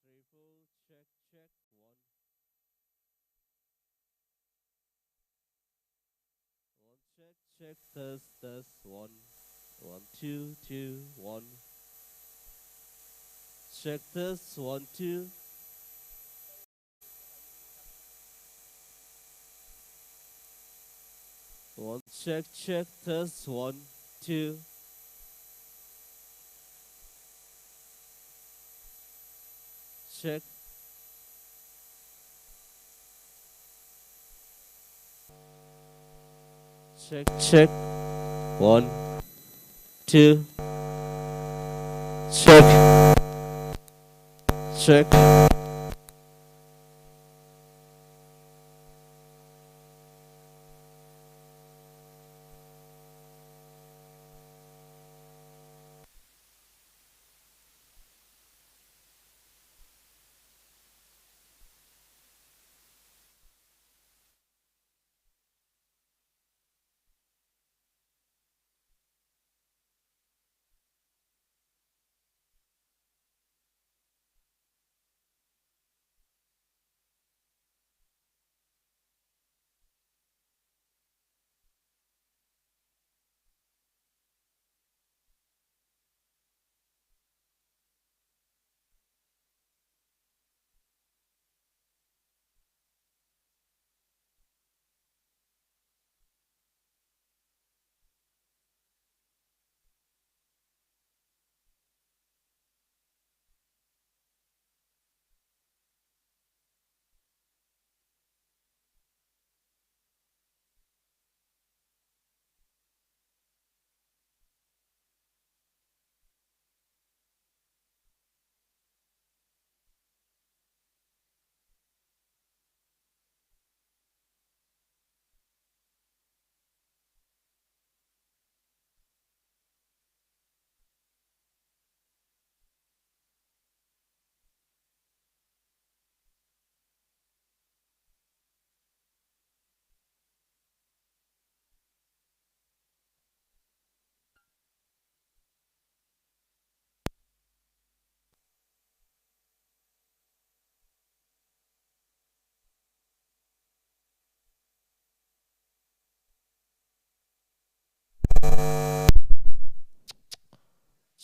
three, four. Check, check. One, check, check. Test. One, one, two, two, one. Check this. One, two. One, check, check. Test. One, two. Check, check, check. One, two. Check, check.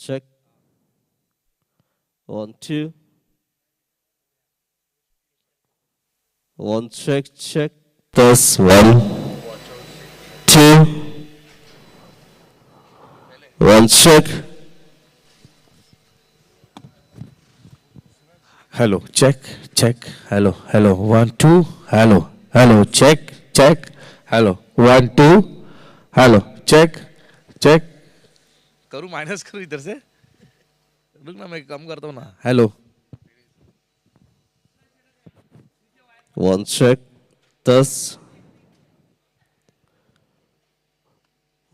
Check. One, two. One, check, check. Test. One, two. One, check. Hello, check. Hello. 1, 2. Hello, check. Hello, 1, 2. Hello, check. करूँ minus करूँ इधर से रुक ना मैं कम करता हूँ ना hello One, check. Test.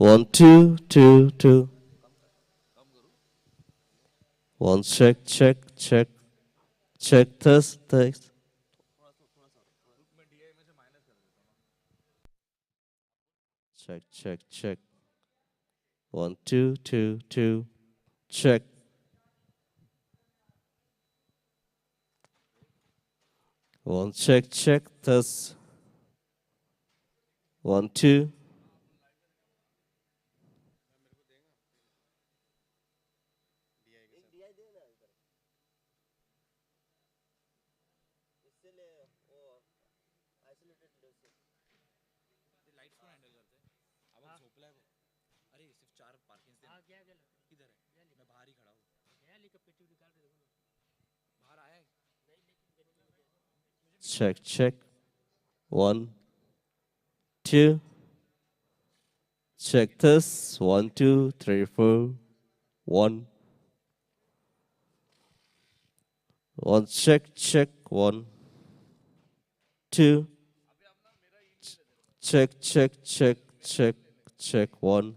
One, two, two, two. One, check. Check, test. Check. One, two, two. Check. One, check, test. One, two. Check. One, two. Check this. One, two, three, four. One. One, check. One, two. Check. One.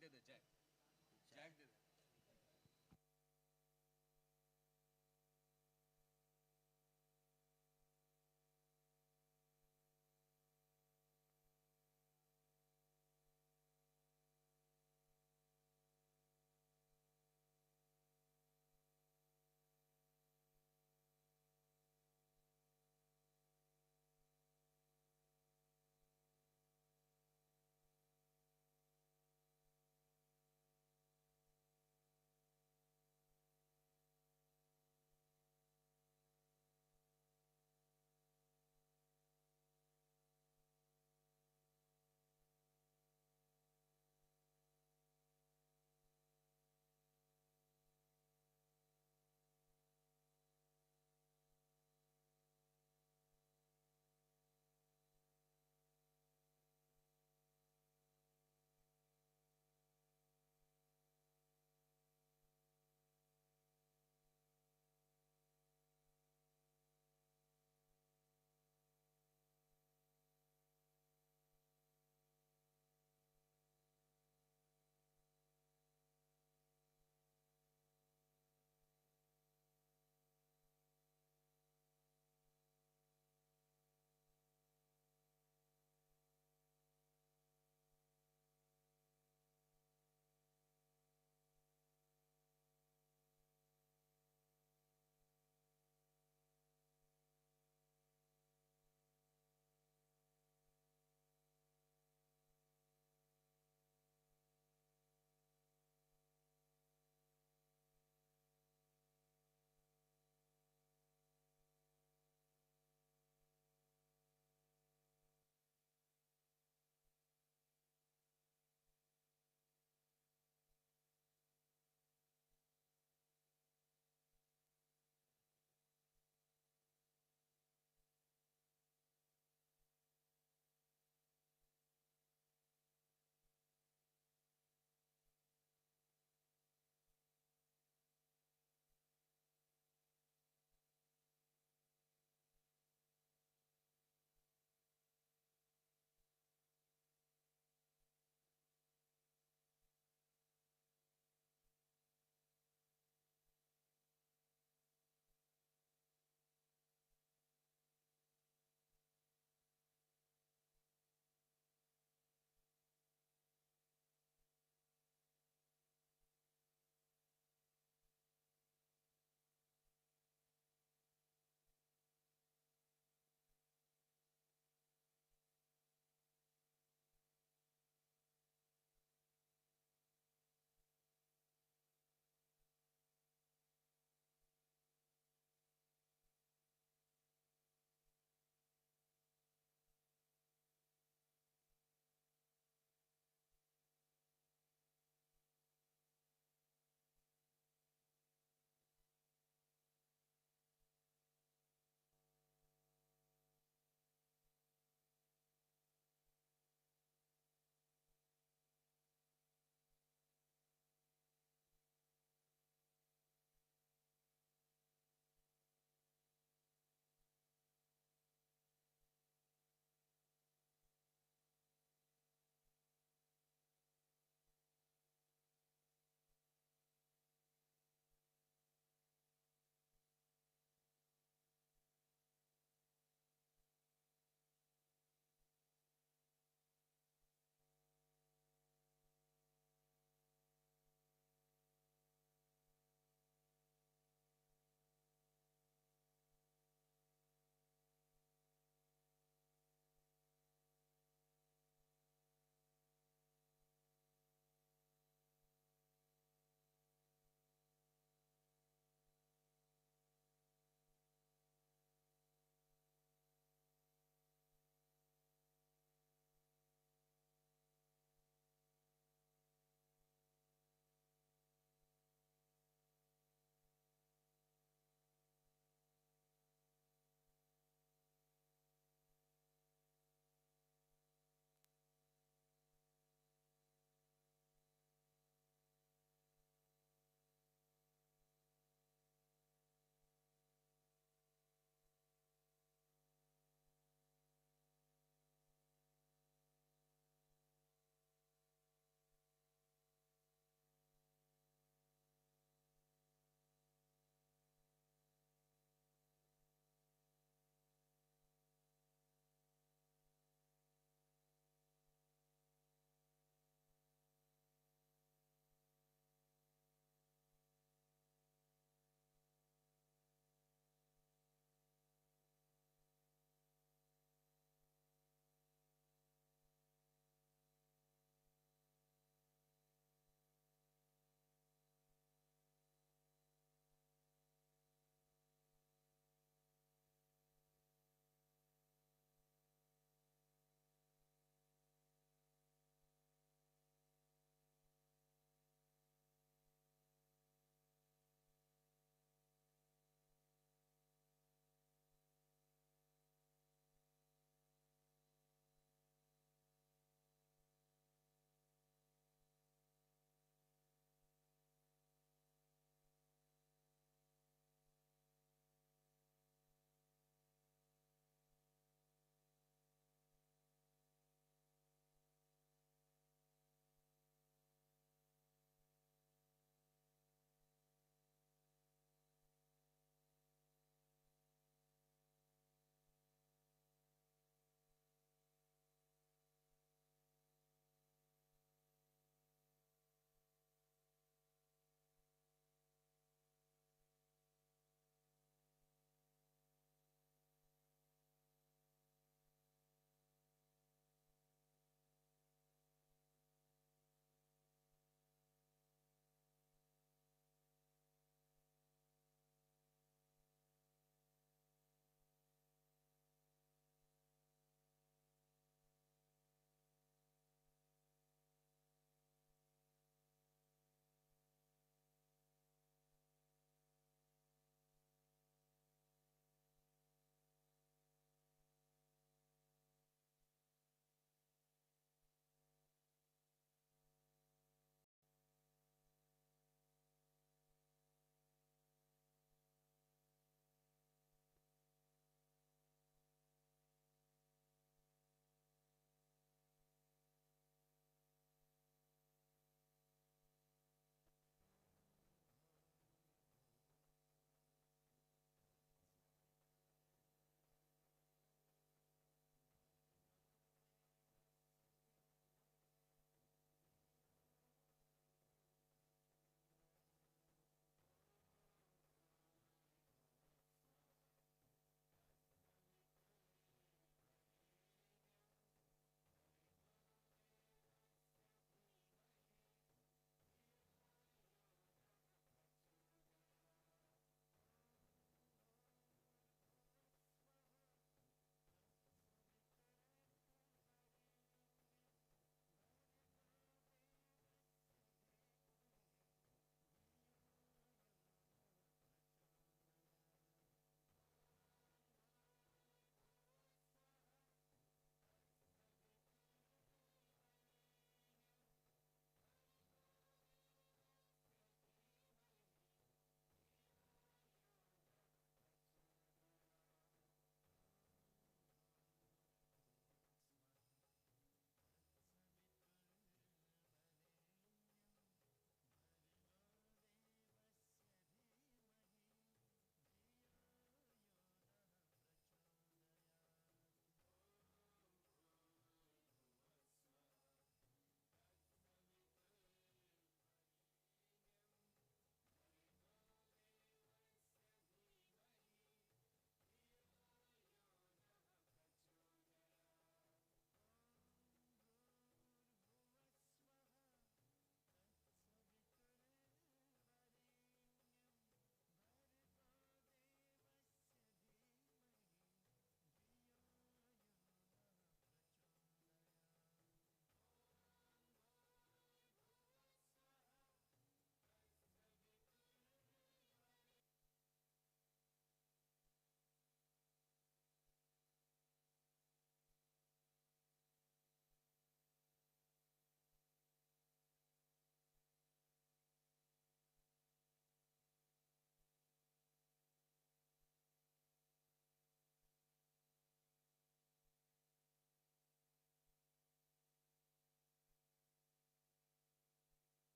जैक दे दे जैक जैक दे दे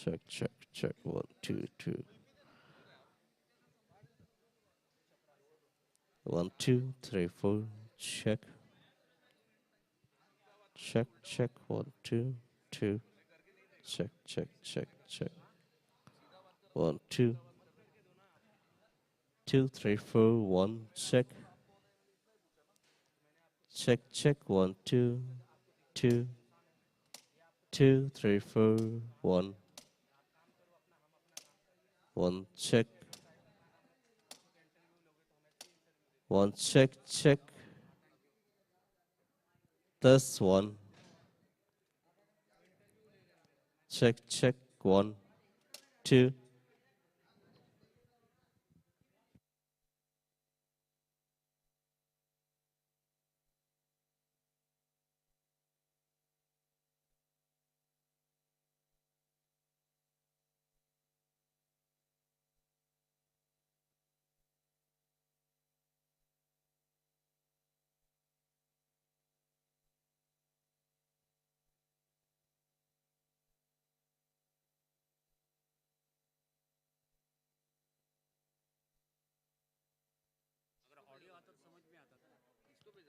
check, check, check. 1, 2, 2. 1, 2, 3, 4. Check, check, check. 1, 2, 2. Check, check, check, check. 1, 2, 2, 3, 4. 1. Check, check, check. 1, 2, 2, 2, 3, 4. 1. 1. Check. 1. Check, check. Test 1. Check, check. 1, 2.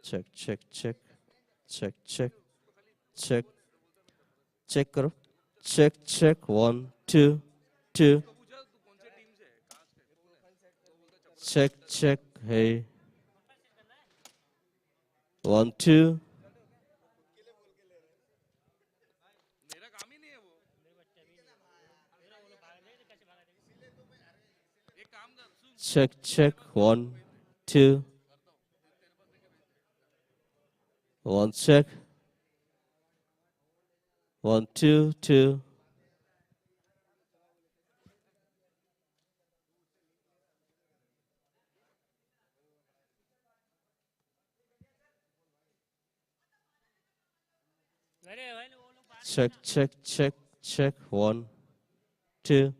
Check, check, check. Check, check, check. Check करो. Check, check. 1, 2, 2. Check, check. Hey. 1, 2. Check, check. 1, 2. 1. Check. 1, 2, 2. Check, check, check, check. 1, 2.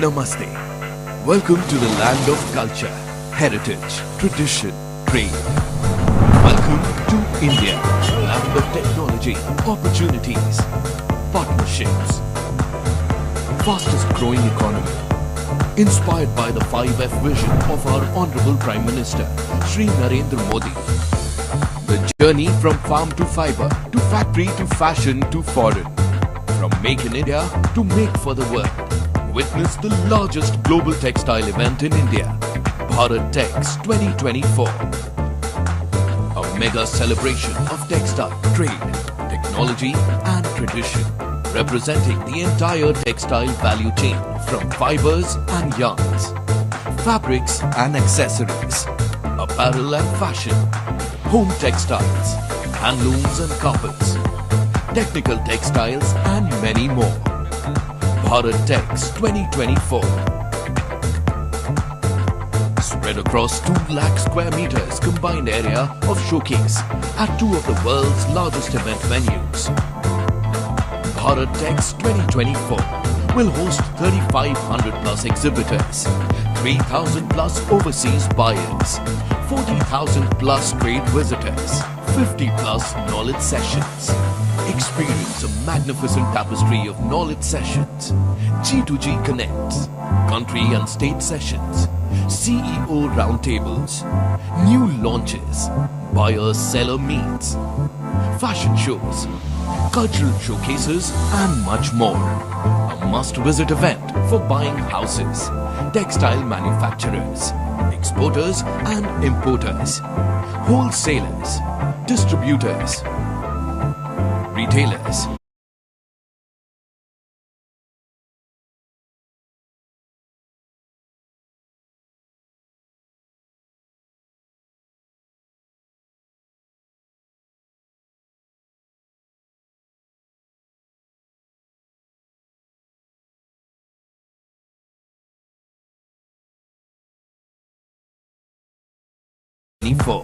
Namaste. Welcome to the land of culture, heritage, tradition, trade. Welcome to India, land of technology, opportunities, partnerships. Fastest growing economy. Inspired by the 5F vision of our Honorable Prime Minister, Shri Narendra Modi. The journey from farm to fiber, to factory to fashion to foreign. From Make in India to Make for the World. Witness the largest global textile event in India, Bharat Tex 2024. A mega celebration of textile, trade, technology and tradition, representing the entire textile value chain from fibers and yarns, fabrics and accessories, apparel and fashion, home textiles, handlooms and carpets, technical textiles and many more. Bharat Tex 2024. Spread across 2 lakh square meters combined area of showcase at 2 of the world's largest event venues. Bharat Tex 2024 will host 3,500 plus exhibitors, 3,000 plus overseas buyers, 40,000 plus trade visitors, 50 plus knowledge sessions. Experience a magnificent tapestry of knowledge sessions, G2G connects, country and state sessions, CEO roundtables, new launches, buyer-seller meets, fashion shows, cultural showcases and much more. A must-visit event for buying houses, textile manufacturers, exporters and importers, wholesalers, distributors, retailers. For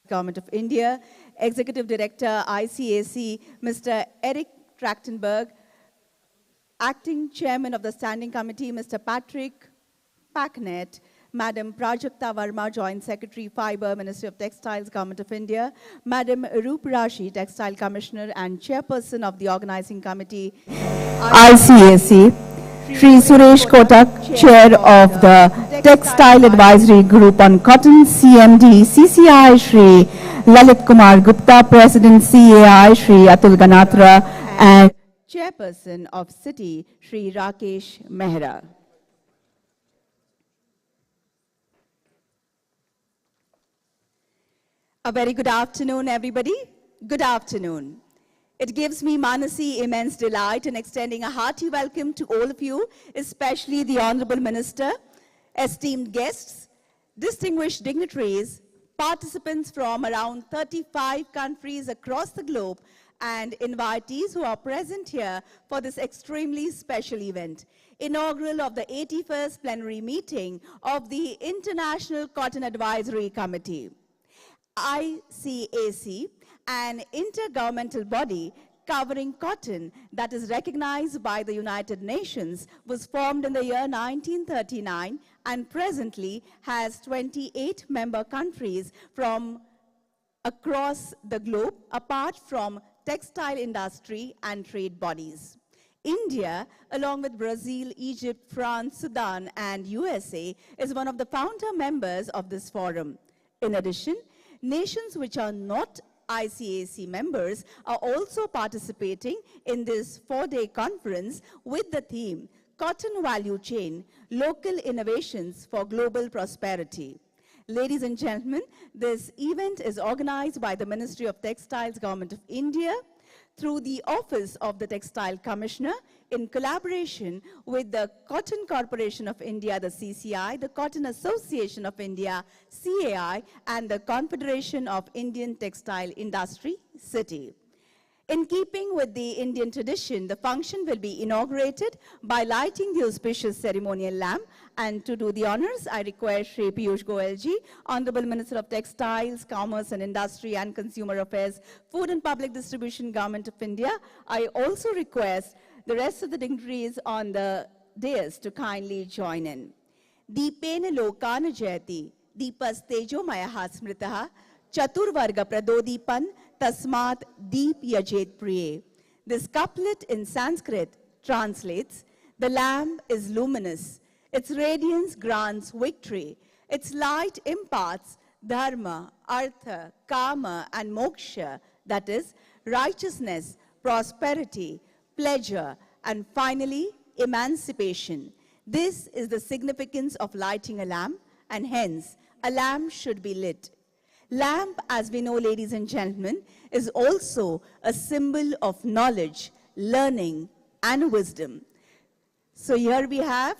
Government of India, Executive Director, ICAC, Mr. Eric Trachtenberg, Acting Chairman of the Standing Committee, Mr. Patrick Packnet, Madam Prajakta Verma, Joint Secretary, Fiber, Ministry of Textiles, Government of India, Madam Roop Rashi, Textile Commissioner and Chairperson of the Organizing Committee, ICAC, Shri Suresh Kotak, Chair of the Textile Advisory Group on Cotton, CMD, CCI, Shri Lalit Kumar Gupta, President, CAI, Shri Atul Ganatra, and Chairperson of City, Shri Rakesh Mehra. A very good afternoon, everybody. Good afternoon. It gives me, Manasi, immense delight in extending a hearty welcome to all of you, especially the Honorable Minister, esteemed guests, distinguished dignitaries, participants from around 35 countries across the globe, and invitees who are present here for this extremely special event, inaugural of the 81st Plenary Meeting of the International Cotton Advisory Committee. ICAC, an intergovernmental body covering cotton that is recognized by the United Nations, was formed in the year 1939 and presently has 28 member countries from across the globe, apart from textile industry and trade bodies. India, along with Brazil, Egypt, France, Sudan, and USA, is one of the founder members of this forum. In addition, nations which are not ICAC members are also participating in this 4-day conference with the theme, Cotton Value Chain, Local Innovations for Global Prosperity. Ladies and gentlemen, this event is organized by the Ministry of Textiles, Government of India, through the Office of the Textile Commissioner in collaboration with the Cotton Corporation of India, the CCI, the Cotton Association of India, CAI, and the Confederation of Indian Textile Industry, CITI. In keeping with the Indian tradition, the function will be inaugurated by lighting the auspicious ceremonial lamp. And to do the honors, I request Shri Piyush Goyalji, Honorable Minister of Textiles, Commerce and Industry and Consumer Affairs, Food and Public Distribution, Government of India. I also request the rest of the dignitaries on the dais to kindly join in. Deepena lokana jayati, deepas tejo mayaha smritaha, chaturvarga pradodipan, tasmat deep yajet priye. This couplet in Sanskrit translates, the lamp is luminous, its radiance grants victory, its light imparts dharma, artha, kama, and moksha, that is, righteousness, prosperity, pleasure, and finally, emancipation. This is the significance of lighting a lamp, and hence, a lamp should be lit. Lamp, as we know, ladies and gentlemen, is also a symbol of knowledge, learning, and wisdom. So here we have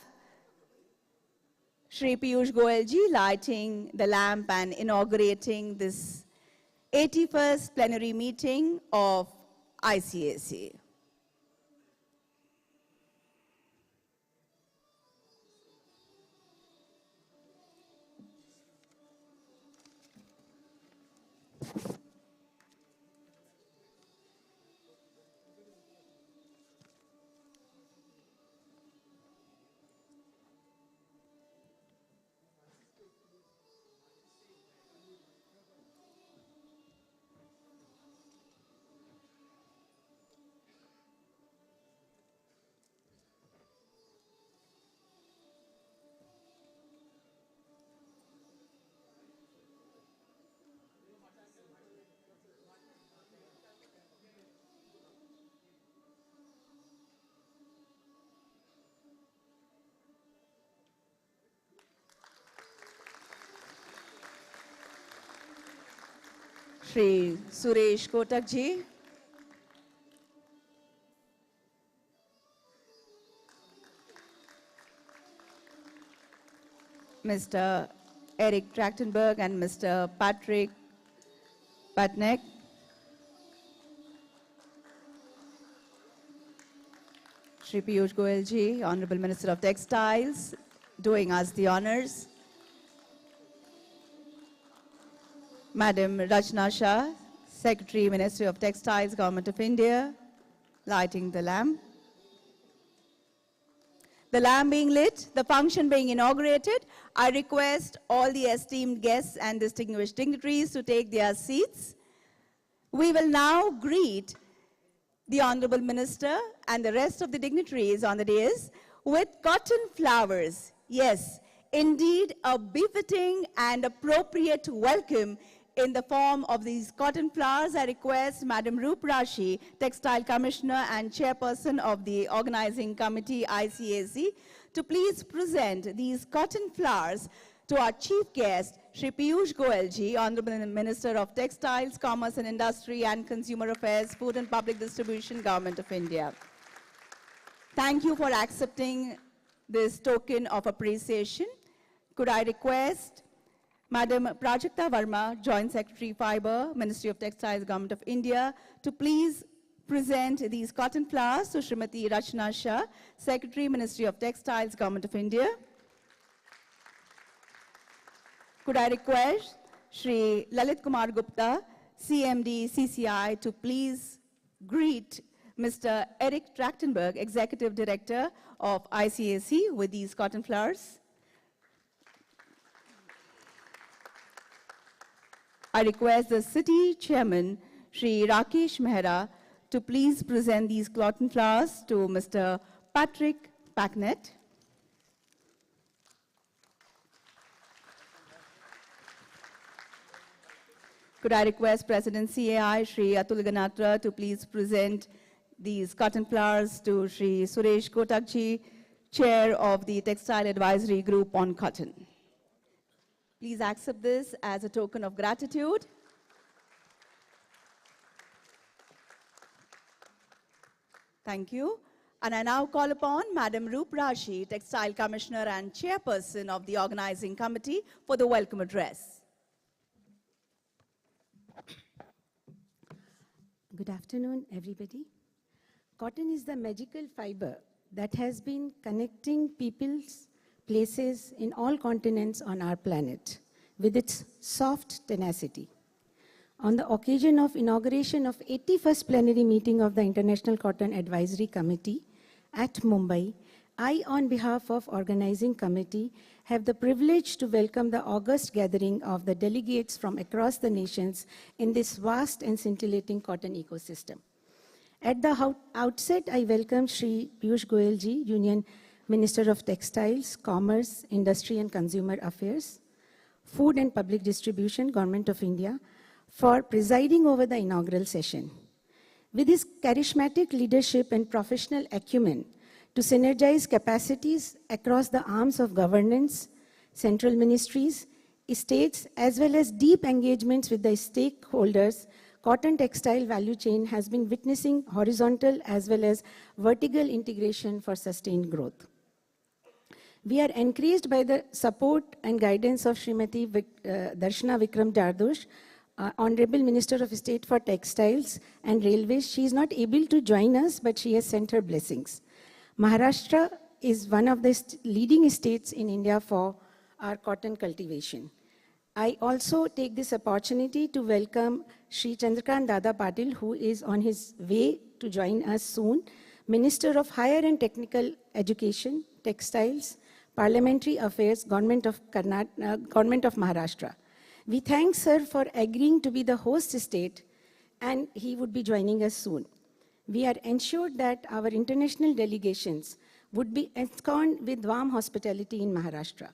Shri Piyush Goyalji lighting the lamp and inaugurating this 81st plenary meeting of ICAC. Shri Suresh Kotak ji. Mr. Eric Trachtenberg and Mr. Patrick Packnet. Shri Piyush Goyal ji, Honorable Minister of Textiles, doing us the honors. Madam Rachna Shah, Secretary, Ministry of Textiles, Government of India, lighting the lamp. The lamp being lit, the function being inaugurated, I request all the esteemed guests and distinguished dignitaries to take their seats. We will now greet the Honorable Minister and the rest of the dignitaries on the dais with cotton flowers. Yes, indeed, a befitting and appropriate welcome in the form of these cotton flowers. I request Madam Roop Rashi, Textile Commissioner and Chairperson of the Organizing Committee, ICAC, to please present these cotton flowers to our chief guest, Shri Piyush Goyal ji, Honorable Minister of Textiles, Commerce and Industry and Consumer Affairs, Food and Public Distribution, Government of India. Thank you for accepting this token of appreciation. Could I request Madam Prajakta Verma, Joint Secretary Fiber, Ministry of Textiles, Government of India, to please present these cotton flowers to Srimati Rachna Shah, Secretary, Ministry of Textiles, Government of India. Could I request Shri Lalit Kumar Gupta, CMD, CCI, to please greet Mr. Eric Trachtenberg, Executive Director of ICAC, with these cotton flowers. I request the City Chairman, Shri Rakesh Mehra, to please present these cotton flowers to Mr. Patrick Packnett. Could I request President CAI, Shri Atul Ganatra, to please present these cotton flowers to Shri Suresh Kotakji, Chair of the Textile Advisory Group on Cotton. Please accept this as a token of gratitude. Thank you. And I now call upon Madam Roop Rashi, Textile Commissioner and Chairperson of the Organizing Committee, for the welcome address. Good afternoon, everybody. Cotton is the magical fiber that has been connecting peoples, places in all continents on our planet with its soft tenacity. On the occasion of inauguration of 81st Plenary meeting of the International Cotton Advisory Committee at Mumbai, I, on behalf of Organizing Committee, have the privilege to welcome the august gathering of the delegates from across the nations in this vast and scintillating cotton ecosystem. At the outset, I welcome Shri Piyush Goyal ji, Union Minister of Textiles, Commerce, Industry and Consumer Affairs, Food and Public Distribution, Government of India, for presiding over the inaugural session. With his charismatic leadership and professional acumen to synergize capacities across the arms of governance, central ministries, states, as well as deep engagements with the stakeholders, cotton textile value chain has been witnessing horizontal as well as vertical integration for sustained growth. We are encouraged by the support and guidance of Srimati Darshana Vikram Dardosh, Honorable Minister of State for Textiles and Railways. She is not able to join us, but she has sent her blessings. Maharashtra is one of the leading states in India for our cotton cultivation. I also take this opportunity to welcome Shri Chandrakant Dada Patil, who is on his way to join us soon, Minister of Higher and Technical Education, Textiles, Parliamentary Affairs, Government of Maharashtra. We thank Sir for agreeing to be the host state, and he would be joining us soon. We are ensured that our international delegations would be ensconced with warm hospitality in Maharashtra.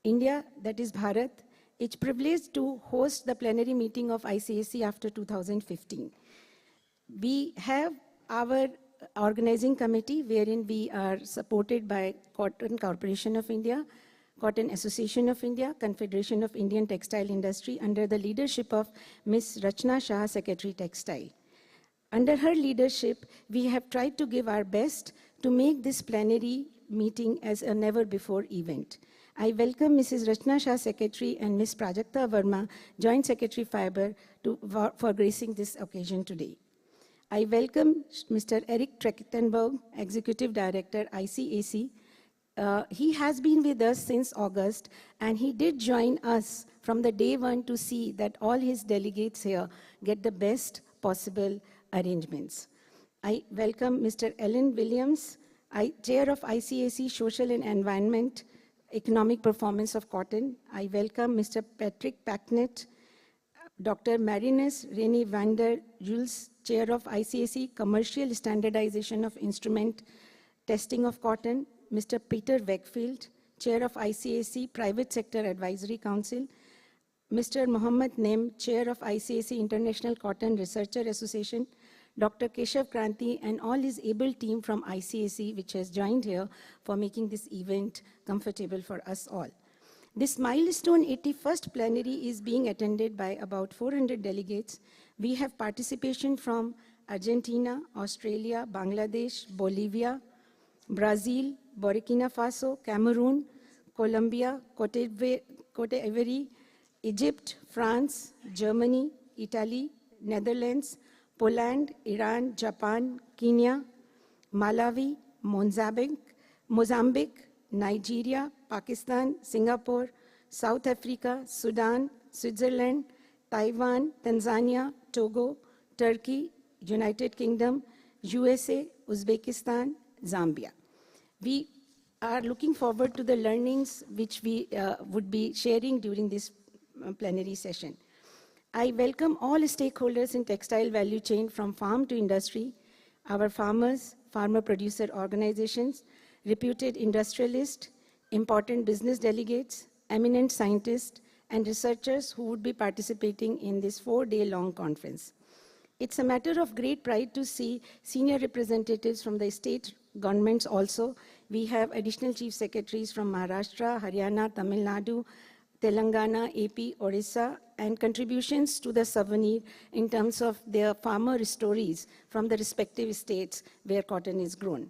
India, that is Bharat, is privileged to host the plenary meeting of ICAC after 2015. We have our organizing committee wherein we are supported by Cotton Corporation of India, Cotton Association of India, Confederation of Indian Textile Industry under the leadership of Ms. Rachna Shah, Secretary Textile. Under her leadership, we have tried to give our best to make this plenary meeting as a never before event. I welcome Mrs. Rachna Shah, Secretary, and Ms. Prajakta Verma, Joint Secretary Fiber, for gracing this occasion today. I welcome Mr. Eric Trachtenberg, Executive Director, ICAC. He has been with us since August, and he did join us from the day one to see that all his delegates here get the best possible arrangements. I welcome Mr. Ellen Williams, Chair of ICAC Social and Environment, Economic Performance of Cotton. I welcome Mr. Patrick Packnett, Dr. Marinus Rene van der Jules, Chair of ICAC Commercial Standardization of Instrument Testing of Cotton, Mr. Peter Wakefield, Chair of ICAC Private Sector Advisory Council, Mr. Mohammed Nem, Chair of ICAC International Cotton Researcher Association, Dr. Keshav Kranti, and all his able team from ICAC, which has joined here for making this event comfortable for us all. This milestone 81st plenary is being attended by about 400 delegates. We have participation from Argentina, Australia, Bangladesh, Bolivia, Brazil, Burkina Faso, Cameroon, Colombia, Cote d'Ivoire, Egypt, France, Germany, Italy, Netherlands, Poland, Iran, Japan, Kenya, Malawi, Mozambique, Nigeria, Pakistan, Singapore, South Africa, Sudan, Switzerland, Taiwan, Tanzania, Togo, Turkey, United Kingdom, USA, Uzbekistan, Zambia. We are looking forward to the learnings which we would be sharing during this plenary session. I welcome all stakeholders in textile value chain from farm to industry, our farmers, farmer producer organizations, reputed industrialists, important business delegates, eminent scientists, and researchers who would be participating in this 4-day-long conference. It's a matter of great pride to see senior representatives from the state governments also. We have additional chief secretaries from Maharashtra, Haryana, Tamil Nadu, Telangana, AP, Orissa, and contributions to the souvenir in terms of their farmer stories from the respective states where cotton is grown.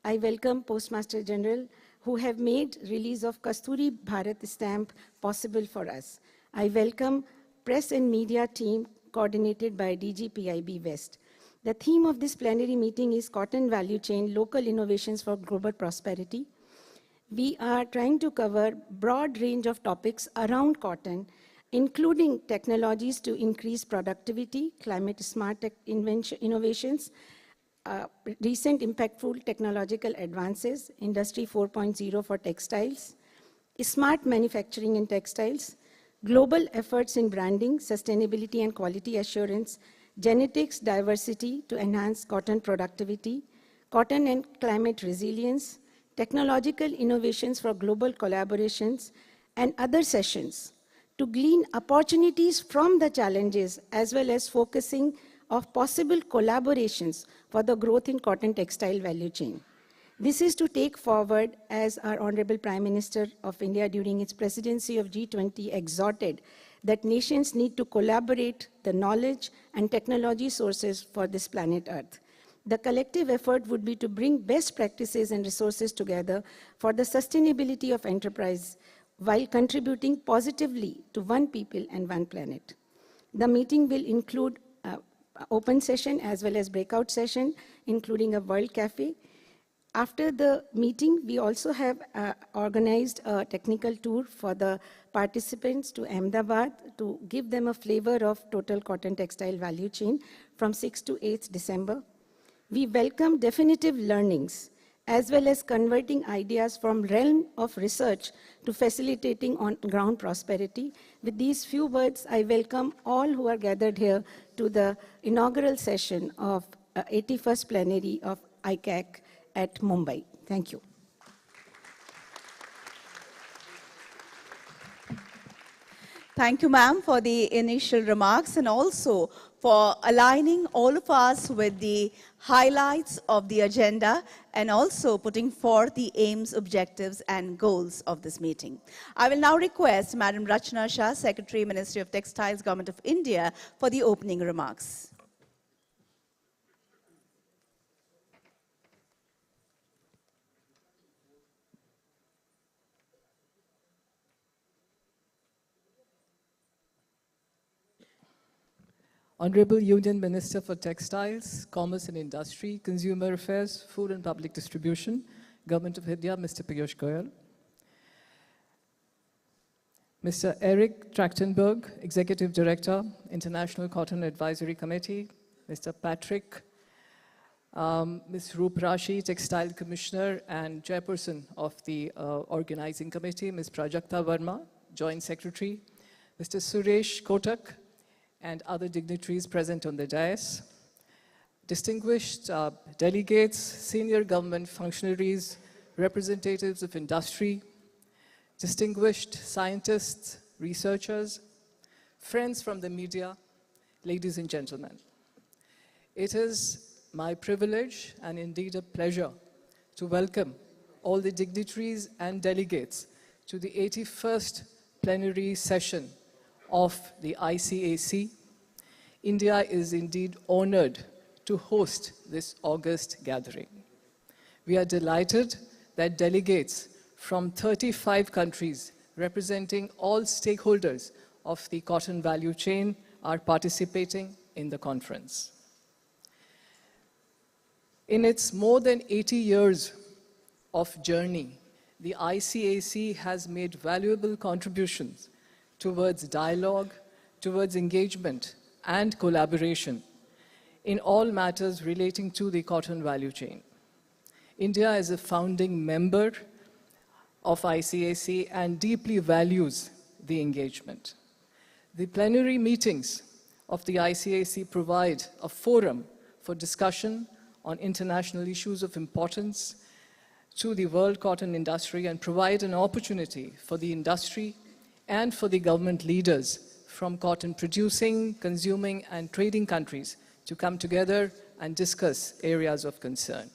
I welcome Postmaster General who have made release of Kasturi Bharat stamp possible for us. I welcome press and media team coordinated by DGPIB West. The theme of this plenary meeting is Cotton Value Chain, Local Innovations for Global Prosperity. We are trying to cover broad range of topics around cotton, including technologies to increase productivity, climate smart innovations, recent impactful technological advances, Industry 4.0 for textiles, smart manufacturing in textiles, global efforts in branding, sustainability and quality assurance, genetics diversity to enhance cotton productivity, cotton and climate resilience, technological innovations for global collaborations, and other sessions to glean opportunities from the challenges as well as focusing of possible collaborations for the growth in cotton textile value chain. This is to take forward, as our Honorable Prime Minister of India during its presidency of G20 exhorted, that nations need to collaborate the knowledge and technology sources for this planet Earth. The collective effort would be to bring best practices and resources together for the sustainability of enterprise while contributing positively to one people and one planet. The meeting will include open session as well as breakout session, including a World Cafe. After the meeting, we also have organized a technical tour for the participants to Ahmedabad to give them a flavor of total cotton textile value chain from 6th to 8th December. We welcome definitive learnings as well as converting ideas from realm of research to facilitating on-ground prosperity. With these few words, I welcome all who are gathered here to the inaugural session of 81st Plenary of ICAC at Mumbai. Thank you. Thank you, ma'am, for the initial remarks and also for aligning all of us with the highlights of the agenda and also putting forth the aims, objectives, and goals of this meeting. I will now request Madam Rachna Shah, Secretary, Ministry of Textiles, Government of India, for the opening remarks. Honorable Union Minister for Textiles, Commerce and Industry, Consumer Affairs, Food and Public Distribution, Government of India, Mr. Piyush Goyal. Mr. Eric Trachtenberg, Executive Director, International Cotton Advisory Committee, Mr. Patrick, Ms. Roop Rashi, Textile Commissioner and Chairperson of the Organizing Committee, Ms. Prajakta Verma, Joint Secretary, Mr. Suresh Kotak, and other dignitaries present on the dais, distinguished delegates, senior government functionaries, representatives of industry, distinguished scientists, researchers, friends from the media, ladies and gentlemen. It is my privilege and indeed a pleasure to welcome all the dignitaries and delegates to the 81st Plenary Session of the ICAC. India is indeed honored to host this august gathering. We are delighted that delegates from 35 countries representing all stakeholders of the cotton value chain are participating in the conference. In its more than 80 years of journey, the ICAC has made valuable contributions towards dialogue, towards engagement and collaboration in all matters relating to the cotton value chain. India is a founding member of ICAC and deeply values the engagement. The plenary meetings of the ICAC provide a forum for discussion on international issues of importance to the world cotton industry and provide an opportunity for the industry and for the government leaders from cotton producing, consuming and trading countries to come together and discuss areas of concern.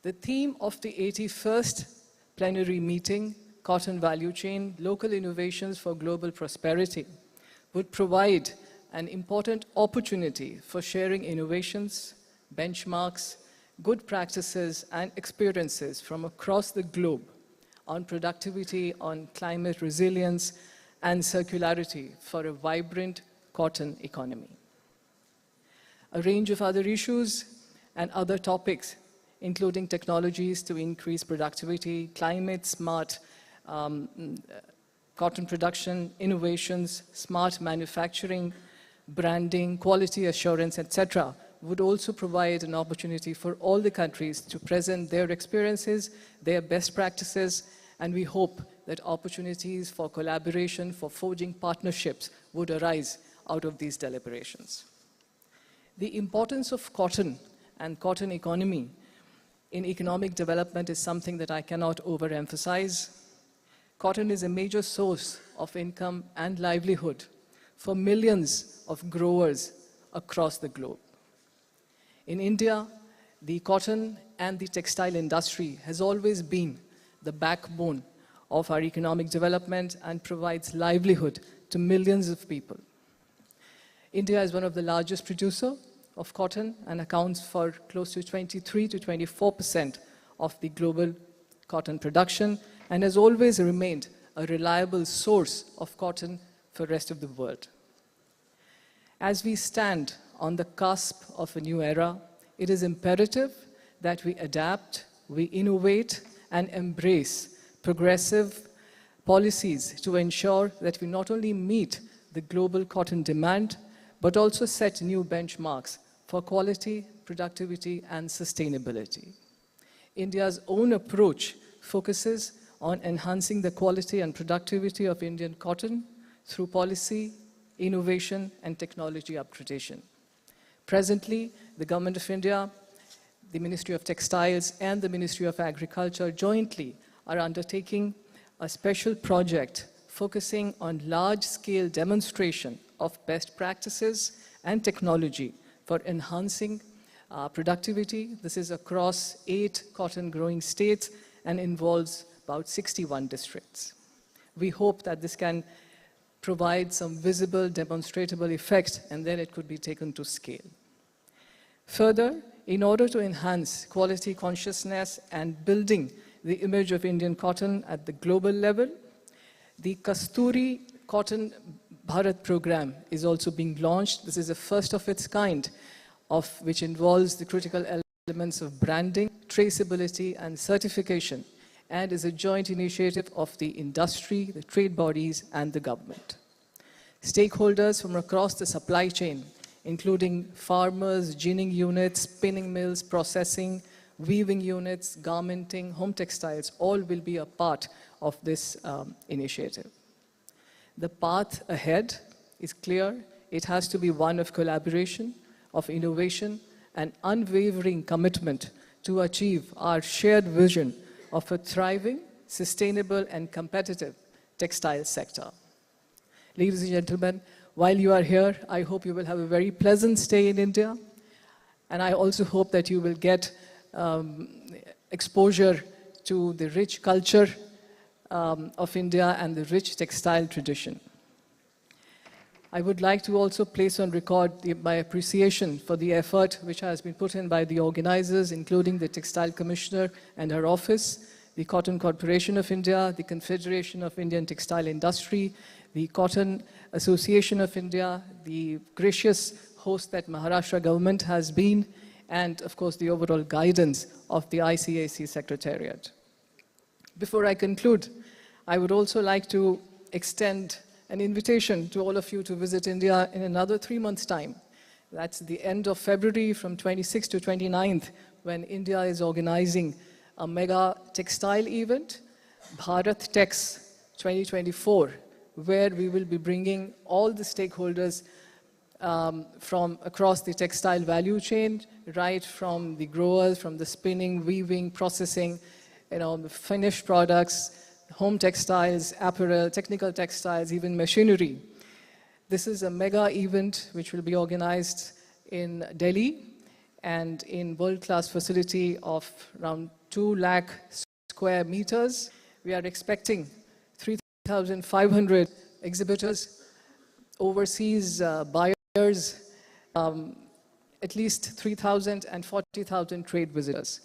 The theme of the 81st Plenary Meeting, Cotton Value Chain, Local Innovations for Global Prosperity, would provide an important opportunity for sharing innovations, benchmarks, good practices and experiences from across the globe on productivity, on climate resilience and circularity for a vibrant cotton economy. A range of other issues and other topics, including technologies to increase productivity, climate smart cotton production, innovations, smart manufacturing, branding, quality assurance, etc., would also provide an opportunity for all the countries to present their experiences, their best practices, and we hope that opportunities for collaboration, for forging partnerships would arise out of these deliberations. The importance of cotton and cotton economy in economic development is something that I cannot overemphasize. Cotton is a major source of income and livelihood for millions of growers across the globe. In India, the cotton and the textile industry has always been the backbone of our economic development and provides livelihood to millions of people. India is one of the largest producers of cotton and accounts for close to 23 to 24% of the global cotton production and has always remained a reliable source of cotton for the rest of the world. As we stand on the cusp of a new era, it is imperative that we adapt, we innovate, and embrace progressive policies to ensure that we not only meet the global cotton demand, but also set new benchmarks for quality, productivity, and sustainability. India's own approach focuses on enhancing the quality and productivity of Indian cotton through policy, innovation, and technology upgradation. Presently, the Government of India, the Ministry of Textiles, and the Ministry of Agriculture jointly are undertaking a special project focusing on large-scale demonstration of best practices and technology for enhancing productivity. This is across 8 cotton-growing states and involves about 61 districts. We hope that this can provide some visible, demonstrable effect, and then it could be taken to scale. Further, in order to enhance quality consciousness and building the image of Indian cotton at the global level, the Kasturi Cotton Bharat program is also being launched. This is the first of its kind, which involves the critical elements of branding, traceability, and certification and is a joint initiative of the industry, the trade bodies, and the government. Stakeholders from across the supply chain, including farmers, ginning units, spinning mills, processing, weaving units, garmenting, home textiles, all will be a part of this initiative. The path ahead is clear. It has to be one of collaboration, of innovation, and unwavering commitment to achieve our shared vision of a thriving, sustainable, and competitive textile sector. Ladies and gentlemen, while you are here, I hope you will have a very pleasant stay in India, and I also hope that you will get exposure to the rich culture of India and the rich textile tradition. I would like to also place on record my appreciation for the effort which has been put in by the organizers, including the Textile Commissioner and her office, the Cotton Corporation of India, the Confederation of Indian Textile Industry, the Cotton Association of India, the gracious host that Maharashtra government has been, and of course the overall guidance of the ICAC Secretariat. Before I conclude, I would also like to extend an invitation to all of you to visit India in another 3 months' time. That's the end of February from 26th to 29th, when India is organizing a mega textile event, Bharat Tex 2024, where we will be bringing all the stakeholders from across the textile value chain, right from the growers, from the spinning, weaving, processing, the finished products, home textiles, apparel, technical textiles, even machinery. This is a mega event which will be organized in Delhi and in world-class facility of around 2 lakh square meters. We are expecting 3,500 exhibitors, overseas buyers, at least 3,000 and 40,000 trade visitors.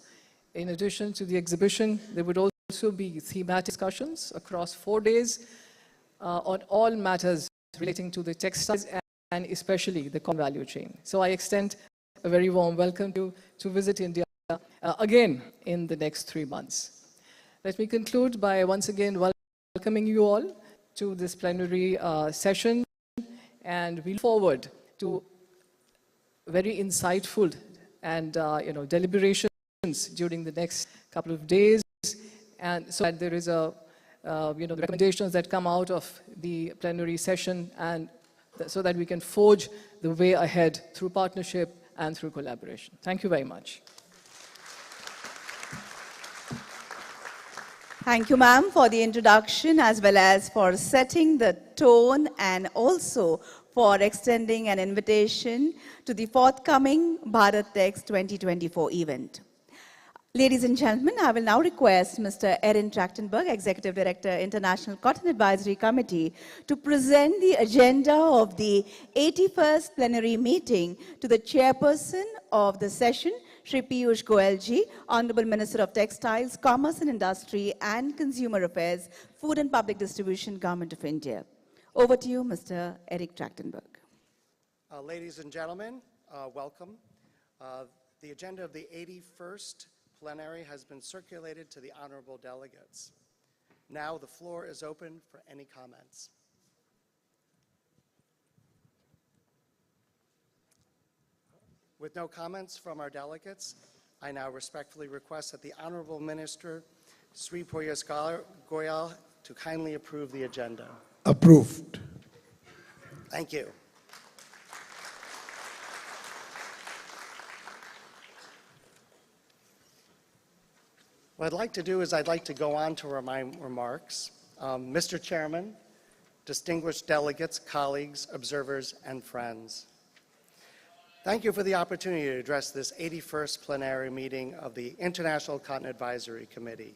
In addition to the exhibition, there would also be thematic discussions across 4 days on all matters relating to the textiles and especially the cotton value chain. So I extend a very warm welcome to visit India again in the next 3 months. Let me conclude by once again welcoming you all to this plenary session, and we look forward to very insightful and deliberations during the next couple of days, and so that there is the recommendations that come out of the plenary session, and so that we can forge the way ahead through partnership and through collaboration. Thank you very much. Thank you, ma'am, for the introduction as well as for setting the tone and also for extending an invitation to the forthcoming Bharat Tex 2024 event. Ladies and gentlemen, I will now request Mr. Erin Trachtenberg, Executive Director, International Cotton Advisory Committee, to present the agenda of the 81st Plenary meeting to the Chairperson of the session, Shri Piyush Goyal ji, Honorable Minister of Textiles, Commerce and Industry and Consumer Affairs, Food and Public Distribution, Government of India. Over to you, Mr. Eric Trachtenberg. Ladies and gentlemen, welcome. The agenda of the 81st Plenary has been circulated to the honorable delegates. Now the floor is open for any comments. With no comments from our delegates, I now respectfully request that the Honorable Minister, Sri Piyush Goyal, to kindly approve the agenda. Approved. Thank you. What I'd like to do is I'd like to go on to my remarks. Mr. Chairman, distinguished delegates, colleagues, observers, and friends. Thank you for the opportunity to address this 81st plenary meeting of the International Cotton Advisory Committee.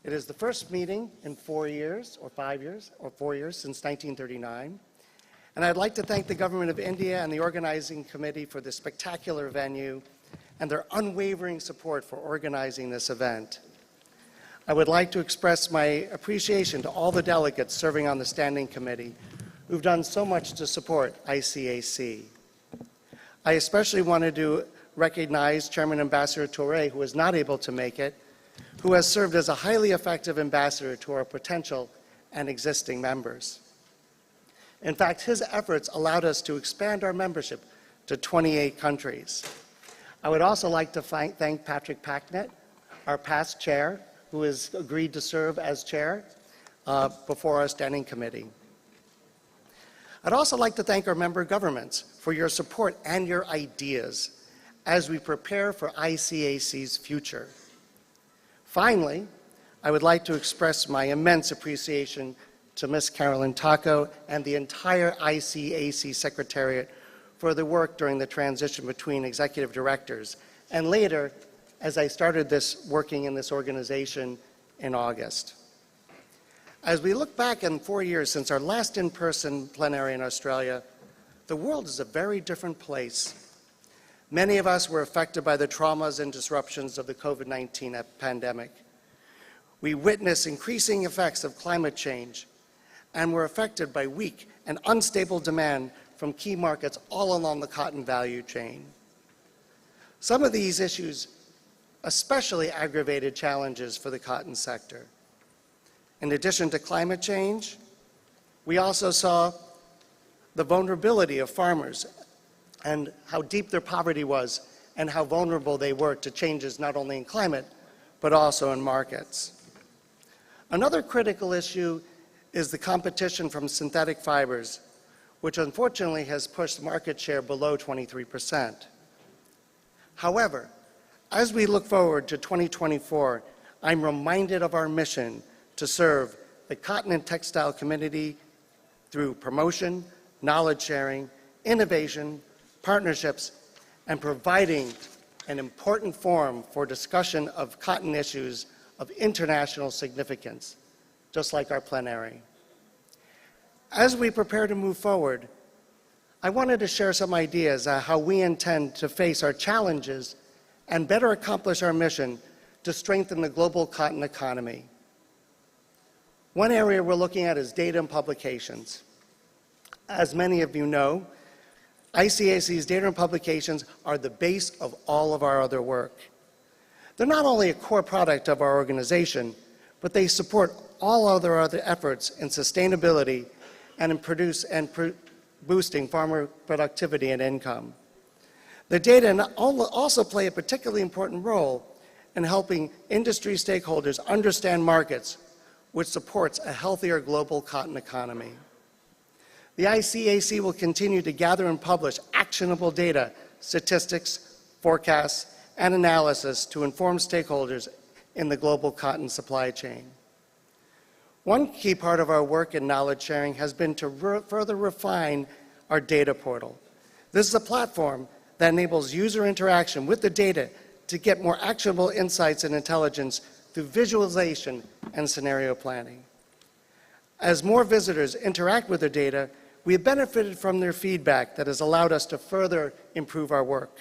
It is the first meeting in 4 years, or 5 years, or 4 years since 1939. And I'd like to thank the Government of India and the organizing committee for this spectacular venue and their unwavering support for organizing this event. I would like to express my appreciation to all the delegates serving on the Standing Committee who've done so much to support ICAC. I especially wanted to recognize Chairman Ambassador Toure, who was not able to make it, who has served as a highly effective ambassador to our potential and existing members. In fact, his efforts allowed us to expand our membership to 28 countries. I would also like to thank Patrick Packnett, our past chair, who has agreed to serve as chair before our standing committee. I'd also like to thank our member governments for your support and your ideas as we prepare for ICAC's future. Finally, I would like to express my immense appreciation to Ms. Carolyn Taco and the entire ICAC Secretariat for the work during the transition between executive directors, and later, as I started working in this organization in August. As we look back in 4 years since our last in-person plenary in Australia, the world is a very different place. Many of us were affected by the traumas and disruptions of the COVID-19 pandemic. We witnessed increasing effects of climate change and were affected by weak and unstable demand from key markets all along the cotton value chain. Some of these issues especially aggravated challenges for the cotton sector. In addition to climate change, we also saw the vulnerability of farmers and how deep their poverty was and how vulnerable they were to changes not only in climate, but also in markets. Another critical issue is the competition from synthetic fibers, which unfortunately has pushed market share below 23%. However, as we look forward to 2024, I'm reminded of our mission to serve the cotton and textile community through promotion, knowledge sharing, innovation, partnerships, and providing an important forum for discussion of cotton issues of international significance, just like our plenary. As we prepare to move forward, I wanted to share some ideas on how we intend to face our challenges and better accomplish our mission to strengthen the global cotton economy. One area we're looking at is data and publications. As many of you know, ICAC's data and publications are the base of all of our other work. They're not only a core product of our organization, but they support all other efforts in sustainability and in boosting farmer productivity and income. The data also play a particularly important role in helping industry stakeholders understand markets, which supports a healthier global cotton economy. The ICAC will continue to gather and publish actionable data, statistics, forecasts, and analysis to inform stakeholders in the global cotton supply chain. One key part of our work in knowledge sharing has been to further refine our data portal. This is a platform that enables user interaction with the data to get more actionable insights and intelligence through visualization and scenario planning. As more visitors interact with the data, we have benefited from their feedback that has allowed us to further improve our work.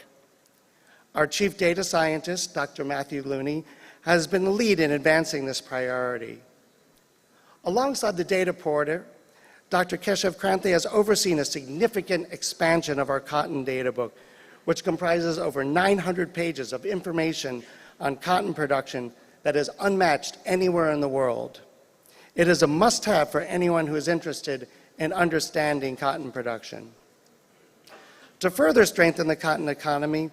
Our chief data scientist, Dr. Matthew Looney, has been the lead in advancing this priority. Alongside the data portal, Dr. Keshav Kranthi has overseen a significant expansion of our cotton data book, which comprises over 900 pages of information on cotton production that is unmatched anywhere in the world. It is a must-have for anyone who is interested in understanding cotton production. To further strengthen the cotton economy,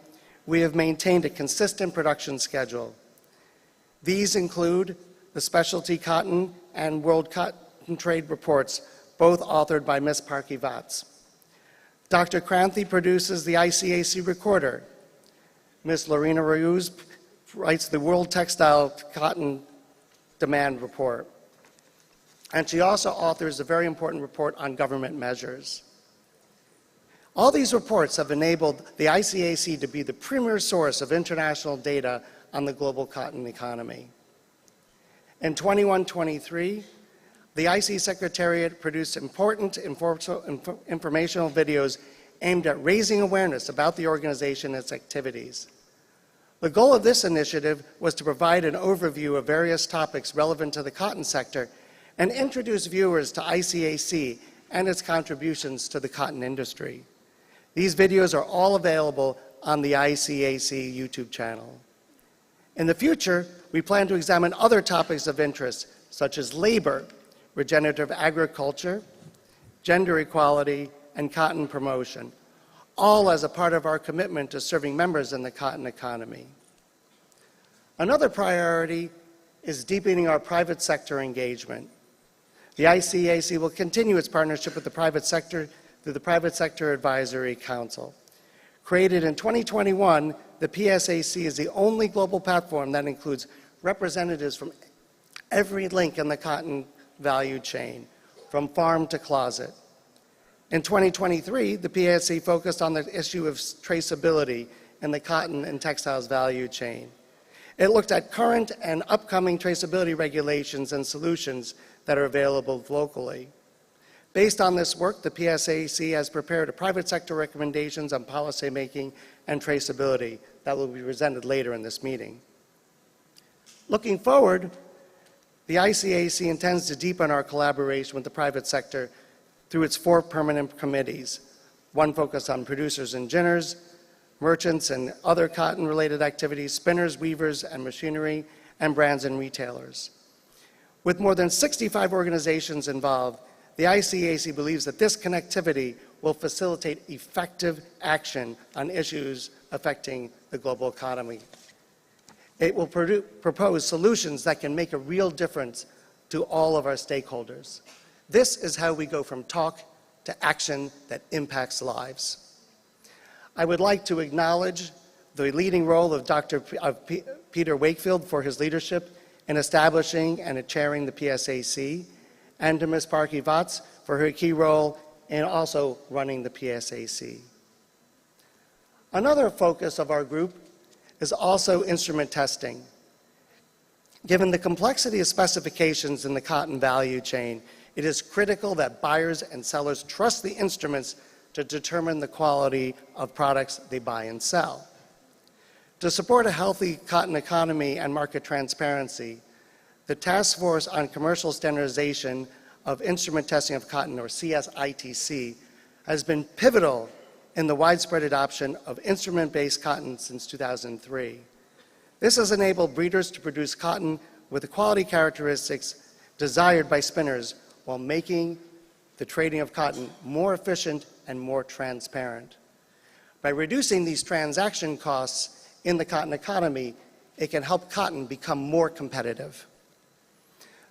we have maintained a consistent production schedule. These include the specialty cotton and world cotton trade reports, both authored by Ms. Parki Vats. Dr. Kranthi produces the ICAC Recorder. Ms. Lorena Rayuz writes the World Textile Cotton Demand Report. And she also authors a very important report on government measures. All these reports have enabled the ICAC to be the premier source of international data on the global cotton economy. In 21-23, the IC Secretariat produced important informational videos aimed at raising awareness about the organization and its activities. The goal of this initiative was to provide an overview of various topics relevant to the cotton sector and introduce viewers to ICAC and its contributions to the cotton industry. These videos are all available on the ICAC YouTube channel. In the future, we plan to examine other topics of interest, such as labor, regenerative agriculture, gender equality, and cotton promotion, all as a part of our commitment to serving members in the cotton economy. Another priority is deepening our private sector engagement. The ICAC will continue its partnership with the private sector through the Private Sector Advisory Council. Created in 2021, the PSAC is the only global platform that includes representatives from every link in the cotton value chain, from farm to closet. In 2023, the PSAC focused on the issue of traceability in the cotton and textiles value chain. It looked at current and upcoming traceability regulations and solutions that are available locally. Based on this work, the PSAC has prepared a private sector recommendations on policymaking and traceability that will be presented later in this meeting. Looking forward, the ICAC intends to deepen our collaboration with the private sector through its 4 permanent committees, one focused on producers and ginners, merchants and other cotton-related activities, spinners, weavers, and machinery, and brands and retailers. With more than 65 organizations involved, the ICAC believes that this connectivity will facilitate effective action on issues affecting the global economy. It will propose solutions that can make a real difference to all of our stakeholders. This is how we go from talk to action that impacts lives. I would like to acknowledge the leading role of Peter Wakefield for his leadership in establishing and chairing the PSAC, and to Ms. Parky Vatz for her key role in also running the PSAC. Another focus of our group is also instrument testing. Given the complexity of specifications in the cotton value chain, it is critical that buyers and sellers trust the instruments to determine the quality of products they buy and sell. To support a healthy cotton economy and market transparency, the Task Force on Commercial Standardization of Instrument Testing of Cotton, or CSITC, has been pivotal in the widespread adoption of instrument-based cotton since 2003. This has enabled breeders to produce cotton with the quality characteristics desired by spinners while making the trading of cotton more efficient and more transparent. By reducing these transaction costs in the cotton economy, it can help cotton become more competitive.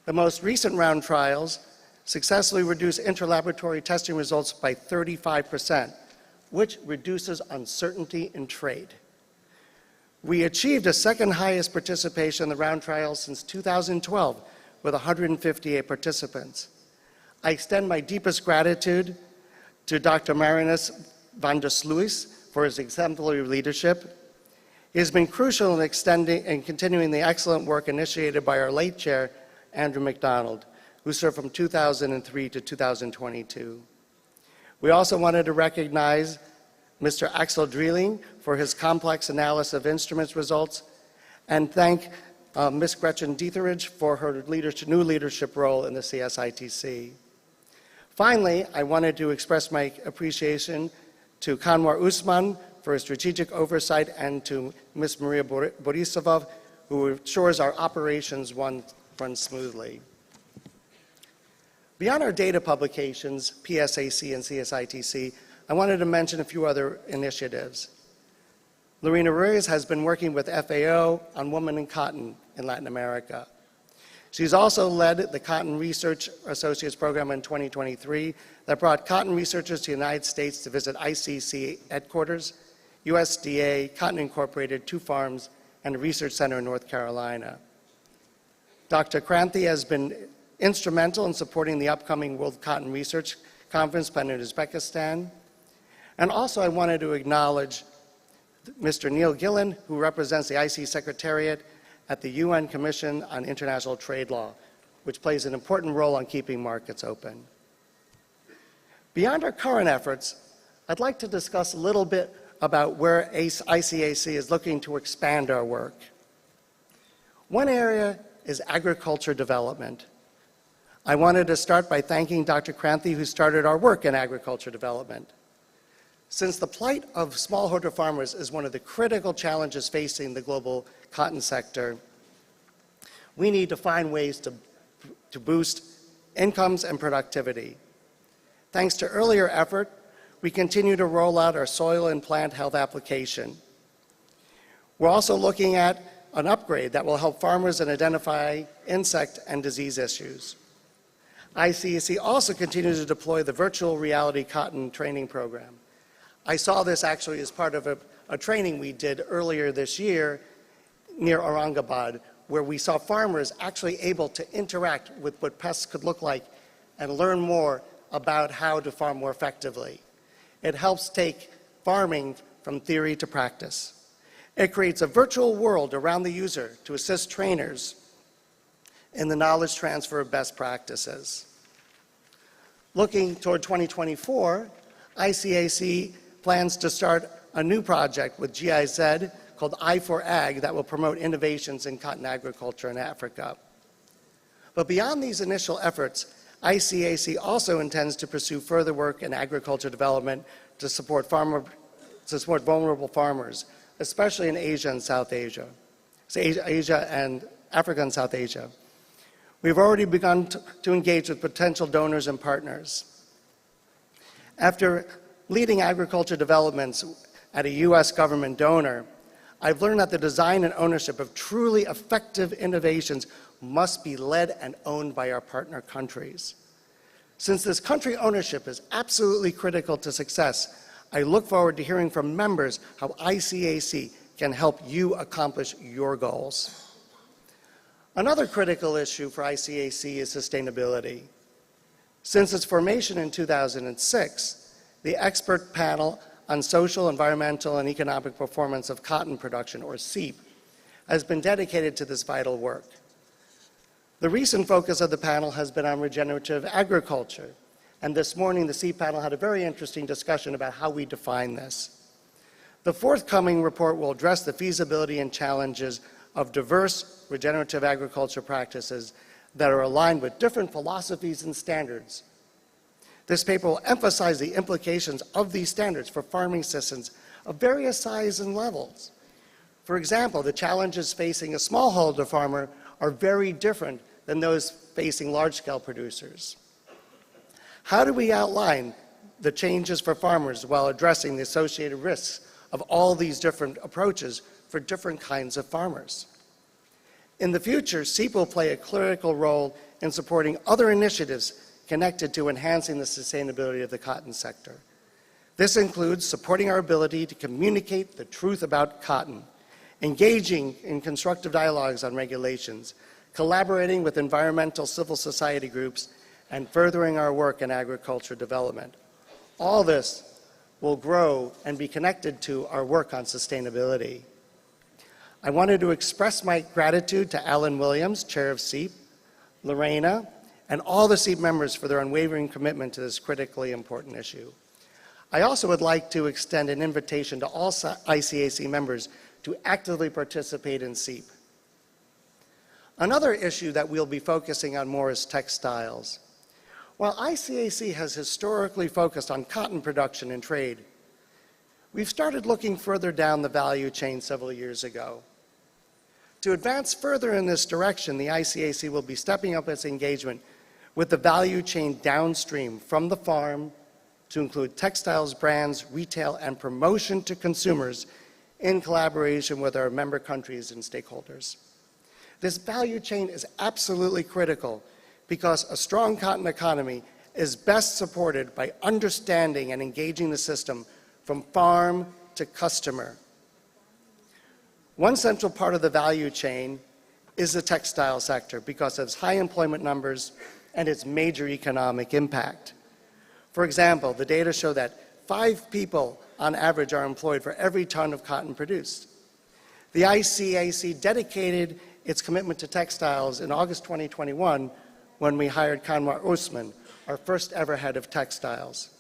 The most recent round trials successfully reduced interlaboratory testing results by 35%, which reduces uncertainty in trade. We achieved a second highest participation in the round trials since 2012 with 158 participants. I extend my deepest gratitude to Dr. Marinus van der Sluis for his exemplary leadership. He has been crucial in extending and continuing the excellent work initiated by our late chair, Andrew MacDonald, who served from 2003 to 2022. We also wanted to recognize Mr. Axel Drieling for his complex analysis of instruments results, and thank Ms. Gretchen Dieterich for her new leadership role in the CSITC. Finally, I wanted to express my appreciation to Kanwar Usman for his strategic oversight and to Ms. Maria Borisova, who ensures our operations run smoothly. Beyond our data publications, PSAC and CSITC, I wanted to mention a few other initiatives. Lorena Ruiz has been working with FAO on Women in Cotton in Latin America. She's also led the Cotton Research Associates Program in 2023 that brought cotton researchers to the United States to visit ICC headquarters, USDA, Cotton Incorporated, 2 farms, and a research center in North Carolina. Dr. Kranthi has been instrumental in supporting the upcoming World Cotton Research Conference planned in Uzbekistan. And also I wanted to acknowledge Mr. Neil Gillen, who represents the IC Secretariat at the UN Commission on International Trade Law, which plays an important role on keeping markets open. Beyond our current efforts, I'd like to discuss a little bit about where ICAC is looking to expand our work. One area is agriculture development. I wanted to start by thanking Dr. Kranthi, who started our work in agriculture development. Since the plight of smallholder farmers is one of the critical challenges facing the global cotton sector, we need to find ways to boost incomes and productivity. Thanks to earlier effort, we continue to roll out our soil and plant health application. We're also looking at an upgrade that will help farmers identify insect and disease issues. ICAC also continues to deploy the virtual reality cotton training program. I saw this actually as part of a training we did earlier this year near Aurangabad, where we saw farmers actually able to interact with what pests could look like and learn more about how to farm more effectively. It helps take farming from theory to practice. It creates a virtual world around the user to assist trainers in the knowledge transfer of best practices. Looking toward 2024, ICAC plans to start a new project with GIZ called I4Ag that will promote innovations in cotton agriculture in Africa. But beyond these initial efforts, ICAC also intends to pursue further work in agriculture development to support vulnerable farmers, especially in Asia and South Asia, Asia and Africa and South Asia. We've already begun to engage with potential donors and partners. After leading agriculture developments at a U.S. government donor, I've learned that the design and ownership of truly effective innovations must be led and owned by our partner countries. Since this country ownership is absolutely critical to success, I look forward to hearing from members how ICAC can help you accomplish your goals. Another critical issue for ICAC is sustainability. Since its formation in 2006, the expert panel on social, environmental, and economic performance of cotton production, or CEP, has been dedicated to this vital work. The recent focus of the panel has been on regenerative agriculture, and this morning the CEP panel had a very interesting discussion about how we define this. The forthcoming report will address the feasibility and challenges of diverse regenerative agriculture practices that are aligned with different philosophies and standards. This paper will emphasize the implications of these standards for farming systems of various sizes and levels. For example, the challenges facing a smallholder farmer are very different than those facing large-scale producers. How do we outline the changes for farmers while addressing the associated risks of all these different approaches for different kinds of farmers? In the future, CEP will play a critical role in supporting other initiatives connected to enhancing the sustainability of the cotton sector. This includes supporting our ability to communicate the truth about cotton, engaging in constructive dialogues on regulations, collaborating with environmental civil society groups, and furthering our work in agriculture development. All this will grow and be connected to our work on sustainability. I wanted to express my gratitude to Alan Williams, Chair of CEP, Lorena, and all the CEP members for their unwavering commitment to this critically important issue. I also would like to extend an invitation to all ICAC members to actively participate in CEP. Another issue that we'll be focusing on more is textiles. While ICAC has historically focused on cotton production and trade, we've started looking further down the value chain several years ago. To advance further in this direction, the ICAC will be stepping up its engagement with the value chain downstream from the farm to include textiles, brands, retail, and promotion to consumers in collaboration with our member countries and stakeholders. This value chain is absolutely critical because a strong cotton economy is best supported by understanding and engaging the system from farm to customer. One central part of the value chain is the textile sector because of its high employment numbers and its major economic impact. For example, the data show that 5 people on average are employed for every ton of cotton produced. The ICAC dedicated its commitment to textiles in August 2021 when we hired Kanwar Osman, our first ever head of textiles.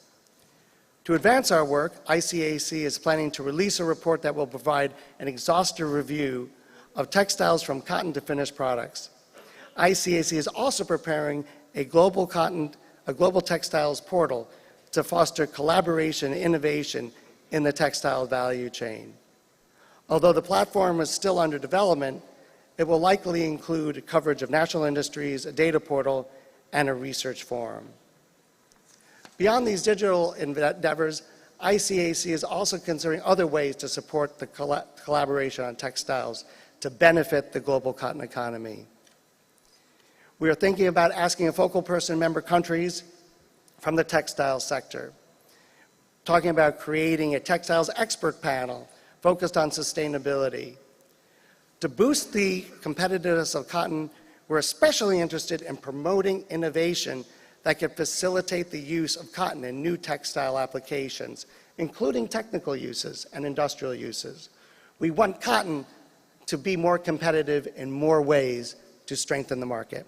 To advance our work, ICAC is planning to release a report that will provide an exhaustive review of textiles from cotton to finished products. ICAC is also preparing a global textiles portal to foster collaboration and innovation in the textile value chain. Although the platform is still under development, it will likely include coverage of national industries, a data portal, and a research forum. Beyond these digital endeavors, ICAC is also considering other ways to support the collaboration on textiles to benefit the global cotton economy. We are thinking about asking a focal person member countries from the textile sector, talking about creating a textiles expert panel focused on sustainability. To boost the competitiveness of cotton, we're especially interested in promoting innovation that can facilitate the use of cotton in new textile applications, including technical uses and industrial uses. We want cotton to be more competitive in more ways to strengthen the market.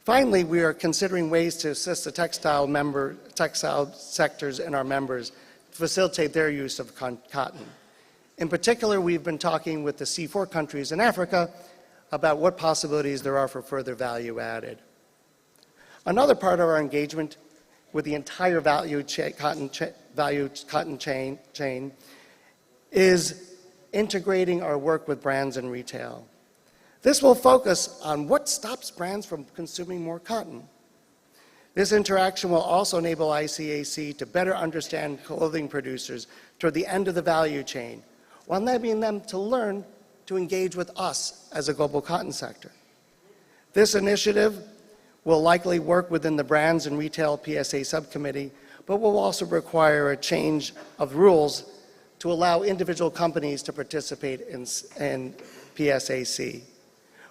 Finally, we are considering ways to assist the textile sectors and our members to facilitate their use of cotton. In particular, we've been talking with the C4 countries in Africa about what possibilities there are for further value added. Another part of our engagement with the entire cotton chain is integrating our work with brands and retail. This will focus on what stops brands from consuming more cotton. This interaction will also enable ICAC to better understand clothing producers toward the end of the value chain, while enabling them to learn to engage with us as a global cotton sector. This initiative will likely work within the Brands and Retail PSA subcommittee, but will also require a change of rules to allow individual companies to participate in PSAC.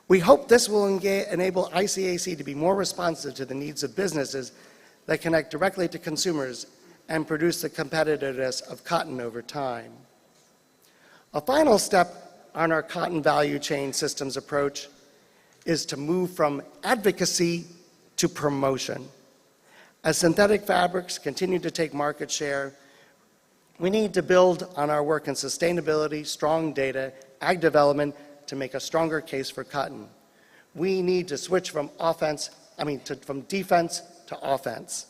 We hope this will enable ICAC to be more responsive to the needs of businesses that connect directly to consumers and produce the competitiveness of cotton over time. A final step on our cotton value chain systems approach is to move from advocacy to promotion. As synthetic fabrics continue to take market share, we need to build on our work in sustainability, strong data, ag development to make a stronger case for cotton. We need to switch from defense to offense.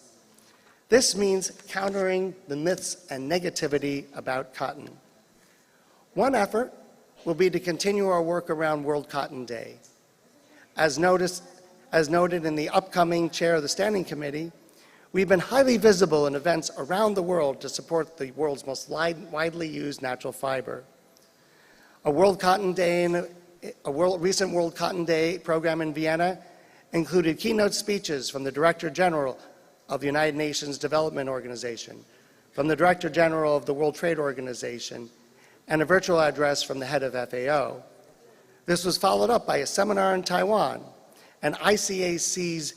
This means countering the myths and negativity about cotton. One effort will be to continue our work around World Cotton Day. As noted in the upcoming chair of the Standing Committee, we've been highly visible in events around the world to support the world's most widely used natural fiber. A recent World Cotton Day program in Vienna included keynote speeches from the Director General of the United Nations Development Organization, from the Director General of the World Trade Organization, and a virtual address from the head of FAO. This was followed up by a seminar in Taiwan and ICAC's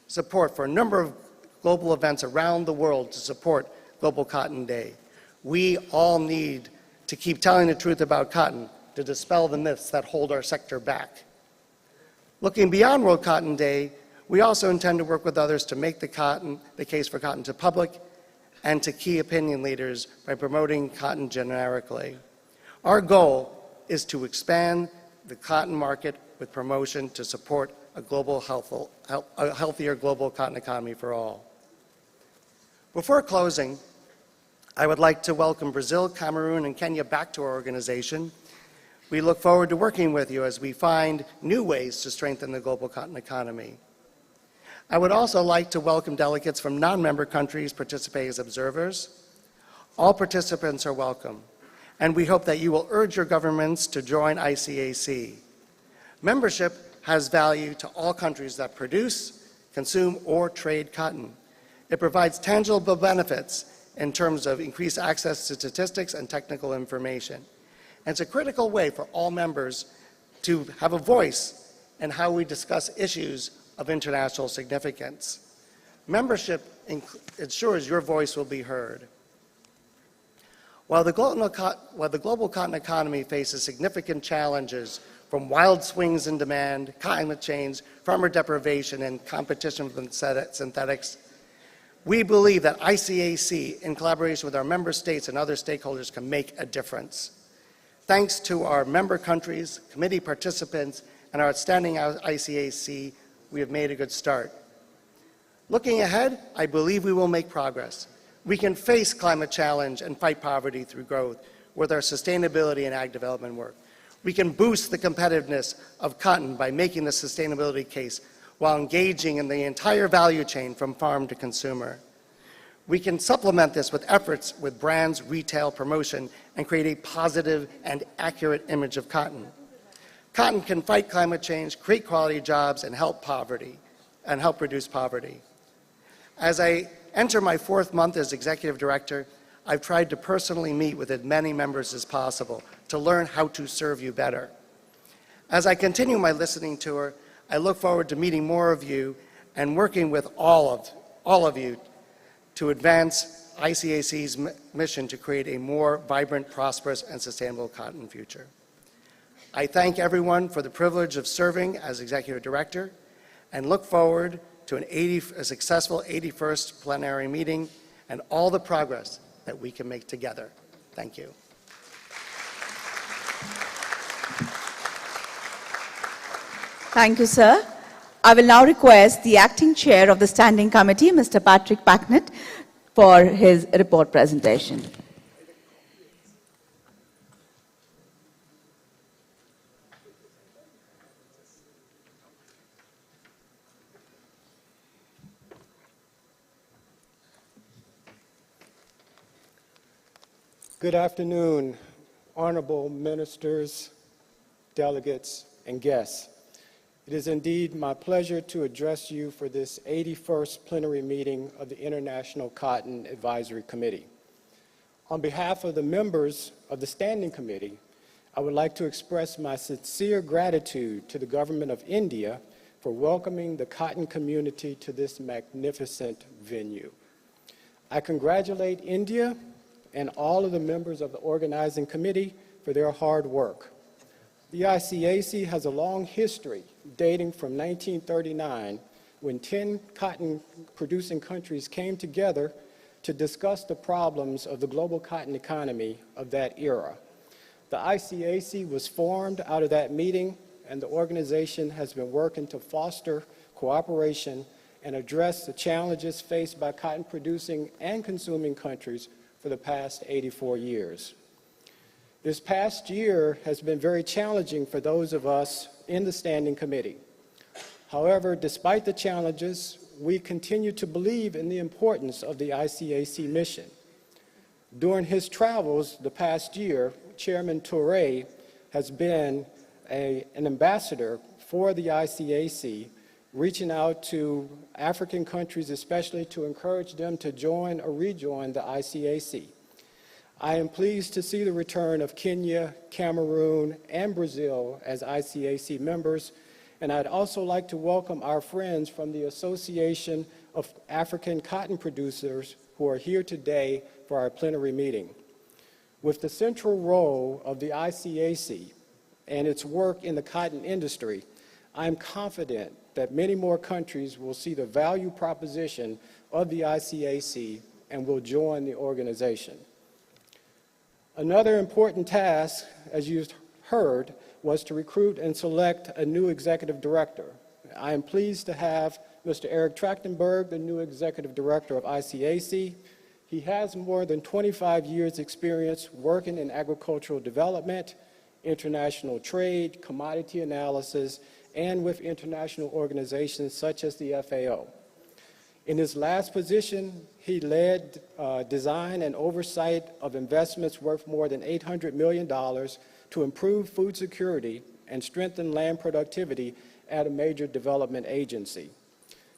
support for a number of global events around the world to support Global Cotton Day. We all need to keep telling the truth about cotton to dispel the myths that hold our sector back. Looking beyond World Cotton Day, we also intend to work with others to make the case for cotton to public and to key opinion leaders by promoting cotton generically. Our goal is to expand the cotton market with promotion to support a healthier global cotton economy for all. Before closing, I would like to welcome Brazil, Cameroon, and Kenya back to our organization. We look forward to working with you as we find new ways to strengthen the global cotton economy. I would also like to welcome delegates from non-member countries participating as observers. All participants are welcome, and we hope that you will urge your governments to join ICAC. Membership has value to all countries that produce, consume, or trade cotton. It provides tangible benefits in terms of increased access to statistics and technical information. And it's a critical way for all members to have a voice in how we discuss issues of international significance. Membership ensures your voice will be heard. While the global cotton economy faces significant challenges from wild swings in demand, climate change, farmer deprivation, and competition from synthetics, we believe that ICAC, in collaboration with our member states and other stakeholders, can make a difference. Thanks to our member countries, committee participants, and our outstanding ICAC, we have made a good start. Looking ahead, I believe we will make progress. We can face climate challenge and fight poverty through growth with our sustainability and ag development work. We can boost the competitiveness of cotton by making the sustainability case while engaging in the entire value chain from farm to consumer. We can supplement this with efforts with brands, retail, promotion, and create a positive and accurate image of cotton. Cotton can fight climate change, create quality jobs, and help reduce poverty. As I enter my 4th month as executive director, I've tried to personally meet with as many members as possible to learn how to serve you better. As I continue my listening tour, I look forward to meeting more of you and working with all of you to advance ICAC's mission to create a more vibrant, prosperous, and sustainable cotton future. I thank everyone for the privilege of serving as executive director and look forward to a successful 81st plenary meeting and all the progress that we can make together. Thank you. Thank you, sir. I will now request the acting chair of the standing committee, Mr. Patrick Packnett, for his report presentation. Good afternoon, honorable ministers, delegates, and guests. It is indeed my pleasure to address you for this 81st plenary meeting of the International Cotton Advisory Committee. On behalf of the members of the Standing Committee, I would like to express my sincere gratitude to the Government of India for welcoming the cotton community to this magnificent venue. I congratulate India and all of the members of the organizing committee for their hard work. The ICAC has a long history dating from 1939 when 10 cotton-producing countries came together to discuss the problems of the global cotton economy of that era. The ICAC was formed out of that meeting, and the organization has been working to foster cooperation and address the challenges faced by cotton-producing and consuming countries for the past 84 years. This past year has been very challenging for those of us in the Standing Committee. However, despite the challenges, we continue to believe in the importance of the ICAC mission. During his travels the past year, Chairman Touré has been an ambassador for the ICAC, reaching out to African countries, especially to encourage them to join or rejoin the ICAC. I am pleased to see the return of Kenya, Cameroon, and Brazil as ICAC members, and I'd also like to welcome our friends from the Association of African Cotton Producers who are here today for our plenary meeting. With the central role of the ICAC and its work in the cotton industry, I'm confident that many more countries will see the value proposition of the ICAC and will join the organization. Another important task, as you've heard, was to recruit and select a new executive director. I am pleased to have Mr. Eric Trachtenberg, the new executive director of ICAC. He has more than 25 years' experience working in agricultural development, international trade, commodity analysis, and with international organizations such as the FAO. In his last position, he led design and oversight of investments worth more than $800 million to improve food security and strengthen land productivity at a major development agency.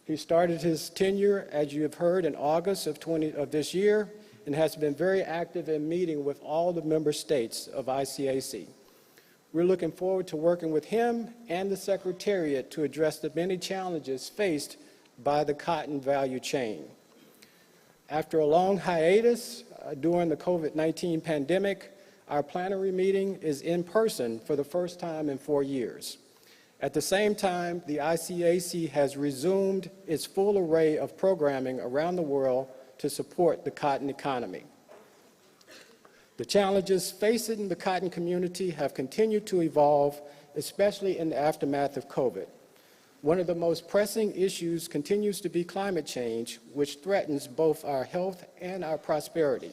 He started his tenure, as you have heard, in August of this year and has been very active in meeting with all the member states of ICAC. We're looking forward to working with him and the Secretariat to address the many challenges faced by the cotton value chain. After a long hiatus during the COVID-19 pandemic, our plenary meeting is in person for the first time in 4 years. At the same time, the ICAC has resumed its full array of programming around the world to support the cotton economy. The challenges facing the cotton community have continued to evolve, especially in the aftermath of COVID. One of the most pressing issues continues to be climate change, which threatens both our health and our prosperity.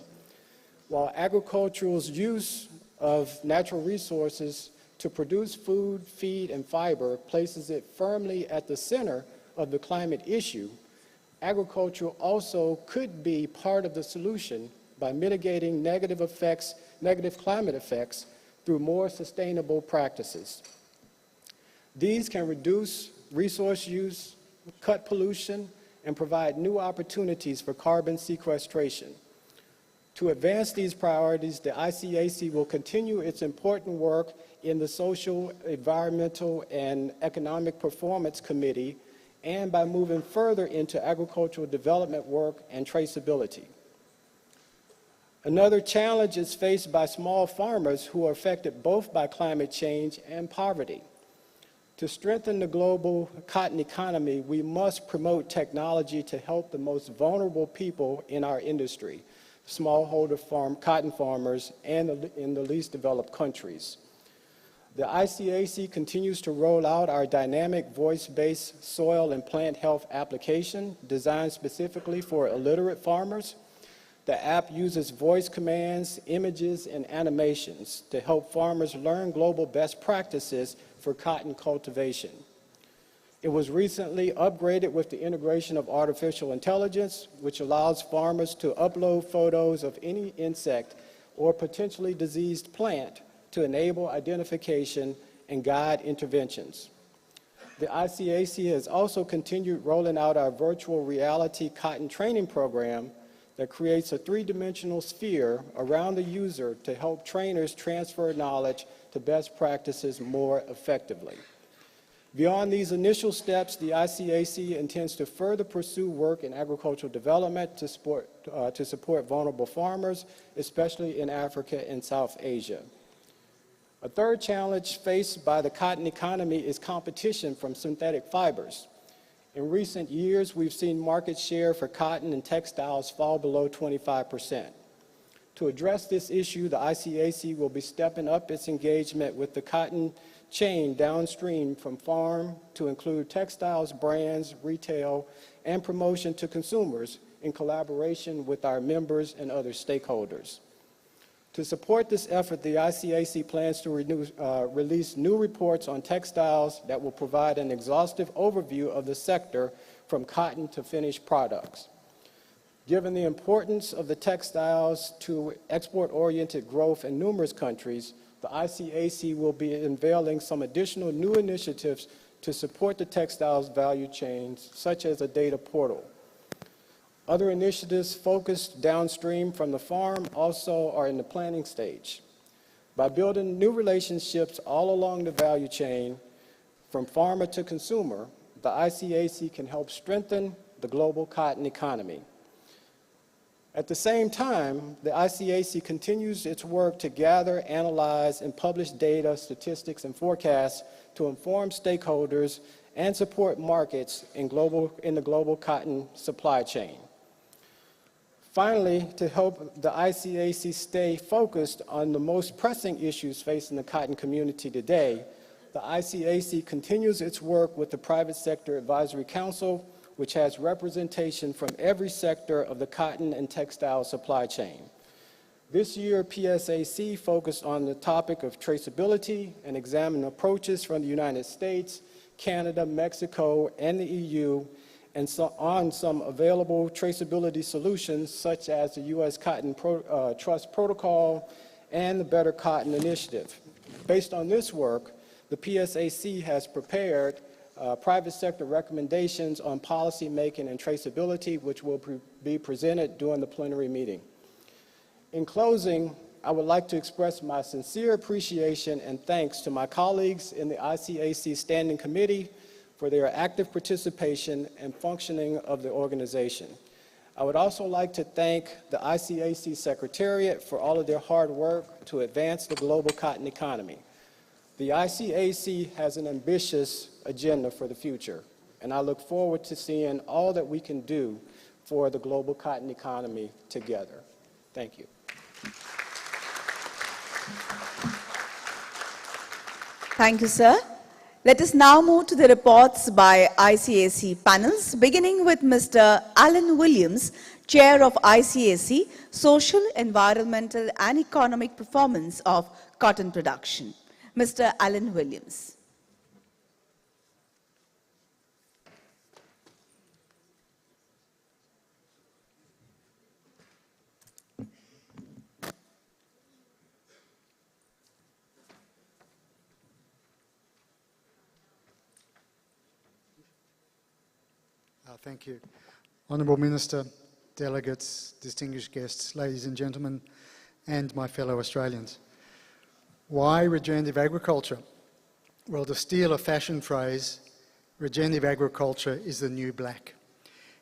While agriculture's use of natural resources to produce food, feed, and fiber places it firmly at the center of the climate issue, agriculture also could be part of the solution by mitigating negative climate effects through more sustainable practices. These can reduce resource use, cut pollution, and provide new opportunities for carbon sequestration. To advance these priorities, the ICAC will continue its important work in the Social, Environmental, and Economic Performance Committee and by moving further into agricultural development work and traceability. Another challenge is faced by small farmers who are affected both by climate change and poverty. To strengthen the global cotton economy, we must promote technology to help the most vulnerable people in our industry, smallholder cotton farmers, and in the least developed countries. The ICAC continues to roll out our dynamic voice-based soil and plant health application designed specifically for illiterate farmers. The app uses voice commands, images, and animations to help farmers learn global best practices for cotton cultivation. It was recently upgraded with the integration of artificial intelligence, which allows farmers to upload photos of any insect or potentially diseased plant to enable identification and guide interventions. The ICAC has also continued rolling out our virtual reality cotton training program that creates a three-dimensional sphere around the user to help trainers transfer knowledge to best practices more effectively. Beyond these initial steps, the ICAC intends to further pursue work in agricultural development to support vulnerable farmers, especially in Africa and South Asia. A third challenge faced by the cotton economy is competition from synthetic fibers. In recent years, we've seen market share for cotton and textiles fall below 25%. To address this issue, the ICAC will be stepping up its engagement with the cotton chain downstream from farm to include textiles, brands, retail, and promotion to consumers in collaboration with our members and other stakeholders. To support this effort, the ICAC plans to release new reports on textiles that will provide an exhaustive overview of the sector from cotton to finished products. Given the importance of the textiles to export-oriented growth in numerous countries, the ICAC will be unveiling some additional new initiatives to support the textiles value chains, such as a data portal. Other initiatives focused downstream from the farm also are in the planning stage. By building new relationships all along the value chain, from farmer to consumer, the ICAC can help strengthen the global cotton economy. At the same time, the ICAC continues its work to gather, analyze, and publish data, statistics, and forecasts to inform stakeholders and support markets in the global cotton supply chain. Finally, to help the ICAC stay focused on the most pressing issues facing the cotton community today, the ICAC continues its work with the Private Sector Advisory Council, which has representation from every sector of the cotton and textile supply chain. This year, PSAC focused on the topic of traceability and examined approaches from the United States, Canada, Mexico, and the EU, and on some available traceability solutions such as the U.S. Cotton Trust Protocol and the Better Cotton Initiative. Based on this work, the PSAC has prepared private sector recommendations on policy making and traceability, which will be presented during the plenary meeting. In closing, I would like to express my sincere appreciation and thanks to my colleagues in the ICAC Standing Committee for their active participation and functioning of the organization. I would also like to thank the ICAC Secretariat for all of their hard work to advance the global cotton economy. The ICAC has an ambitious agenda for the future, and I look forward to seeing all that we can do for the global cotton economy together. Thank you. Thank you, sir. Let us now move to the reports by ICAC panels, beginning with Mr. Alan Williams, Chair of ICAC, Social, Environmental and Economic Performance of Cotton Production. Mr. Alan Williams. Thank you. Honourable Minister, delegates, distinguished guests, ladies and gentlemen, and my fellow Australians. Why regenerative agriculture? Well, to steal a fashion phrase, regenerative agriculture is the new black.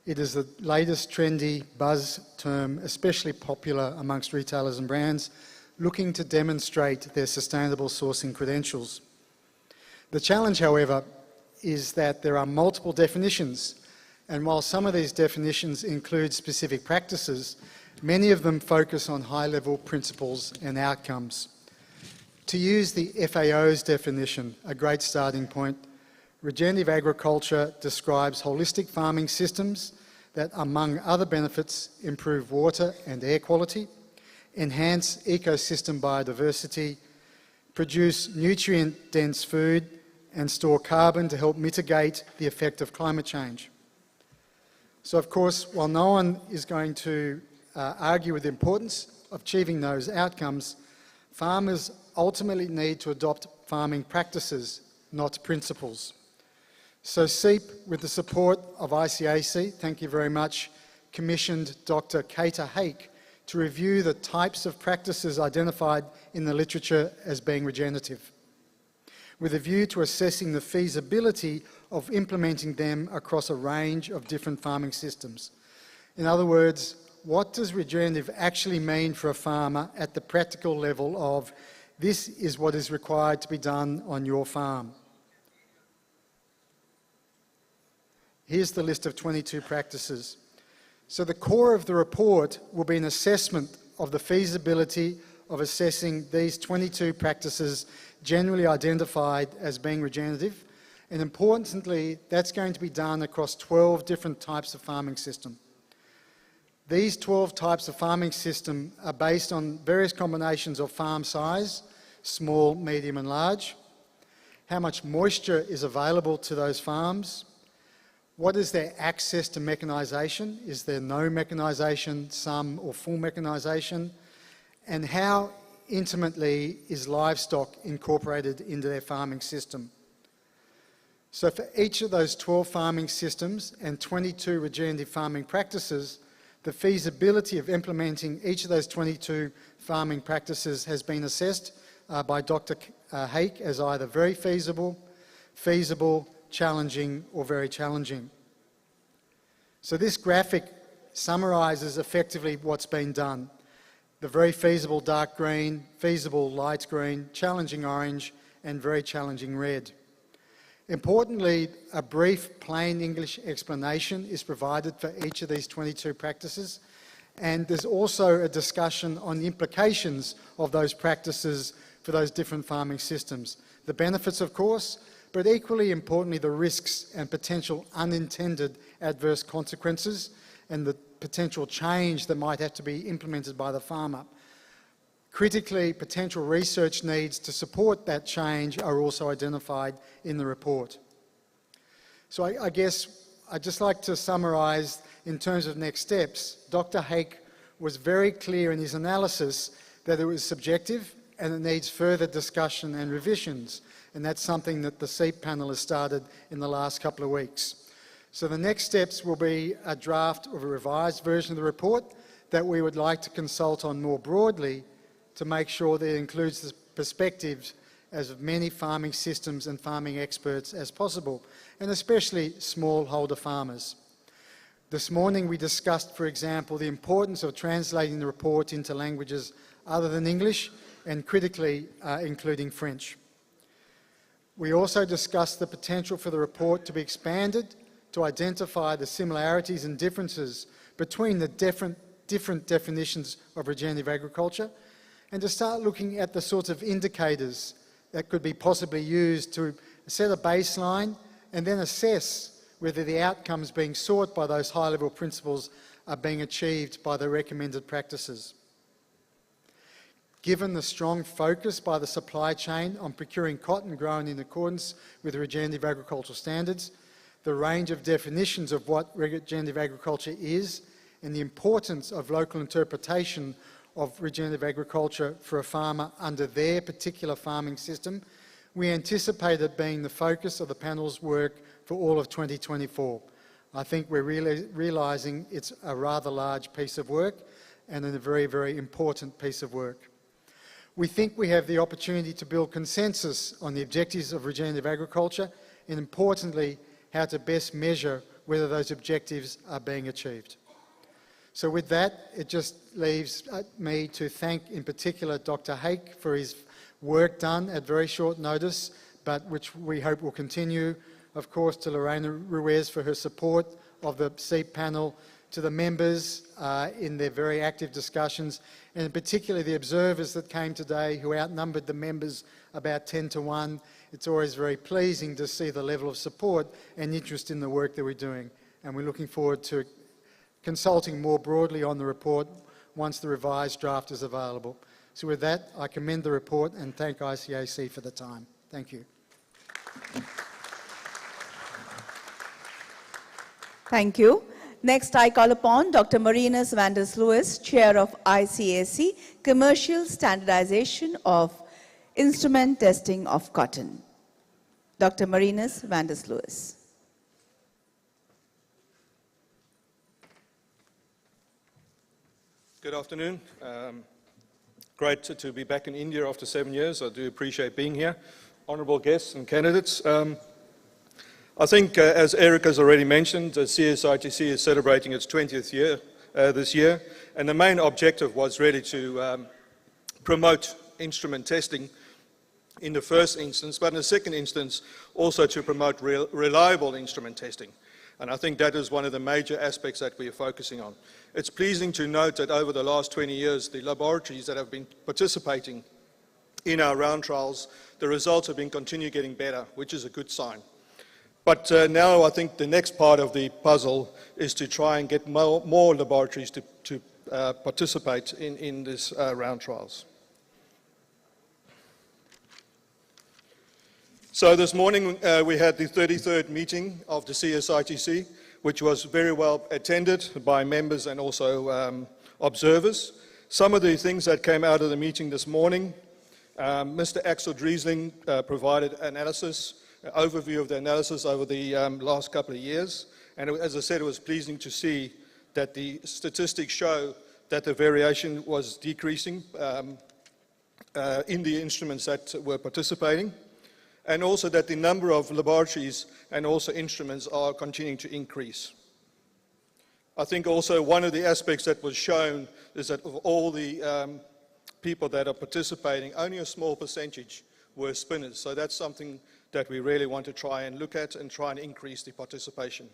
It is the latest trendy buzz term, especially popular amongst retailers and brands looking to demonstrate their sustainable sourcing credentials. The challenge, however, is that there are multiple definitions, and while some of these definitions include specific practices, many of them focus on high-level principles and outcomes. To use the FAO's definition, a great starting point, regenerative agriculture describes holistic farming systems that, among other benefits, improve water and air quality, enhance ecosystem biodiversity, produce nutrient-dense food, and store carbon to help mitigate the effect of climate change. So, of course, while no one is going to argue with the importance of achieving those outcomes, farmers ultimately need to adopt farming practices, not principles. So SEEP, with the support of ICAC, thank you very much, commissioned Dr. Kata Hake to review the types of practices identified in the literature as being regenerative, with a view to assessing the feasibility of implementing them across a range of different farming systems. In other words, what does regenerative actually mean for a farmer at the practical level of this is what is required to be done on your farm? Here's the list of 22 practices. So the core of the report will be an assessment of the feasibility of assessing these 22 practices generally identified as being regenerative, and importantly, that's going to be done across 12 different types of farming system. These 12 types of farming system are based on various combinations of farm size, small, medium and large, how much moisture is available to those farms, what is their access to mechanisation, is there no mechanisation, some or full mechanisation, and how intimately is livestock incorporated into their farming system. So for each of those 12 farming systems and 22 regenerative farming practices, the feasibility of implementing each of those 22 farming practices has been assessed by Dr. Hake as either very feasible, feasible, challenging or very challenging. So this graphic summarises effectively what's been done. The very feasible dark green, feasible light green, challenging orange and very challenging red. Importantly, a brief plain English explanation is provided for each of these 22 practices, and there's also a discussion on the implications of those practices for those different farming systems. The benefits, of course, but equally importantly, the risks and potential unintended adverse consequences and the potential change that might have to be implemented by the farmer. Critically, potential research needs to support that change are also identified in the report. So I guess I'd just like to summarise in terms of next steps. Dr. Hake was very clear in his analysis that it was subjective and it needs further discussion and revisions, and that's something that the SEEP panel has started in the last couple of weeks. So the next steps will be a draft of a revised version of the report that we would like to consult on more broadly to make sure that it includes the perspectives as of many farming systems and farming experts as possible, and especially smallholder farmers. This morning we discussed, for example, the importance of translating the report into languages other than English, and critically including French. We also discussed the potential for the report to be expanded to identify the similarities and differences between the different definitions of regenerative agriculture, and to start looking at the sorts of indicators that could be possibly used to set a baseline, and then assess whether the outcomes being sought by those high-level principles are being achieved by the recommended practices. Given the strong focus by the supply chain on procuring cotton grown in accordance with regenerative agricultural standards, the range of definitions of what regenerative agriculture is, and the importance of local interpretation of regenerative agriculture for a farmer under their particular farming system, we anticipate it being the focus of the panel's work for all of 2024. I think we're realising it's a rather large piece of work and a very, very important piece of work. We think we have the opportunity to build consensus on the objectives of regenerative agriculture and, importantly, how to best measure whether those objectives are being achieved. So with that, it just leaves me to thank in particular Dr. Hake for his work done at very short notice, but which we hope will continue. Of course, to Lorena Ruiz for her support of the SEEP panel, to the members in their very active discussions, and particularly the observers that came today who outnumbered the members about 10 to 1. It's always very pleasing to see the level of support and interest in the work that we're doing. And we're looking forward to consulting more broadly on the report once the revised draft is available. So with that, I commend the report and thank ICAC for the time. Thank you. Thank you. Next, I call upon Dr. Marinus van der Sluis, Chair of ICAC, Commercial Standardization of Instrument Testing of Cotton. Dr. Marinus van der Sluis. Good afternoon. Great to be back in India after 7 years. I do appreciate being here. Honourable guests and candidates. I think, as Eric has already mentioned, the CSITC is celebrating its 20th year this year, and the main objective was really to promote instrument testing in the first instance, but in the second instance also to promote reliable instrument testing. And I think that is one of the major aspects that we are focusing on. It's pleasing to note that over the last 20 years, the laboratories that have been participating in our round trials, the results have been continually getting better, which is a good sign. But now I think the next part of the puzzle is to try and get more laboratories to participate in these round trials. So this morning we had the 33rd meeting of the CSITC, which was very well attended by members and also observers. Some of the things that came out of the meeting this morning, Mr. Axel Driesling provided analysis, overview of the analysis over the last couple of years. And as I said, it was pleasing to see that the statistics show that the variation was decreasing in the instruments that were participating, and also that the number of laboratories and also instruments are continuing to increase. I think also one of the aspects that was shown is that of all the people that are participating, only a small percentage were spinners. So that's something that we really want to try and look at and try and increase the participation.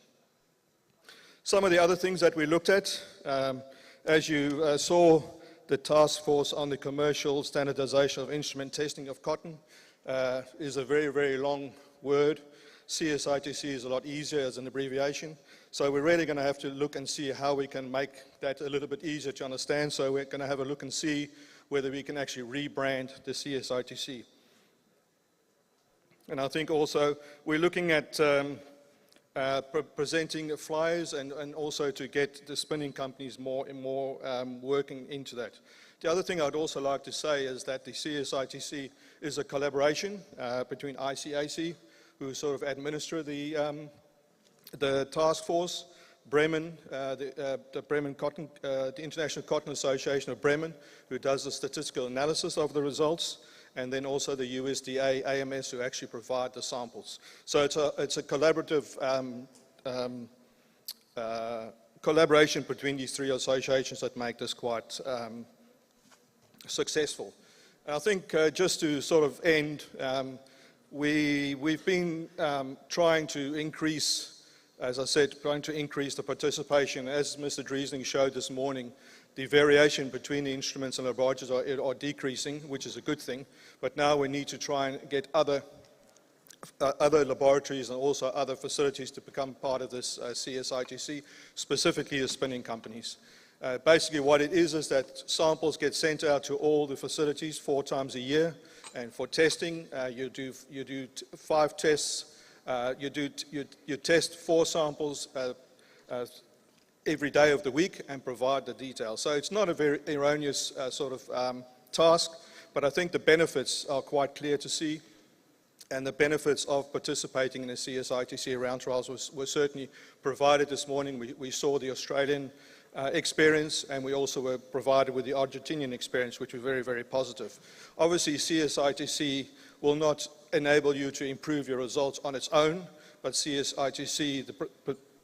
Some of the other things that we looked at, as you saw, the task force on the commercial standardization of instrument testing of cotton is a very, very long word. CSITC is a lot easier as an abbreviation. So we're really going to have to look and see how we can make that a little bit easier to understand. So we're going to have a look and see whether we can actually rebrand the CSITC. And I think also we're looking at presenting flyers and also to get the spinning companies more and more working into that. The other thing I'd also like to say is that the CSITC is a collaboration between ICAC, who sort of administer the task force, Bremen, the Bremen Cotton, the International Cotton Association of Bremen, who does the statistical analysis of the results, and then also the USDA, AMS, who actually provide the samples. So it's a collaborative collaboration between these three associations that make this quite successful. And I think just to sort of end, we've been trying to increase, as I said, trying to increase the participation. As Mr. Driesling showed this morning, the variation between the instruments and laboratories are decreasing, which is a good thing. But now we need to try and get other other laboratories and also other facilities to become part of this CSITC, specifically the spinning companies. Basically what it is that samples get sent out to all the facilities 4 times a year, and for testing you do 5 tests. You test 4 samples every day of the week and provide the details. So it's not a very erroneous task, but I think the benefits are quite clear to see, and the benefits of participating in the CSITC round trials were certainly provided this morning. We saw the Australian experience, and we also were provided with the Argentinian experience, which was very, very positive. Obviously, CSITC will not enable you to improve your results on its own, but CSITC,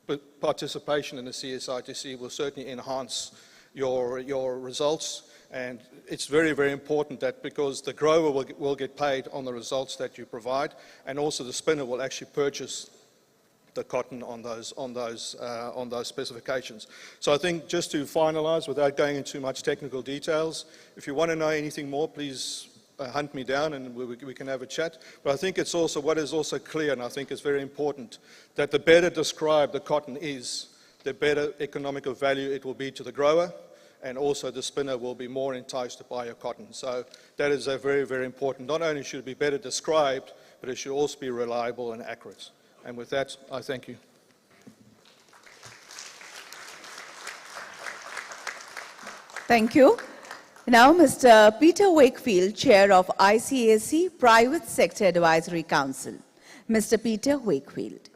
the participation in the CSITC will certainly enhance your results. And it's very, very important that, because the grower will get paid on the results that you provide, and also the spinner will actually purchase the cotton on those specifications. So I think, just to finalize, without going into too much technical details, if you want to know anything more, please hunt me down and we can have a chat. But I think it's also, what is also clear, and I think it's very important, that the better described the cotton is, the better economical value it will be to the grower, and also the spinner will be more enticed to buy your cotton. So that is a very, very important. Not only should it be better described, but it should also be reliable and accurate. And with that, I thank you. Thank you. Now, Mr. Peter Wakefield, Chair of ICAC Private Sector Advisory Council. Mr. Peter Wakefield.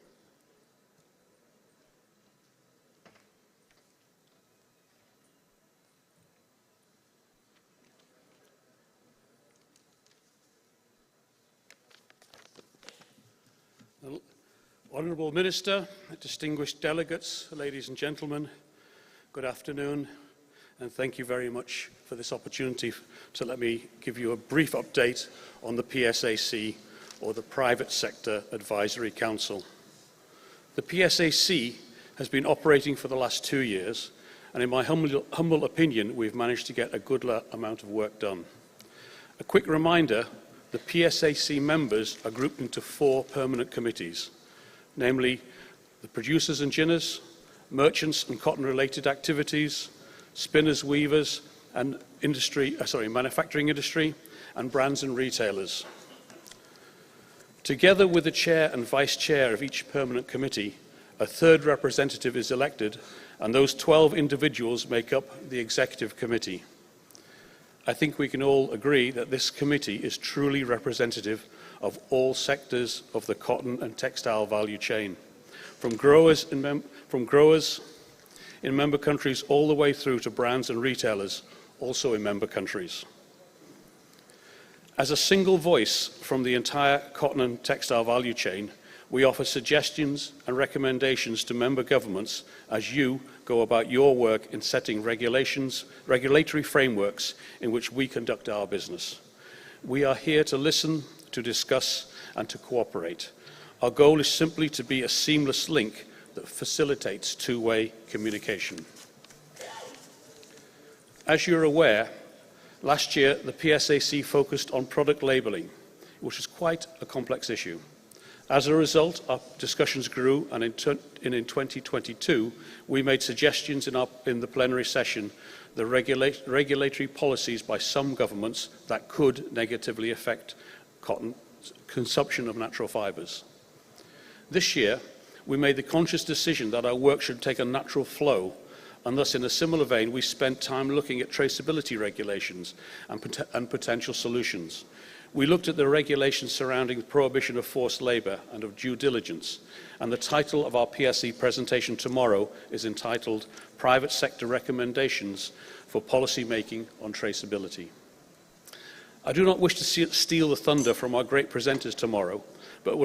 Honourable Minister, distinguished delegates, ladies and gentlemen, good afternoon, and thank you very much for this opportunity to let me give you a brief update on the PSAC, or the Private Sector Advisory Council. The PSAC has been operating for the last 2 years, and in my humble opinion, we've managed to get a good amount of work done. A quick reminder, the PSAC members are grouped into 4 permanent committees, namely the producers and ginners, merchants and cotton-related activities, spinners, weavers, and manufacturing industry, and brands and retailers. Together with the chair and vice chair of each permanent committee, a 3rd representative is elected, and those 12 individuals make up the executive committee. I think we can all agree that this committee is truly representative of all sectors of the cotton and textile value chain, from growers in member countries all the way through to brands and retailers, also in member countries. As a single voice from the entire cotton and textile value chain, we offer suggestions and recommendations to member governments as you go about your work in setting regulatory frameworks in which we conduct our business. We are here to listen, to discuss, and to cooperate. Our goal is simply to be a seamless link that facilitates two-way communication. As you're aware, last year the PSAC focused on product labelling, which is quite a complex issue. As a result, our discussions grew, and in 2022 we made suggestions in the plenary session the regulatory policies by some governments that could negatively affect cotton consumption of natural fibres. This year, we made the conscious decision that our work should take a natural flow, and thus, in a similar vein, we spent time looking at traceability regulations and potential solutions. We looked at the regulations surrounding the prohibition of forced labour and of due diligence, and the title of our PSC presentation tomorrow is entitled Private Sector Recommendations for Policy Making on Traceability. I do not wish to steal the thunder from our great presenters tomorrow, but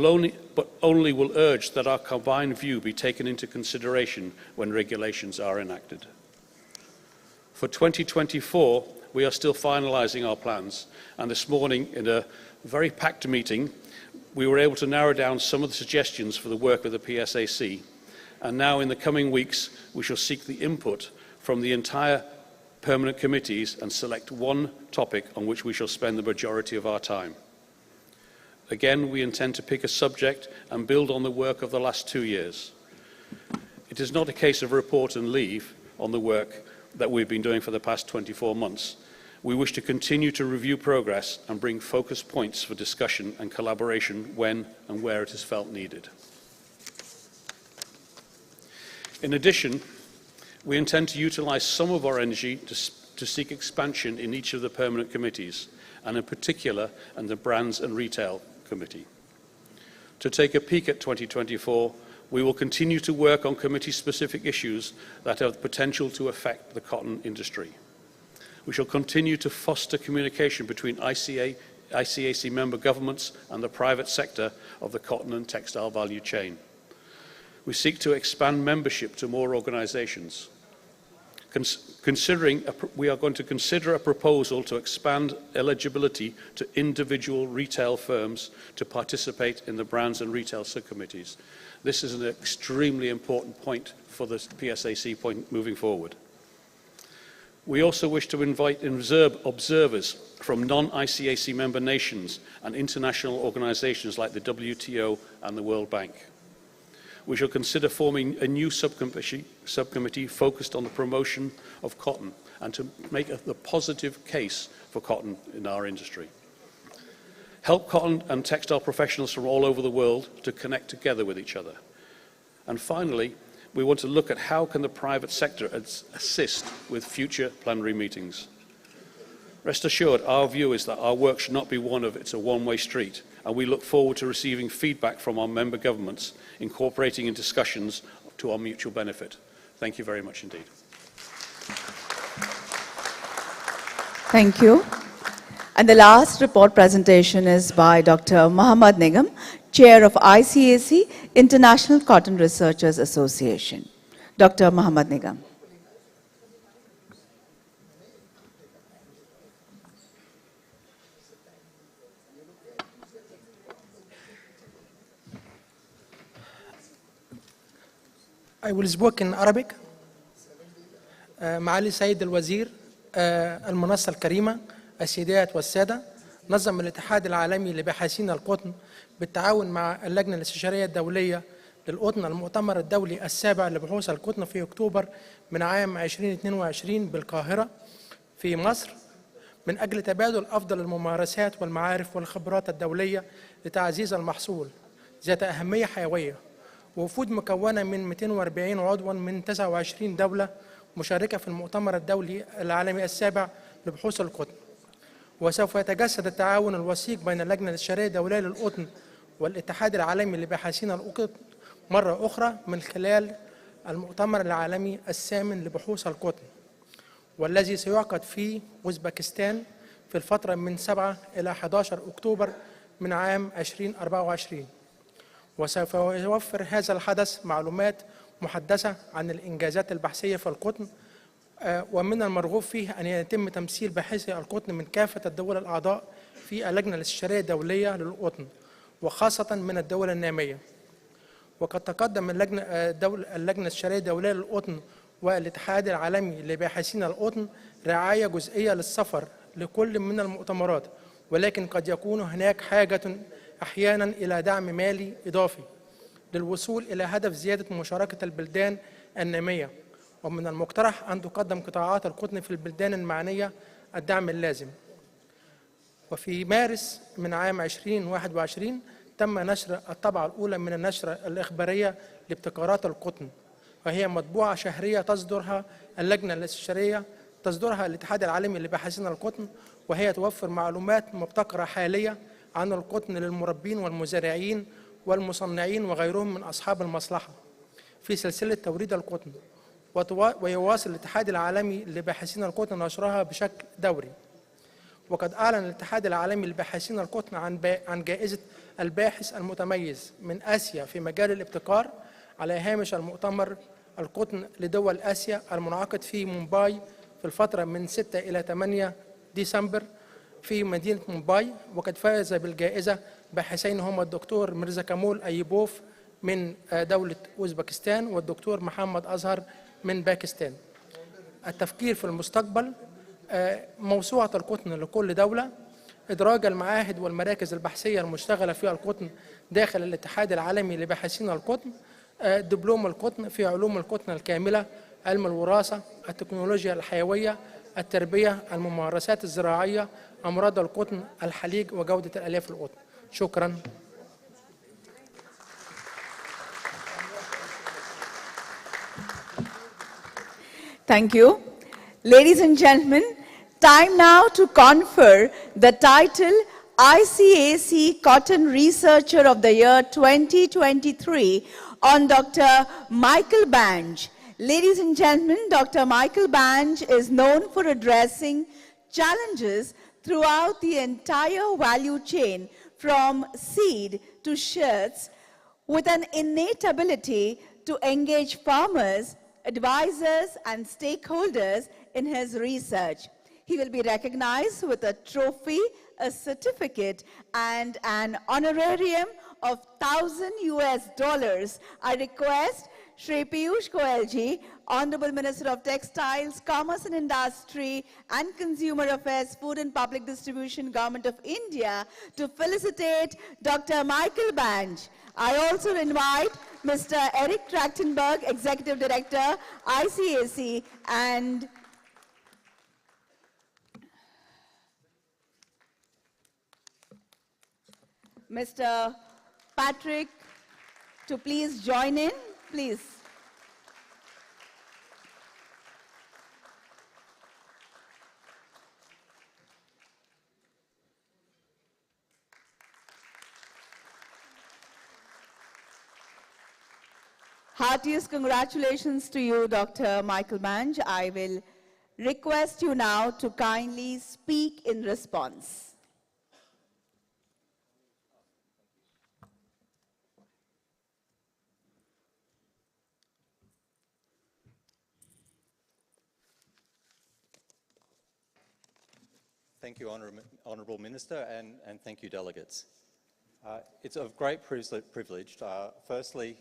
only will urge that our combined view be taken into consideration when regulations are enacted. For 2024, we are still finalising our plans, and this morning, in a very packed meeting, we were able to narrow down some of the suggestions for the work of the PSAC, and now in the coming weeks, we shall seek the input from the entire permanent committees and select one topic on which we shall spend the majority of our time. Again, we intend to pick a subject and build on the work of the last 2 years. It is not a case of report and leave on the work that we've been doing for the past 24 months. We wish to continue to review progress and bring focus points for discussion and collaboration when and where it is felt needed. In addition, we intend to utilise some of our energy to seek expansion in each of the permanent committees, and in particular in the Brands and Retail Committee. To take a peek at 2024, we will continue to work on committee-specific issues that have the potential to affect the cotton industry. We shall continue to foster communication between ICAC member governments and the private sector of the cotton and textile value chain. We seek to expand membership to more organisations. We are going to consider a proposal to expand eligibility to individual retail firms to participate in the brands and retail subcommittees. This is an extremely important point for the PSAC point moving forward. We also wish to invite observers from non-ICAC member nations and international organisations like the WTO and the World Bank. We shall consider forming a new subcommittee focused on the promotion of cotton and to make the positive case for cotton in our industry. Help cotton and textile professionals from all over the world to connect together with each other. And finally, we want to look at how can the private sector assist with future plenary meetings. Rest assured, our view is that our work should not be it's a one-way street, and we look forward to receiving feedback from our member governments, incorporating in discussions to our mutual benefit. Thank you very much indeed. Thank you. And the last report presentation is by Dr. Muhammad Nigam, Chair of ICAC, International Cotton Researchers Association. Dr. Muhammad Nigam. I will speak in Arabic. معالي السيد الوزير، المنصة الكريمة، السيدات والسادة، نظم الاتحاد العالمي لباحثين القطن بالتعاون مع اللجنة الاستشارية الدولية للقطن المؤتمر الدولي السابع لبحوث القطن في أكتوبر من عام 2022 بالقاهرة في مصر، من أجل تبادل أفضل الممارسات والمعارف والخبرات الدولية لتعزيز المحصول ذات أهمية حيوية. وفود مكونة من 240 عضوا من 29 دولة مشاركة في المؤتمر الدولي العالمي السابع لبحوث القطن. وسوف يتجسد التعاون الوثيق بين اللجنة الاستشارية الدولية للقطن والاتحاد العالمي لباحثين القطن مرة أخرى من خلال المؤتمر العالمي الثامن لبحوث القطن، والذي سيعقد في أوزبكستان في الفترة من 7 إلى 11 أكتوبر من عام 2024. وسوف يوفر هذا الحدث معلومات محدثة عن الإنجازات البحثية في القطن، ومن المرغوب فيه أن يتم تمثيل باحثي القطن من كافة الدول الأعضاء في اللجنة الاستشارية الدولية للقطن، وخاصة من الدول النامية. وقد تقدم اللجنة الاستشارية الدولية للقطن والاتحاد العالمي لباحثين القطن رعاية جزئية للسفر لكل من المؤتمرات، ولكن قد يكون هناك حاجة أحيانا إلى دعم مالي إضافي للوصول إلى هدف زيادة مشاركة البلدان النامية. ومن المقترح أن تقدم قطاعات القطن في البلدان المعنية الدعم اللازم. وفي مارس من عام 2021 تم نشر الطبعة الأولى من النشرة الإخبارية لابتكارات القطن، وهي مطبوعة شهرية تصدرها اللجنة الاستشارية تصدرها الاتحاد العالمي لباحثين القطن، وهي توفر معلومات مبتكرة حالية عن القطن للمربين والمزارعين والمصنعين وغيرهم من أصحاب المصلحة في سلسلة توريد القطن. ويواصل الاتحاد العالمي لباحثين القطن نشرها بشكل دوري. وقد أعلن الاتحاد العالمي لباحثين القطن عن جائزة الباحث المتميز من آسيا في مجال الابتكار على هامش المؤتمر القطن لدول آسيا المنعقد في مومباي في الفترة من 6 إلى 8 ديسمبر في مدينة مومباي. وقد فاز بالجائزة باحثين هما الدكتور ميرزا كامول أيبوف من دولة أوزبكستان والدكتور محمد أزهر من باكستان. التفكير في المستقبل، موسوعة القطن لكل دولة إدراج المعاهد والمراكز البحثية المشتغلة في القطن داخل الاتحاد العالمي لباحثين القطن، دبلوم القطن في علوم القطن الكاملة، علم الوراثة، التكنولوجيا الحيوية، التربية، الممارسات الزراعية، أمراض القطن، الحليج وجودة الألياف القطن. شكرا. Thank you. Ladies and gentlemen, time now to confer the title ICAC Cotton Researcher of the Year 2023 on Dr. Michael Bange. Ladies and gentlemen, Dr. Michael Bange is known for addressing challenges throughout the entire value chain from seed to shirts with an innate ability to engage farmers, advisors and stakeholders in his research. He will be recognized with a trophy, a certificate and an honorarium of $1,000. I request Shri Piyush Goyal ji, Honorable Minister of Textiles, Commerce and Industry and Consumer Affairs, Food and Public Distribution, Government of India, to felicitate Dr. Michael Bange. I also invite Mr. Eric Trachtenberg, Executive Director, ICAC, and Mr. Patrick to please join in, please. Heartiest congratulations to you, Dr. Michael Bange. I will request you now to kindly speak in response. Thank you, Honourable Minister, and thank you, delegates. It's a great privilege. Firstly,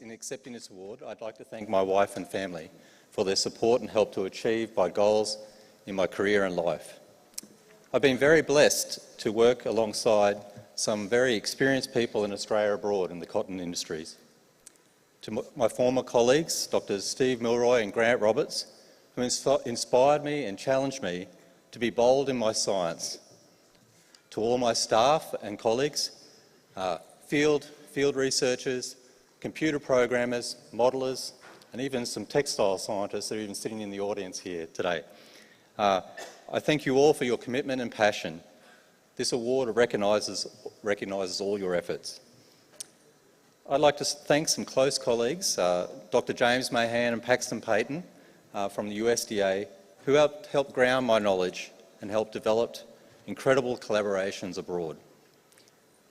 in accepting this award, I'd like to thank my wife and family for their support and help to achieve my goals in my career and life. I've been very blessed to work alongside some very experienced people in Australia abroad in the cotton industries. To my former colleagues, Drs. Steve Milroy and Grant Roberts, who inspired me and challenged me to be bold in my science. To all my staff and colleagues, field researchers, computer programmers, modellers, and even some textile scientists that are even sitting in the audience here today. I thank you all for your commitment and passion. This award recognises all your efforts. I'd like to thank some close colleagues, Dr. James Mahan and Paxton Payton from the USDA, who helped ground my knowledge and helped develop incredible collaborations abroad.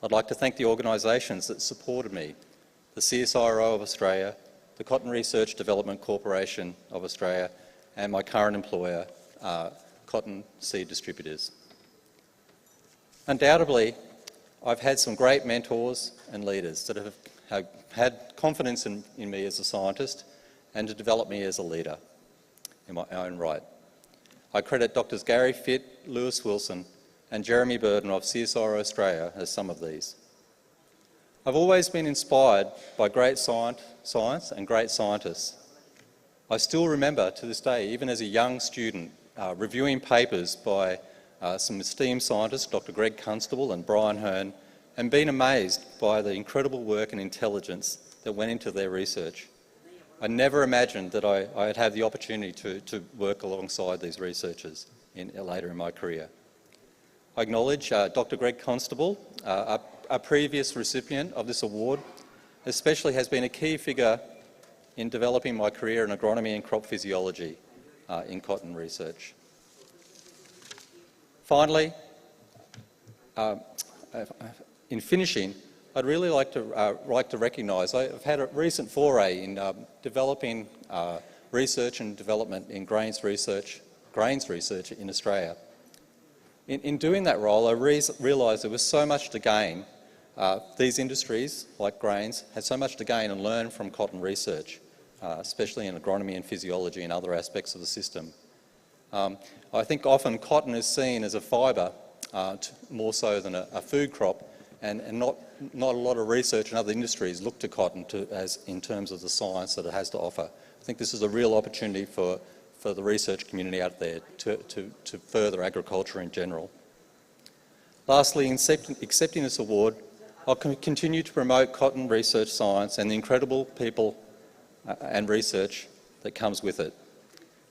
I'd like to thank the organisations that supported me, the CSIRO of Australia, the Cotton Research Development Corporation of Australia, and my current employer, Cotton Seed Distributors. Undoubtedly, I've had some great mentors and leaders that have had confidence in me as a scientist and to develop me as a leader in my own right. I credit Drs. Gary Fitt, Lewis Wilson and Jeremy Burden of CSIRO Australia as some of these. I've always been inspired by great science and great scientists. I still remember to this day, even as a young student, reviewing papers by some esteemed scientists, Dr. Greg Constable and Brian Hearn, and being amazed by the incredible work and intelligence that went into their research. I never imagined that I'd have the opportunity to work alongside these researchers later in my career. I acknowledge Dr. Greg Constable, a previous recipient of this award, especially has been a key figure in developing my career in agronomy and crop physiology in cotton research. Finally, in finishing, I'd really like to recognise I've had a recent foray in developing research and development in grains research in Australia. In doing that role, I realised there was so much to gain. These industries, like grains, had so much to gain and learn from cotton research, especially in agronomy and physiology and other aspects of the system. I think often cotton is seen as a fibre more so than a food crop, and not a lot of research in other industries look to cotton as in terms of the science that it has to offer. I think this is a real opportunity for the research community out there to further agriculture in general. Lastly, in accepting this award, I'll continue to promote cotton research science and the incredible people and research that comes with it.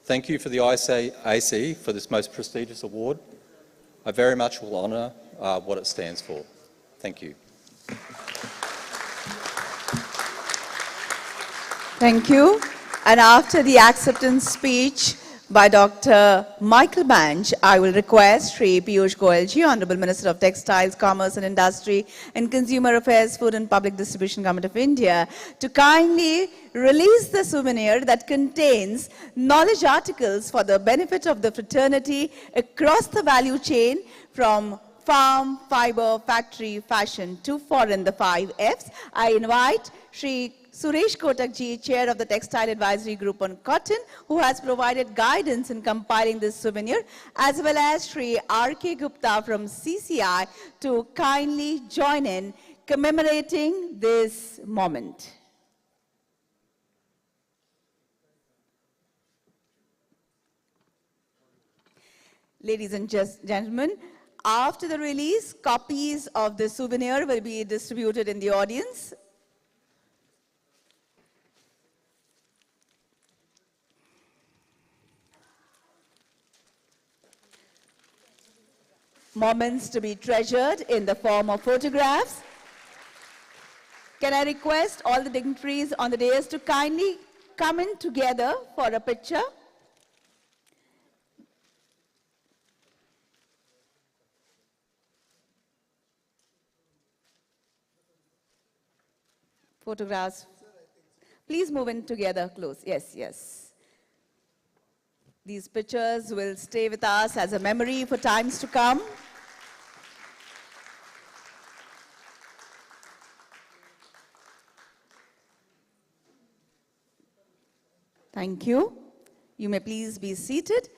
Thank you for the ICAC for this most prestigious award. I very much will honour what it stands for. Thank you. Thank you. And after the acceptance speech by Dr. Michael Banj, I will request Shri Piyush Goyalji, Honourable Minister of Textiles, Commerce and Industry and Consumer Affairs, Food and Public Distribution, Government of India, to kindly release the souvenir that contains knowledge articles for the benefit of the fraternity across the value chain from farm, fibre, factory, fashion to foreign, the 5 Fs. I invite Shri Suresh Kotak ji, Chair of the Textile Advisory Group on Cotton, who has provided guidance in compiling this souvenir, as well as Shri R.K. Gupta from CCI to kindly join in commemorating this moment. Ladies and gentlemen, after the release, copies of the souvenir will be distributed in the audience. Moments to be treasured in the form of photographs. Can I request all the dignitaries on the dais to kindly come in together for a picture? Photographs. Please move in together close. Yes, yes. These pictures will stay with us as a memory for times to come. Thank you. You may please be seated.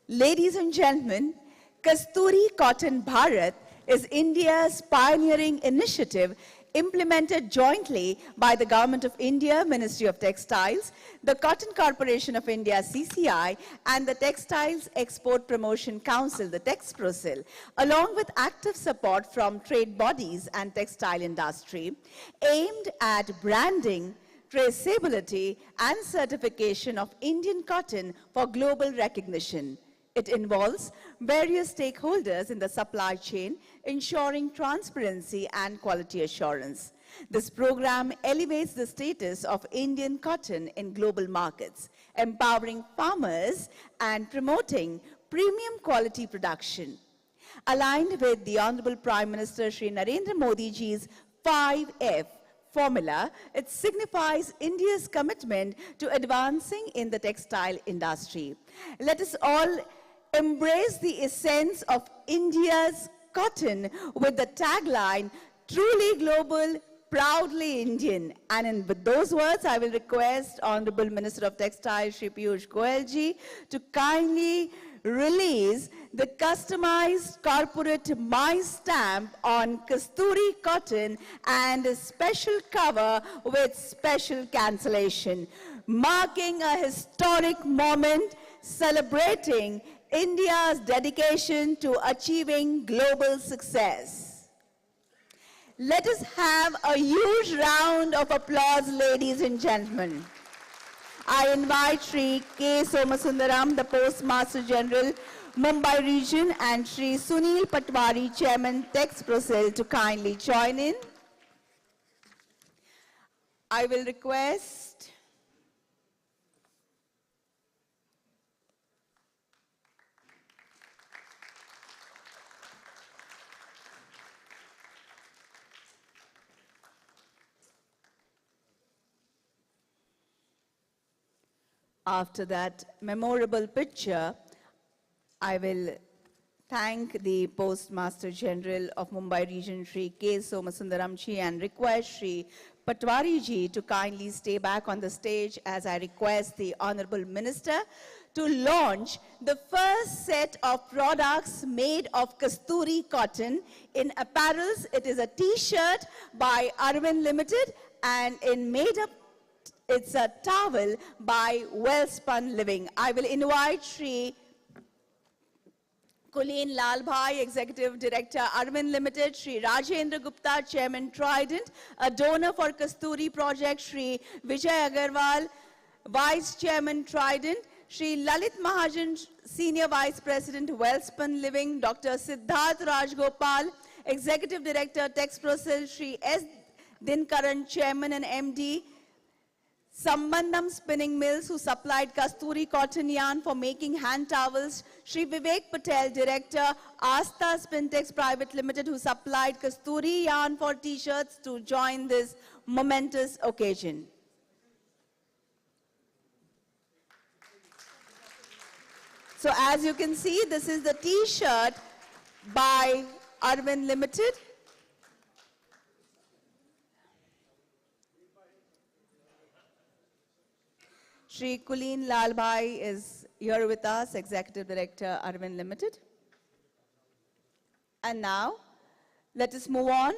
Ladies and gentlemen, Kasturi Cotton Bharat is India's pioneering initiative implemented jointly by the Government of India, Ministry of Textiles, the Cotton Corporation of India, CCI, and the Textiles Export Promotion Council, the TEXPROCIL, along with active support from trade bodies and textile industry, aimed at branding, traceability, and certification of Indian cotton for global recognition. It involves various stakeholders in the supply chain, ensuring transparency and quality assurance. This program elevates the status of Indian cotton in global markets, empowering farmers and promoting premium quality production. Aligned with the Honorable Prime Minister Shri Narendra Modi ji's 5F formula, it signifies India's commitment to advancing in the textile industry. Let us all embrace the essence of India's cotton with the tagline, truly global, proudly Indian. And with those words, I will request Honorable Minister of Textiles, Shri Piyush Goyalji, to kindly release the customized corporate My stamp on Kasturi cotton and a special cover with special cancellation, marking a historic moment celebrating India's dedication to achieving global success. Let us have a huge round of applause, ladies and gentlemen. I invite Shri K. Somasundaram, the Postmaster General, Mumbai Region, and Shri Sunil Patwari, Chairman, TEXPROCIL, to kindly join in. I will request after that memorable picture, I will thank the Postmaster General of Mumbai Region, Shri K. Somasundaram ji, and request Shri Patwari ji to kindly stay back on the stage as I request the Honorable Minister to launch the first set of products made of Kasturi cotton. In apparels, it is a t-shirt by Arvind Limited, and in made up, it's a towel by Wellspun Living. I will invite Shri Kulin Lalbhai, Executive Director, Arvind Limited, Shri Rajendra Gupta, Chairman, Trident, a donor for Kasturi Project, Shri Vijay Agarwal, Vice Chairman, Trident, Shri Lalit Mahajan, Senior Vice President, Wellspun Living, Dr. Siddharth Rajgopal, Executive Director, Texprocel, Shri S. Dinkaran, Chairman and MD, Sambandham Spinning Mills, who supplied Kasturi cotton yarn for making hand towels. Shri Vivek Patel, Director, Asta Spintex Private Limited, who supplied Kasturi yarn for t-shirts to join this momentous occasion. So as you can see, this is the t-shirt by Arvind Limited. Shri Kulin Lalbhai is here with us, Executive Director, Arvind Limited. And now, let us move on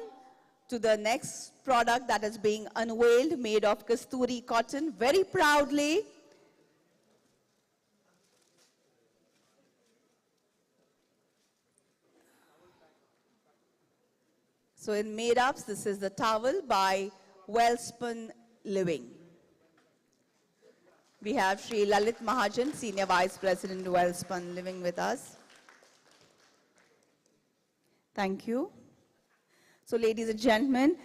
to the next product that is being unveiled, made of Kasturi cotton, very proudly. So in made-ups, this is the towel by Wellspun Living. We have Shri Lalit Mahajan, Senior Vice President, Wellspun Living with us. Thank you. So ladies and gentlemen,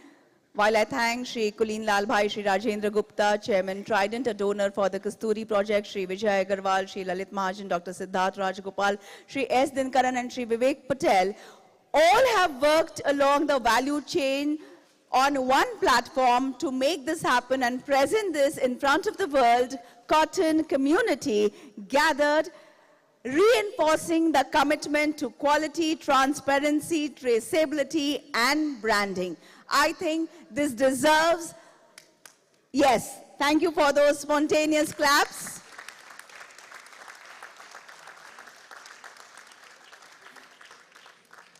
while I thank Shri Kulin Lalbhai, Shri Rajendra Gupta, Chairman Trident, a donor for the Kasturi Project, Shri Vijay Agarwal, Shri Lalit Mahajan, Dr. Siddharth Rajgopal, Shri S. Dinkaran and Shri Vivek Patel, all have worked along the value chain on one platform to make this happen and present this in front of the world cotton community gathered, reinforcing the commitment to quality, transparency, traceability, and branding. I think this deserves, yes, thank you for those spontaneous claps.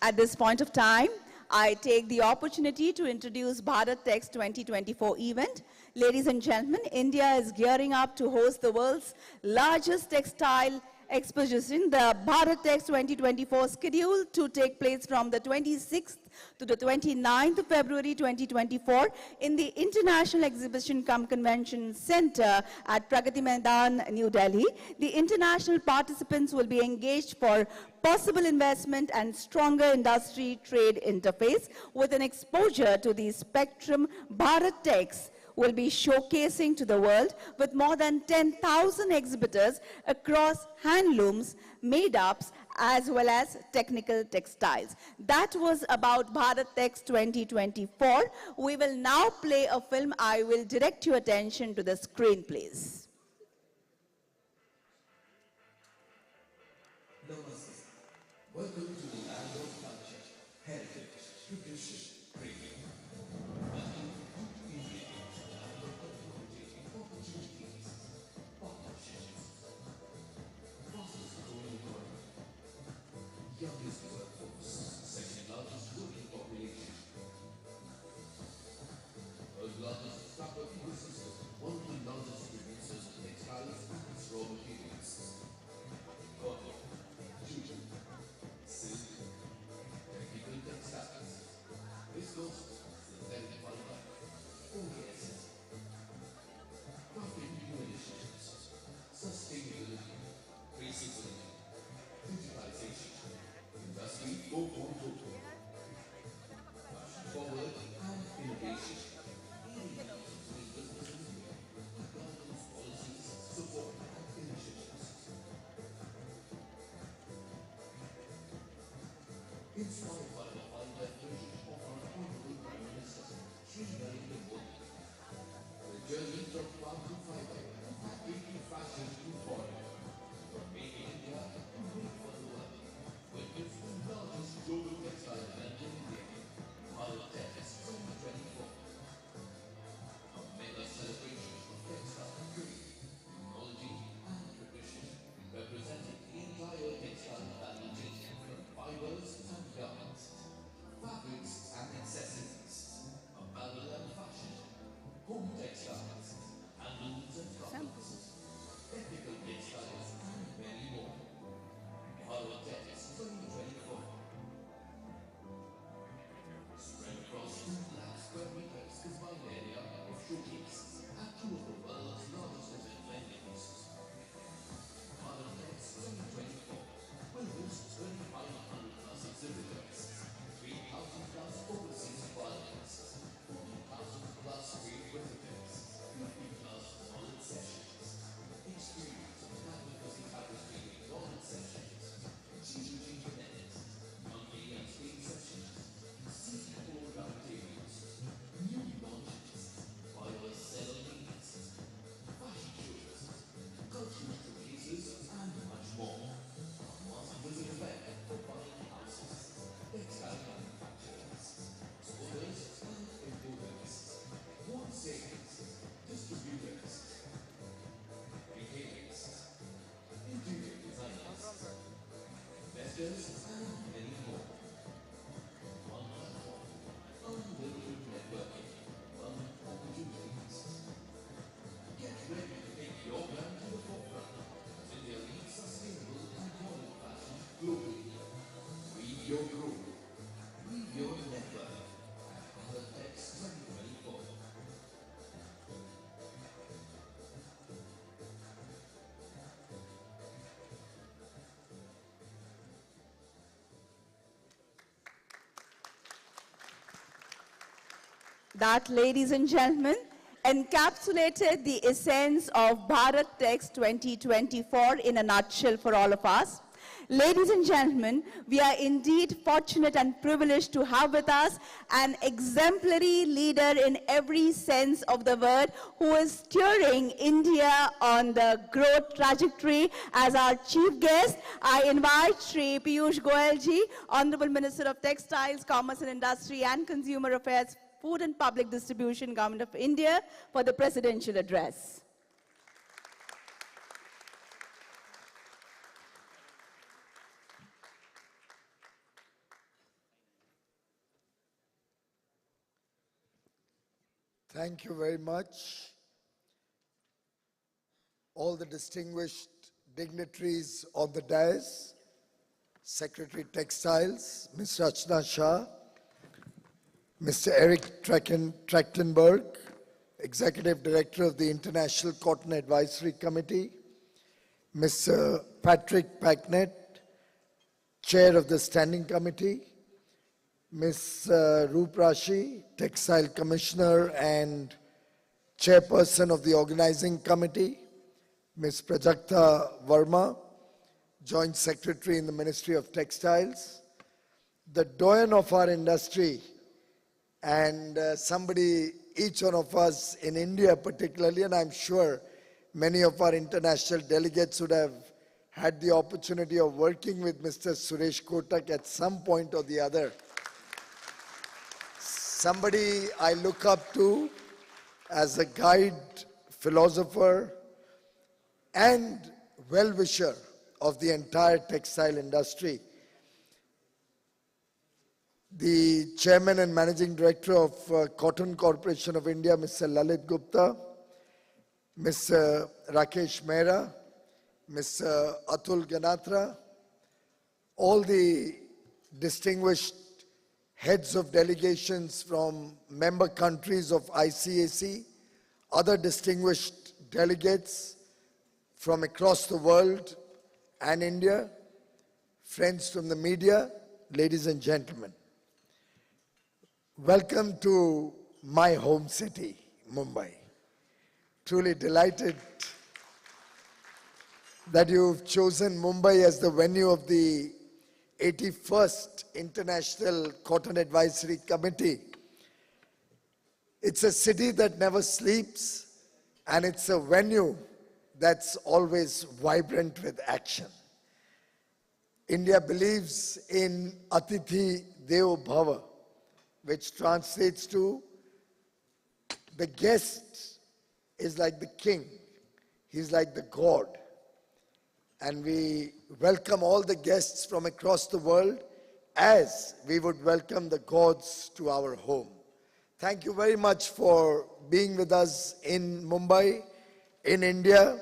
At this point of time, I take the opportunity to introduce Bharat Tex 2024 event. Ladies and gentlemen, India is gearing up to host the world's largest textile exposition, the Bharat Tex 2024, scheduled to take place from the 26th to the 29th of February 2024 in the International Exhibition cum Convention Center at Pragati Maidan, New Delhi. The international participants will be engaged for possible investment and stronger industry trade interface. With an exposure to the spectrum, Bharat Tex will be showcasing to the world with more than 10,000 exhibitors across handlooms, made-ups, as well as technical textiles. That was about Bharat Tex 2024. We will now play a film. I will direct your attention to the screen, please. Namaste. Welcome to the land of culture, heritage, tradition, training. Welcome to India, land of technology, opportunities, partnerships. Fastest growing economy, youngest workforce, second largest working population, world's largest startup ecosystem, one of the largest producers of textiles and its raw materials. Cotton, jute, silk, technical textiles, viscose, synthetic fiber, OES, crafting new initiatives, sustainability, traceability, digitalization, industry 4.0, fashion forward and innovation, governance policies, support and initiatives. Inspired by the five-year vision of our Honorable Prime Minister, Shri Narendra Modi, the journey from farm to fiber, taking fashion to foreign, from making India to make for the world, witness the largest global textile event in India, Bharat Tex 2024. A mega celebration of textile, technology and tradition. That, ladies and gentlemen, encapsulated the essence of Bharat Tech's 2024 in a nutshell for all of us. Ladies and gentlemen, we are indeed fortunate and privileged to have with us an exemplary leader in every sense of the word who is steering India on the growth trajectory. As our chief guest, I invite Shri Piyush Goyal ji, Honorable Minister of Textiles, Commerce and Industry and Consumer Affairs, Food and Public Distribution, Government of India, for the presidential address. Thank you very much. All the distinguished dignitaries on the dais, Secretary Textiles, Ms. Rachna Shah, Mr. Eric Trachtenberg, Executive Director of the International Cotton Advisory Committee, Mr. Patrick Packnett, Chair of the Standing Committee, Ms. Roop Rashi, Textile Commissioner and Chairperson of the Organizing Committee, Ms. Prajakta Verma, Joint Secretary in the Ministry of Textiles, the doyen of our industry, and each one of us in India particularly, and I'm sure many of our international delegates would have had the opportunity of working with Mr. Suresh Kotak at some point or the other. Somebody I look up to as a guide, philosopher, and well-wisher of the entire textile industry. The Chairman and Managing Director of Cotton Corporation of India, Mr. Lalit Gupta, Mr. Rakesh Mehra, Mr. Atul Ganatra, all the distinguished heads of delegations from member countries of ICAC, other distinguished delegates from across the world and India, friends from the media, ladies and gentlemen. Welcome to my home city, Mumbai. Truly delighted that you've chosen Mumbai as the venue of the 81st International Cotton Advisory Committee. It's a city that never sleeps, and it's a venue that's always vibrant with action. India believes in Atithi Devo Bhava, which translates to the guest is like the king, he's like the god. And we welcome all the guests from across the world as we would welcome the gods to our home. Thank you very much for being with us in Mumbai, in India.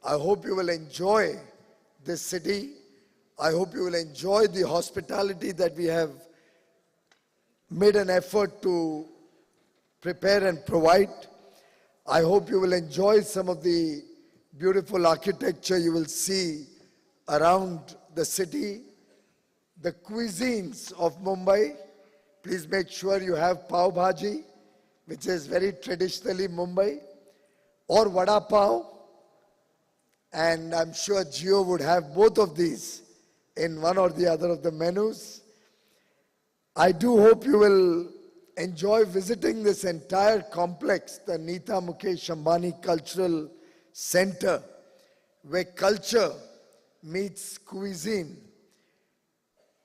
I hope you will enjoy this city. I hope you will enjoy the hospitality that we have made an effort to prepare and provide. I hope you will enjoy some of the beautiful architecture you will see around the city. The cuisines of Mumbai, please make sure you have pav bhaji, which is very traditionally Mumbai, or vada pav, and I'm sure Jio would have both of these in one or the other of the menus. I do hope you will enjoy visiting this entire complex, the Nita Mukesh Ambani Cultural Center, where culture meets cuisine,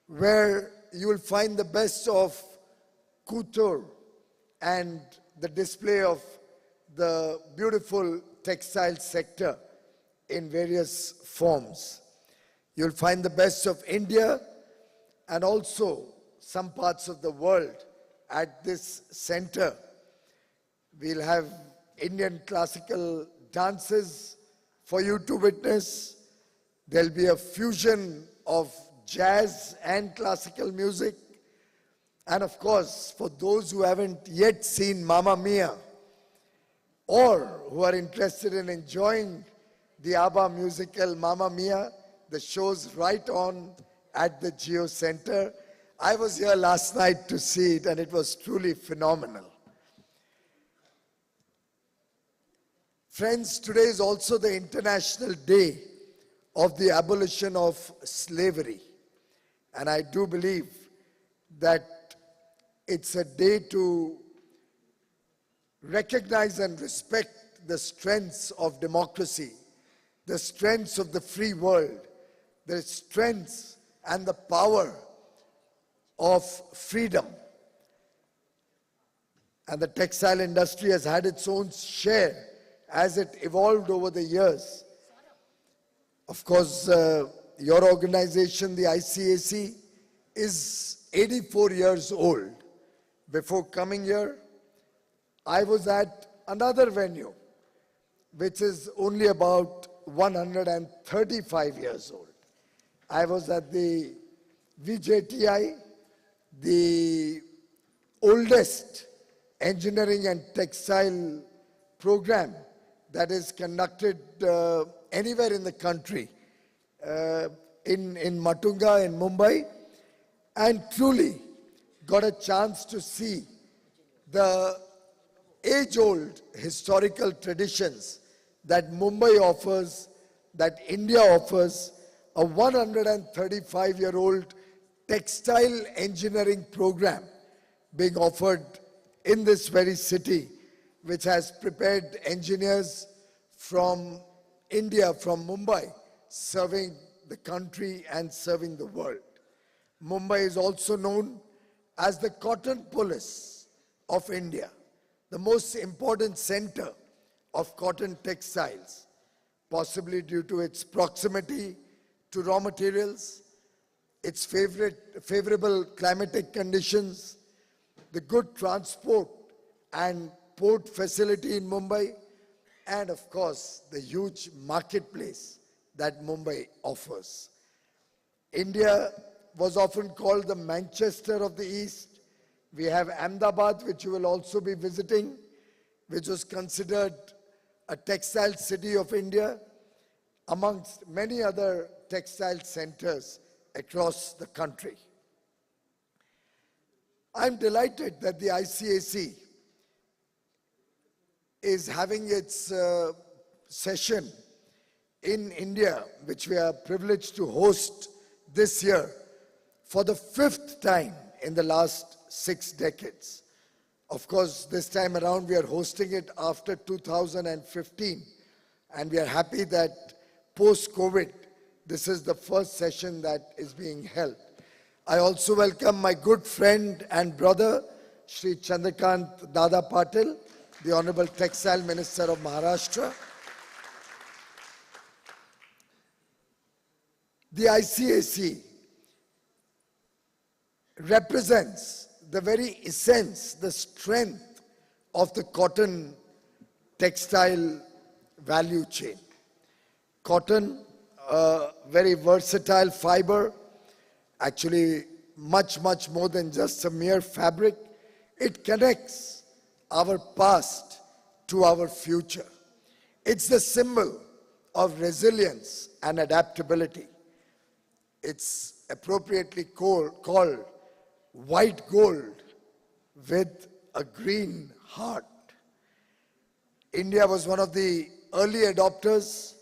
where you will find the best of couture and the display of the beautiful textile sector in various forms. You'll find the best of India and also some parts of the world at this center. We'll have Indian classical dances for you to witness. There'll be a fusion of jazz and classical music. And of course, for those who haven't yet seen Mamma Mia, or who are interested in enjoying the ABBA musical Mamma Mia, the show's right on at the Geo Center. I was here last night to see it and it was truly phenomenal. Friends, today is also the International Day of the Abolition of Slavery. And I do believe that it's a day to recognize and respect the strengths of democracy, the strengths of the free world, the strengths and the power of freedom. And the textile industry has had its own share as it evolved over the years. Of course, your organization, the ICAC, is 84 years old. Before coming here, I was at another venue, which is only about 135 years old. I was at the VJTI, the oldest engineering and textile program that is conducted anywhere in the country, in Matunga in Mumbai, and truly got a chance to see the age-old historical traditions that Mumbai offers, that India offers, a 135-year-old textile engineering program being offered in this very city, which has prepared engineers from India, from Mumbai, serving the country and serving the world. Mumbai is also known as the cotton polis of India, the most important center of cotton textiles, possibly due to its proximity to raw materials, its favorable climatic conditions, the good transport and port facility in Mumbai, and of course, the huge marketplace that Mumbai offers. India was often called the Manchester of the East. We have Ahmedabad, which you will also be visiting, which was considered a textile city of India, amongst many other textile centers across the country. I'm delighted that the ICAC is having its session in India, which we are privileged to host this year for the 5th time in the last 6 decades. Of course, this time around we are hosting it after 2015, and we are happy that post-COVID, this is the first session that is being held. I also welcome my good friend and brother, Shri Chandrakant Dada Patil, the Honorable Textile Minister of Maharashtra. The ICAC represents the very essence, the strength of the cotton textile value chain. Cotton, a very versatile fiber, actually much, much more than just a mere fabric. It connects our past to our future. It's the symbol of resilience and adaptability. It's appropriately called white gold with a green heart. India was one of the early adopters.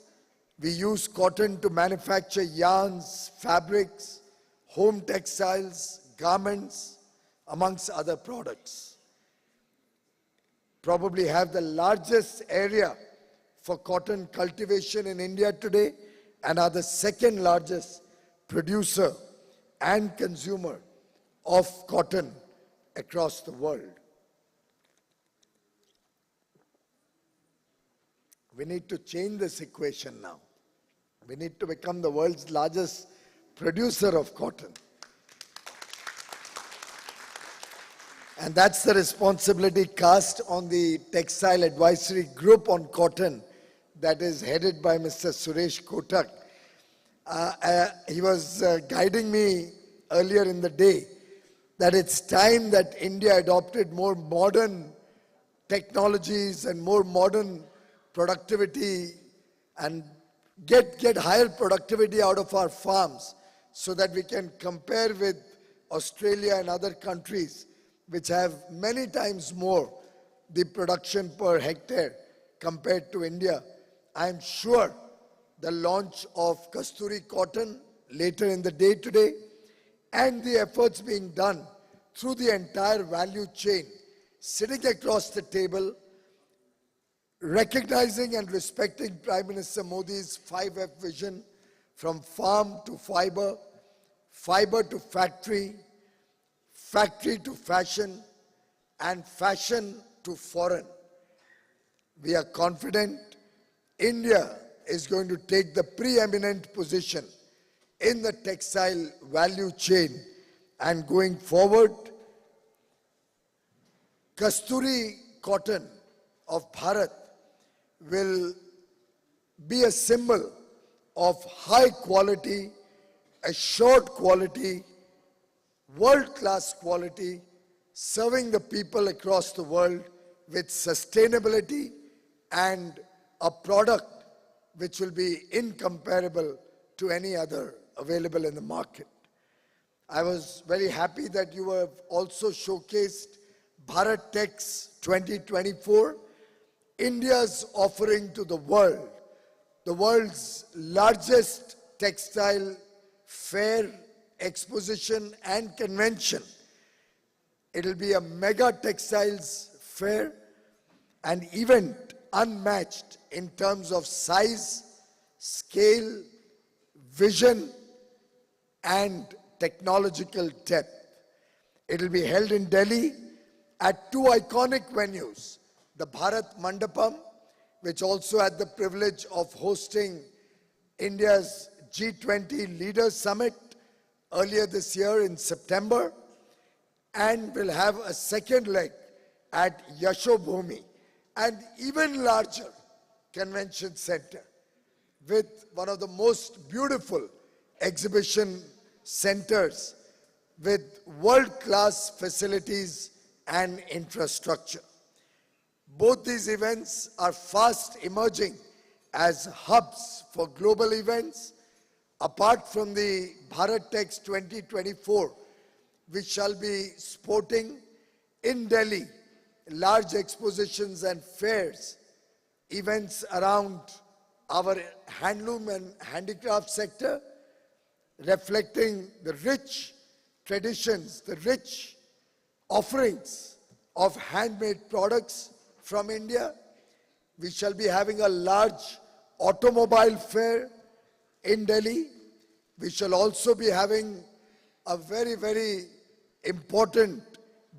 We use cotton to manufacture yarns, fabrics, home textiles, garments, amongst other products. Probably have the largest area for cotton cultivation in India today and are the second largest producer and consumer of cotton across the world. We need to change this equation now. We need to become the world's largest producer of cotton. And that's the responsibility cast on the Textile Advisory Group on Cotton that is headed by Mr. Suresh Kotak. He was guiding me earlier in the day that it's time that India adopted more modern technologies and more modern productivity and get higher productivity out of our farms so that we can compare with Australia and other countries which have many times more the production per hectare compared to India. I'm sure the launch of Kasturi cotton later in the day today and the efforts being done through the entire value chain, sitting across the table, recognizing and respecting Prime Minister Modi's 5F vision from farm to fiber, fiber to factory, factory to fashion, and fashion to foreign. We are confident India is going to take the preeminent position in the textile value chain, and going forward, Kasturi cotton of Bharat will be a symbol of high quality, assured quality, world-class quality, serving the people across the world with sustainability and a product which will be incomparable to any other available in the market. I was very happy that you have also showcased Bharat Tex 2024, India's offering to the world's largest textile fair, exposition and convention. It will be a mega textiles fair, an event unmatched in terms of size, scale, vision and technological depth. It will be held in Delhi at two iconic venues, the Bharat Mandapam, which also had the privilege of hosting India's G20 Leaders Summit earlier this year in September, and will have a second leg at Yashobhumi, an even larger convention center with one of the most beautiful exhibition centers with world-class facilities and infrastructure. Both these events are fast emerging as hubs for global events. Apart from the Bharat Tex 2024, we shall be sporting in Delhi large expositions and fairs, events around our handloom and handicraft sector, reflecting the rich traditions, the rich offerings of handmade products from India. We shall be having a large automobile fair in Delhi. We shall also be having a very, very important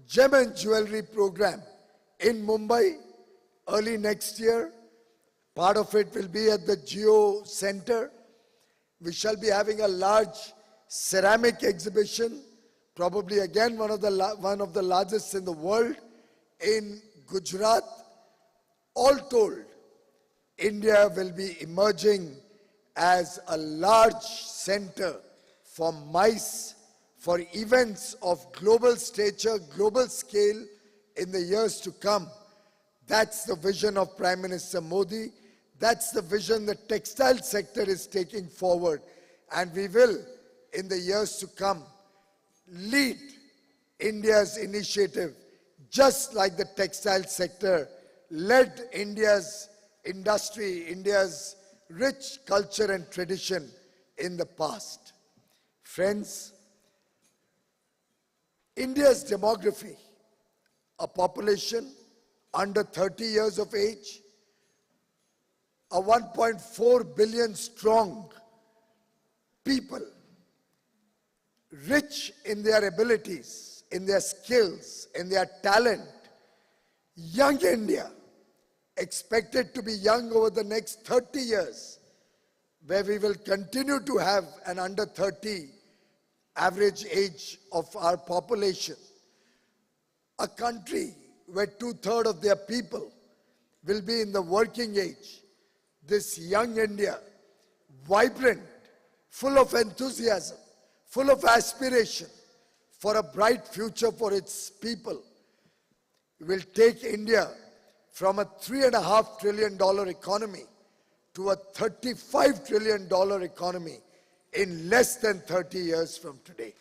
gem and jewelry program in Mumbai early next year. Part of it will be at the Geo Center. We shall be having a large ceramic exhibition, probably again one of the largest in the world, in Gujarat. All told, India will be emerging as a large center for MICE, for events of global stature, global scale in the years to come. That's the vision of Prime Minister Modi. That's the vision the textile sector is taking forward. And we will, in the years to come, lead India's initiative, just like the textile sector led India's industry, India's rich culture and tradition in the past. Friends, India's demography, a population under 30 years of age, a 1.4 billion strong people, rich in their abilities, in their skills, in their talent, young India, expected to be young over the next 30 years, where we will continue to have an under 30 average age of our population, a country where 2/3 of their people will be in the working age, this young India, vibrant, full of enthusiasm, full of aspiration for a bright future for its people, will take India from a $3.5 trillion economy to a $35 trillion economy in less than 30 years from today.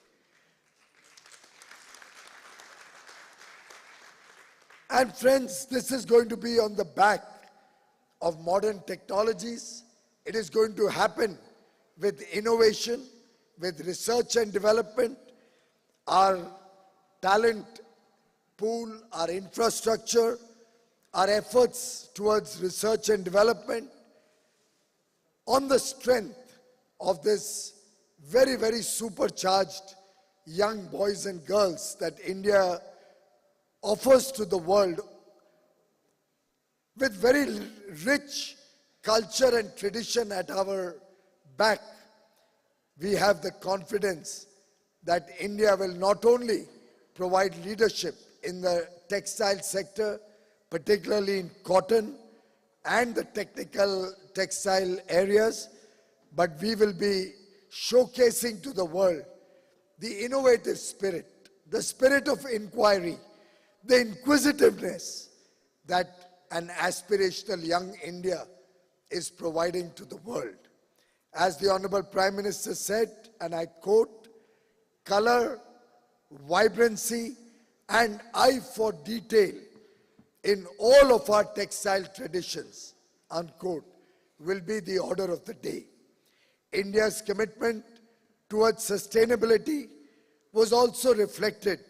And friends, this is going to be on the back of modern technologies. It is going to happen with innovation, with research and development, our talent pool, our infrastructure, our efforts towards research and development, on the strength of this very, very supercharged young boys and girls that India offers to the world, with very rich culture and tradition at our back. We have the confidence that India will not only provide leadership in the textile sector, particularly in cotton and the technical textile areas, but we will be showcasing to the world the innovative spirit, the spirit of inquiry, the inquisitiveness that an aspirational young India is providing to the world. As the Honorable Prime Minister said, and I quote, "Color, vibrancy, and eye for detail in all of our textile traditions," unquote, will be the order of the day. India's commitment towards sustainability was also reflected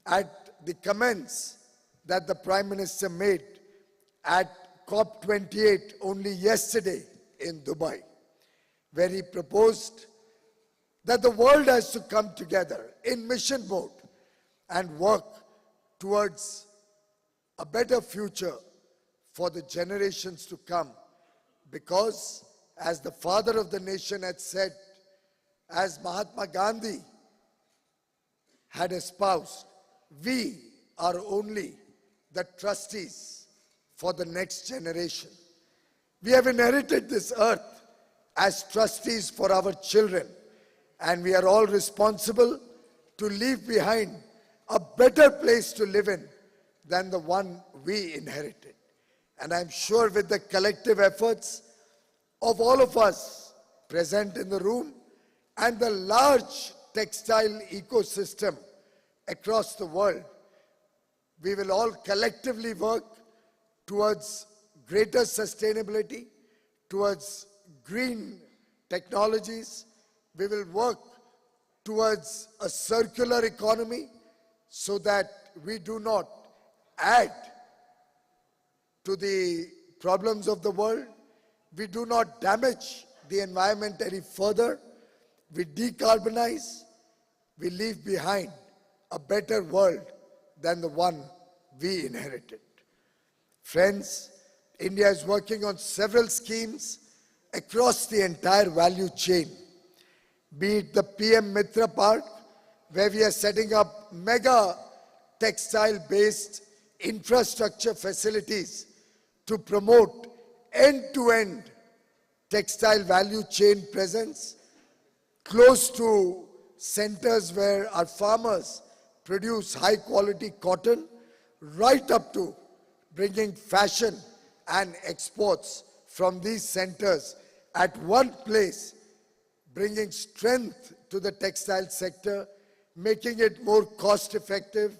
at the comments that the Prime Minister made at COP28 only yesterday in Dubai, where he proposed that the world has to come together in mission mode and work towards a better future for the generations to come. Because, as the father of the nation had said, as Mahatma Gandhi had espoused, we are only the trustees for the next generation. We have inherited this earth as trustees for our children, and we are all responsible to leave behind a better place to live in than the one we inherited. And I'm sure with the collective efforts of all of us present in the room and the large textile ecosystem across the world, we will all collectively work towards greater sustainability, towards green technologies. We will work towards a circular economy so that we do not add to the problems of the world. We do not damage the environment any further. We decarbonize. We leave behind a better world than the one we inherited. Friends, India is working on several schemes across the entire value chain. Be it the PM Mitra Park, where we are setting up mega textile-based infrastructure facilities to promote end-to-end textile value chain presence, close to centers where our farmers produce high-quality cotton, right up to bringing fashion and exports from these centers at one place, bringing strength to the textile sector, making it more cost-effective,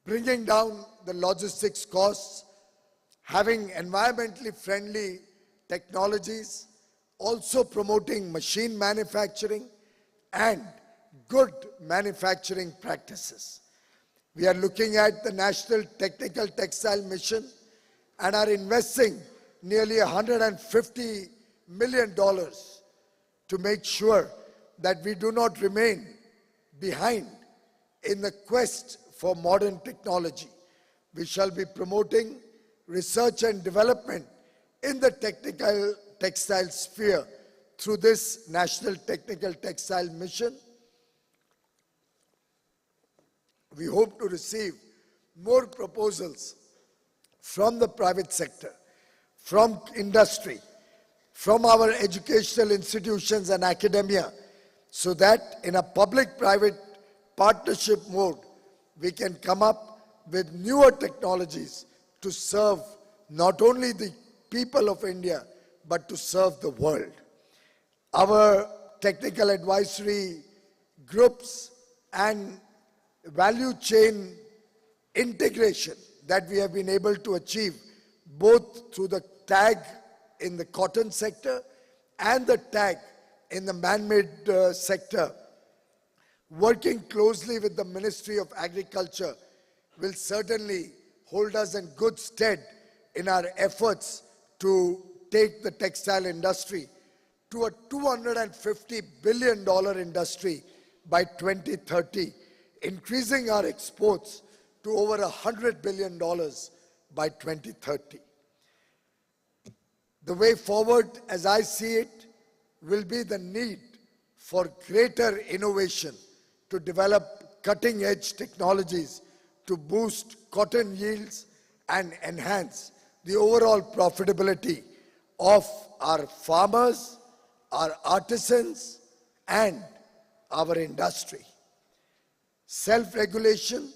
bringing down the logistics costs, having environmentally friendly technologies, also promoting machine manufacturing and good manufacturing practices. We are looking at the National Technical Textile Mission and are investing nearly $150 million to make sure that we do not remain behind in the quest for modern technology. We shall be promoting research and development in the technical textile sphere through this National Technical Textile Mission. We hope to receive more proposals from the private sector, from industry, from our educational institutions and academia, so that in a public-private partnership mode, we can come up with newer technologies to serve not only the people of India, but to serve the world. Our technical advisory groups and value chain integration that we have been able to achieve both through the tag in the cotton sector and the tag in the man-made sector, working closely with the Ministry of Agriculture, will certainly hold us in good stead in our efforts to take the textile industry to a $250 billion industry by 2030, increasing our exports to over $100 billion by 2030. The way forward, as I see it, will be the need for greater innovation to develop cutting-edge technologies to boost cotton yields and enhance the overall profitability of our farmers, our artisans, and our industry. Self-regulation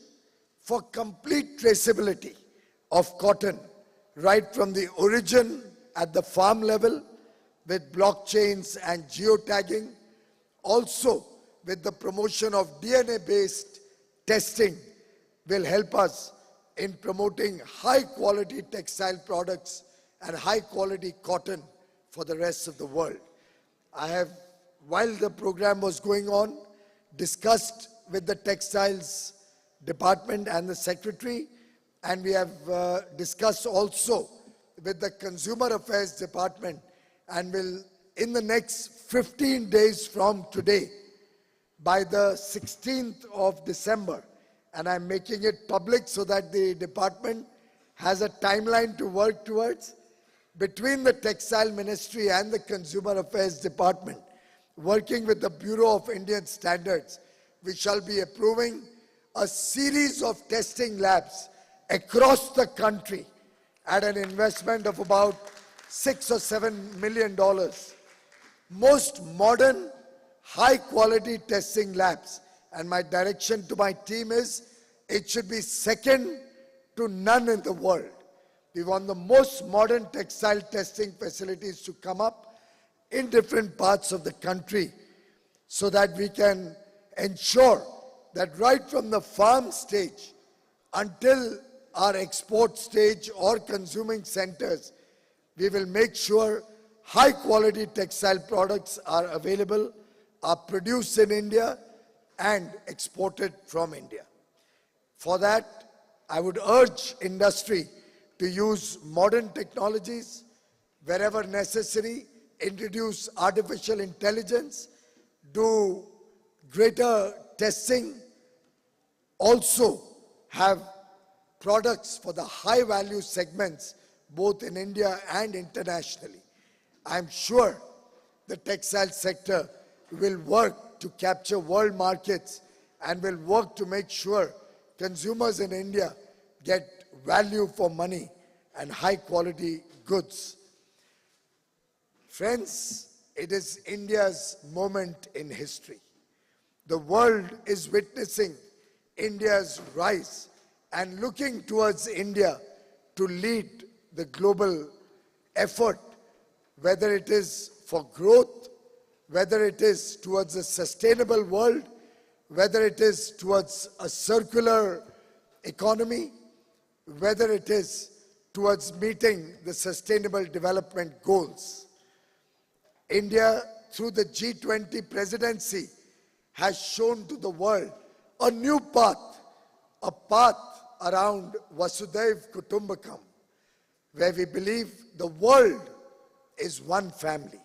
for complete traceability of cotton, right from the origin at the farm level, with blockchains and geotagging, also with the promotion of DNA-based testing, will help us in promoting high-quality textile products and high-quality cotton for the rest of the world. I have, while the program was going on, discussed with the textiles department and the secretary, and we have discussed also with the consumer affairs department, and will in the next 15 days from today, by the 16th of December, and I'm making it public so that the department has a timeline to work towards, between the Textile Ministry and the Consumer Affairs Department, working with the Bureau of Indian Standards, we shall be approving a series of testing labs across the country at an investment of about $6 or $7 million. Most modern, high-quality testing labs. And my direction to my team is, it should be second to none in the world. We want the most modern textile testing facilities to come up in different parts of the country, so that we can ensure that right from the farm stage until our export stage or consuming centers, we will make sure high quality textile products are available, are produced in India and exported from India. For that, I would urge industry to use modern technologies wherever necessary, introduce artificial intelligence, do greater testing, also have products for the high value segments both in India and internationally. I'm sure the textile sector will work to capture world markets and will work to make sure consumers in India get value for money and high quality goods. Friends, it is India's moment in history. The world is witnessing India's rise and looking towards India to lead the global effort, whether it is for growth, whether it is towards a sustainable world, whether it is towards a circular economy, whether it is towards meeting the Sustainable Development Goals. India, through the G20 presidency, has shown to the world a new path, a path around Vasudhaiv Kutumbakam, where we believe the world is one family.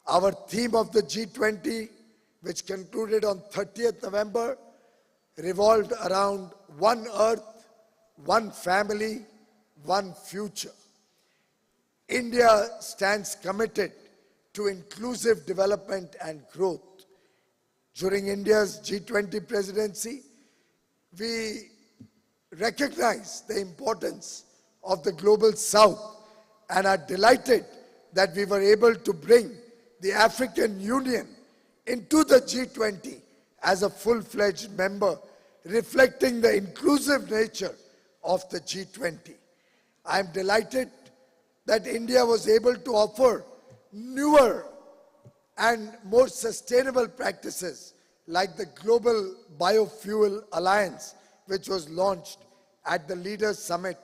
Our theme of the G20, which concluded on 30th November, revolved around one earth, one family, one future. India stands committed to inclusive development and growth. During India's G20 presidency, we recognize the importance of the Global South and are delighted that we were able to bring the African Union into the G20 as a full-fledged member, reflecting the inclusive nature of the G20. I am delighted that India was able to offer newer and more sustainable practices like the Global Biofuel Alliance, which was launched at the Leaders Summit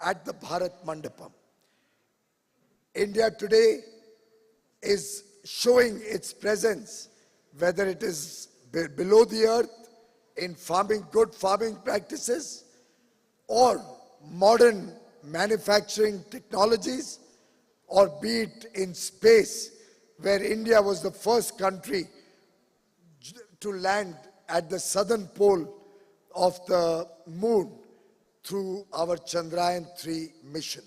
at the Bharat Mandapam. India today is showing its presence, whether it is below the earth in farming, good farming practices, or modern manufacturing technologies, or be it in space, where India was the first country to land at the southern pole of the moon through our Chandrayaan-3 mission.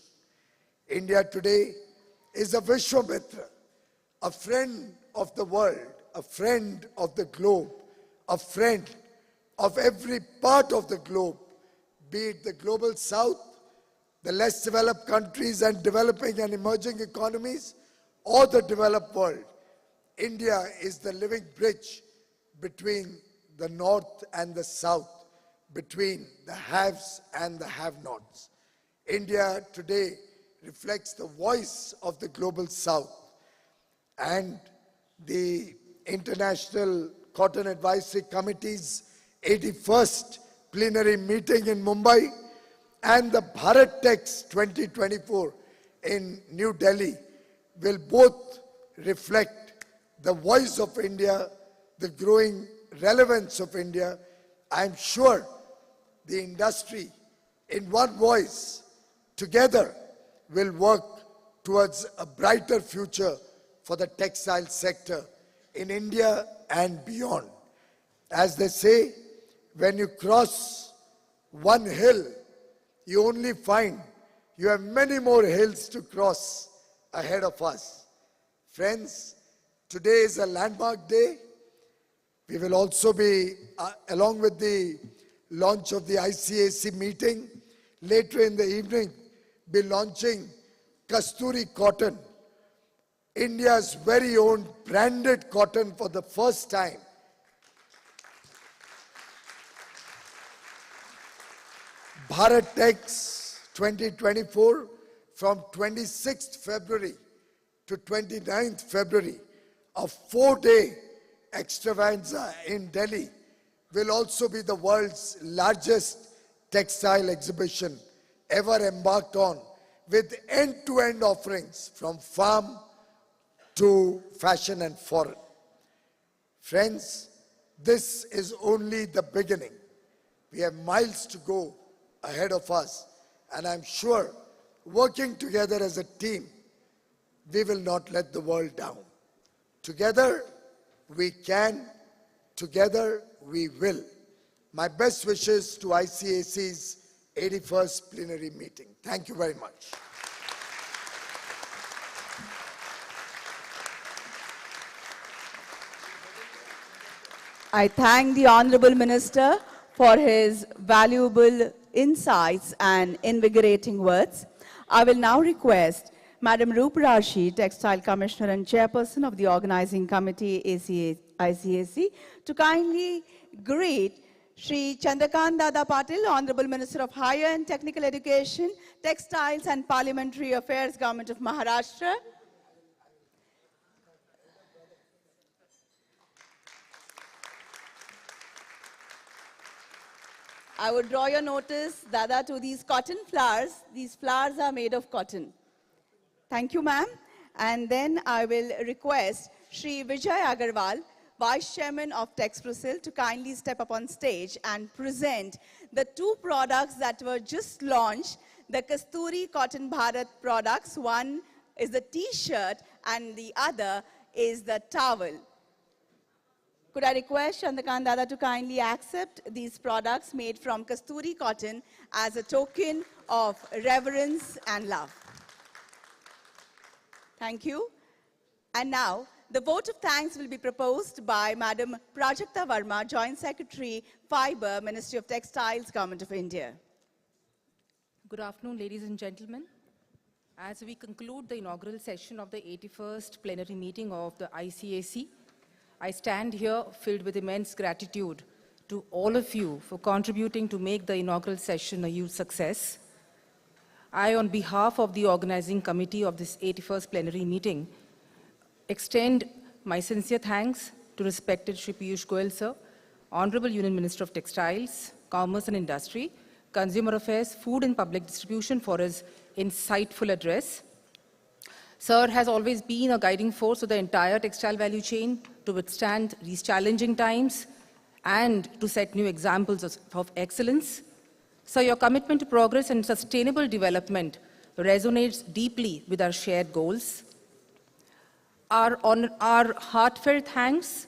India today is a Vishwamitra, a friend of the world, a friend of the globe, a friend of every part of the globe, be it the Global South, the less developed countries and developing and emerging economies, or the developed world. India is the living bridge between the North and the South, between the haves and the have-nots. India today reflects the voice of the Global South, and the International Cotton Advisory Committee's 81st Plenary meeting in Mumbai and the Bharat Tex 2024 in New Delhi will both reflect the voice of India, the growing relevance of India. I am sure the industry in one voice together will work towards a brighter future for the textile sector in India and beyond. As they say, when you cross one hill, you only find you have many more hills to cross ahead of us. Friends, today is a landmark day. We will also be, along with the launch of the ICAC meeting, later in the evening, be launching Kasturi Cotton, India's very own branded cotton for the first time. Bharat Tex 2024 from 26th February to 29th February, a 4-day extravaganza in Delhi, will also be the world's largest textile exhibition ever embarked on, with end-to-end offerings from farm to fashion and foreign. Friends, this is only the beginning. We have miles to go ahead of us, and I'm sure, working together as a team, we will not let the world down. Together, we can. Together, we will. My best wishes to ICAC's 81st Plenary meeting. Thank you very much. I thank the Honorable Minister for his valuable insights and invigorating words. I will now request Madam Roop Rashi, Textile Commissioner and Chairperson of the Organizing Committee ICAC, to kindly greet Shri Chandrakant Dada Patil, Honorable Minister of Higher and Technical Education, Textiles and Parliamentary Affairs, Government of Maharashtra. I would draw your notice, Dada, to these cotton flowers. These flowers are made of cotton. Thank you, ma'am. And then I will request Shri Vijay Agarwal, Vice Chairman of Texprosil, to kindly step up on stage and present the two products that were just launched, the Kasturi Cotton Bharat products. One is the T-shirt and the other is the towel. Could I request Chandrakant Dada to kindly accept these products made from Kasturi cotton as a token of reverence and love? Thank you. And now, the vote of thanks will be proposed by Madam Prajakta Verma, Joint Secretary, Fibre, Ministry of Textiles, Government of India. Good afternoon, ladies and gentlemen. As we conclude the inaugural session of the 81st Plenary meeting of the ICAC, I stand here filled with immense gratitude to all of you for contributing to make the inaugural session a huge success. I, on behalf of the organizing committee of this 81st Plenary meeting, extend my sincere thanks to respected Shri Piyush Goyal sir, Honorable Union Minister of Textiles, Commerce and Industry, Consumer Affairs, Food and Public Distribution for his insightful address. Sir has always been a guiding force of the entire textile value chain to withstand these challenging times and to set new examples of excellence. Sir, your commitment to progress and sustainable development resonates deeply with our shared goals. Our heartfelt thanks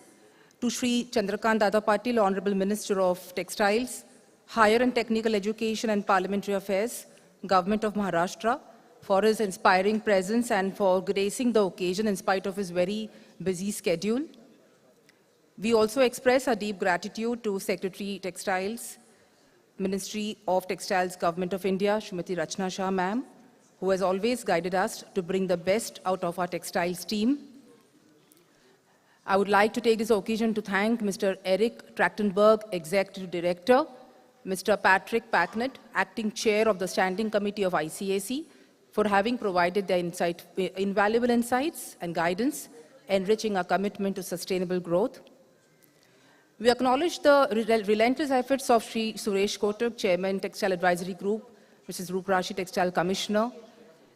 to Shri Chandrakant Dada Patil, Honorable Minister of Textiles, Higher and Technical Education and Parliamentary Affairs, Government of Maharashtra, for his inspiring presence and for gracing the occasion in spite of his very busy schedule. We also express our deep gratitude to Secretary Textiles, Ministry of Textiles, Government of India, Srimati Rachna Shah ma'am, who has always guided us to bring the best out of our textiles team. I would like to take this occasion to thank Mr. Eric Trachtenberg, Executive Director, Mr. Patrick Packnett, Acting Chair of the Standing Committee of ICAC, for having provided their invaluable insights and guidance, enriching our commitment to sustainable growth. We acknowledge the relentless efforts of Shri Suresh Kotak, Chairman, Textile Advisory Group, Mrs. Ruprashi, Textile Commissioner,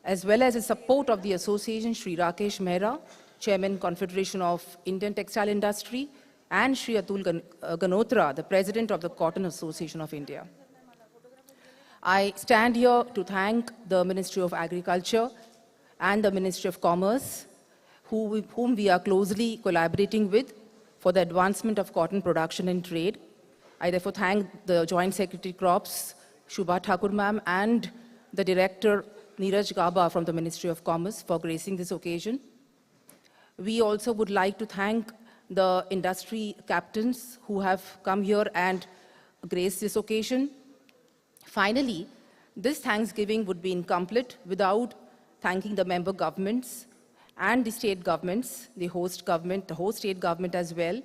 as well as the support of the association, Shri Rakesh Mehra, Chairman, Confederation of Indian Textile Industry, and Shri Atul Ganotra, the President of the Cotton Association of India. I stand here to thank the Ministry of Agriculture and the Ministry of Commerce, whom we are closely collaborating with for the advancement of cotton production and trade. I therefore thank the Joint Secretary Crops, Shubha Thakur ma'am, and the Director Neeraj Gaba from the Ministry of Commerce for gracing this occasion. We also would like to thank the industry captains who have come here and graced this occasion. Finally, this Thanksgiving would be incomplete without thanking the member governments and the state governments, the host government, the host state government as well,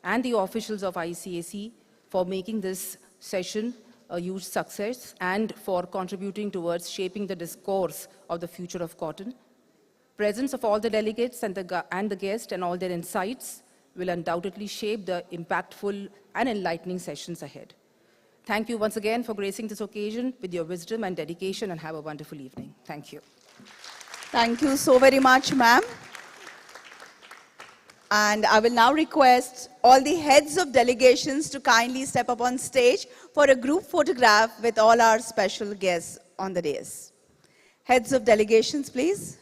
and the officials of ICAC for making this session a huge success and for contributing towards shaping the discourse of the future of cotton. Presence of all the delegates and the guests and all their insights will undoubtedly shape the impactful and enlightening sessions ahead. Thank you once again for gracing this occasion with your wisdom and dedication, and have a wonderful evening. Thank you. Thank you so very much, ma'am. And I will now request all the heads of delegations to kindly step up on stage for a group photograph with all our special guests on the dais. Heads of delegations, please.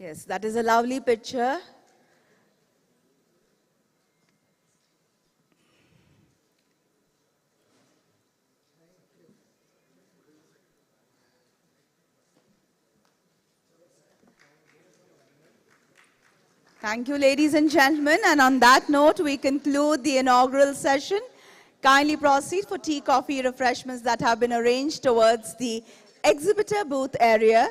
Yes, that is a lovely picture. Thank you, ladies and gentlemen. And on that note, we conclude the inaugural session. Kindly proceed for tea, coffee, refreshments that have been arranged towards the exhibitor booth area.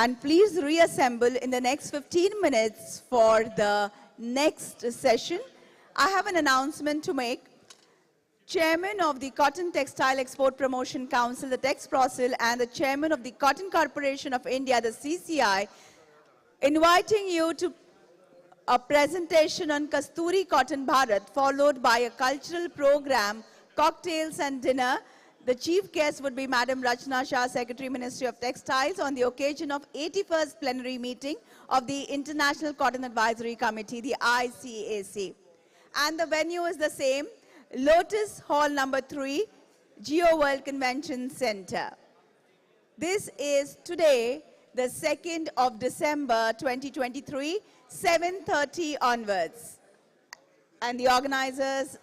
And please reassemble in the next 15 minutes for the next session. I have an announcement to make. Chairman of the Cotton Textile Export Promotion Council, the TexProsil, and the Chairman of the Cotton Corporation of India, the CCI, inviting you to a presentation on Kasturi Cotton Bharat, followed by a cultural program, cocktails and dinner. The chief guest would be Madam Rachna Shah, Secretary, Ministry of Textiles, on the occasion of 81st Plenary Meeting of the International Cotton Advisory Committee, the ICAC. And the venue is the same, Lotus Hall number 3, Geo World Convention Center. This is today, the 2nd of December 2023, 7:30 onwards. And the organizers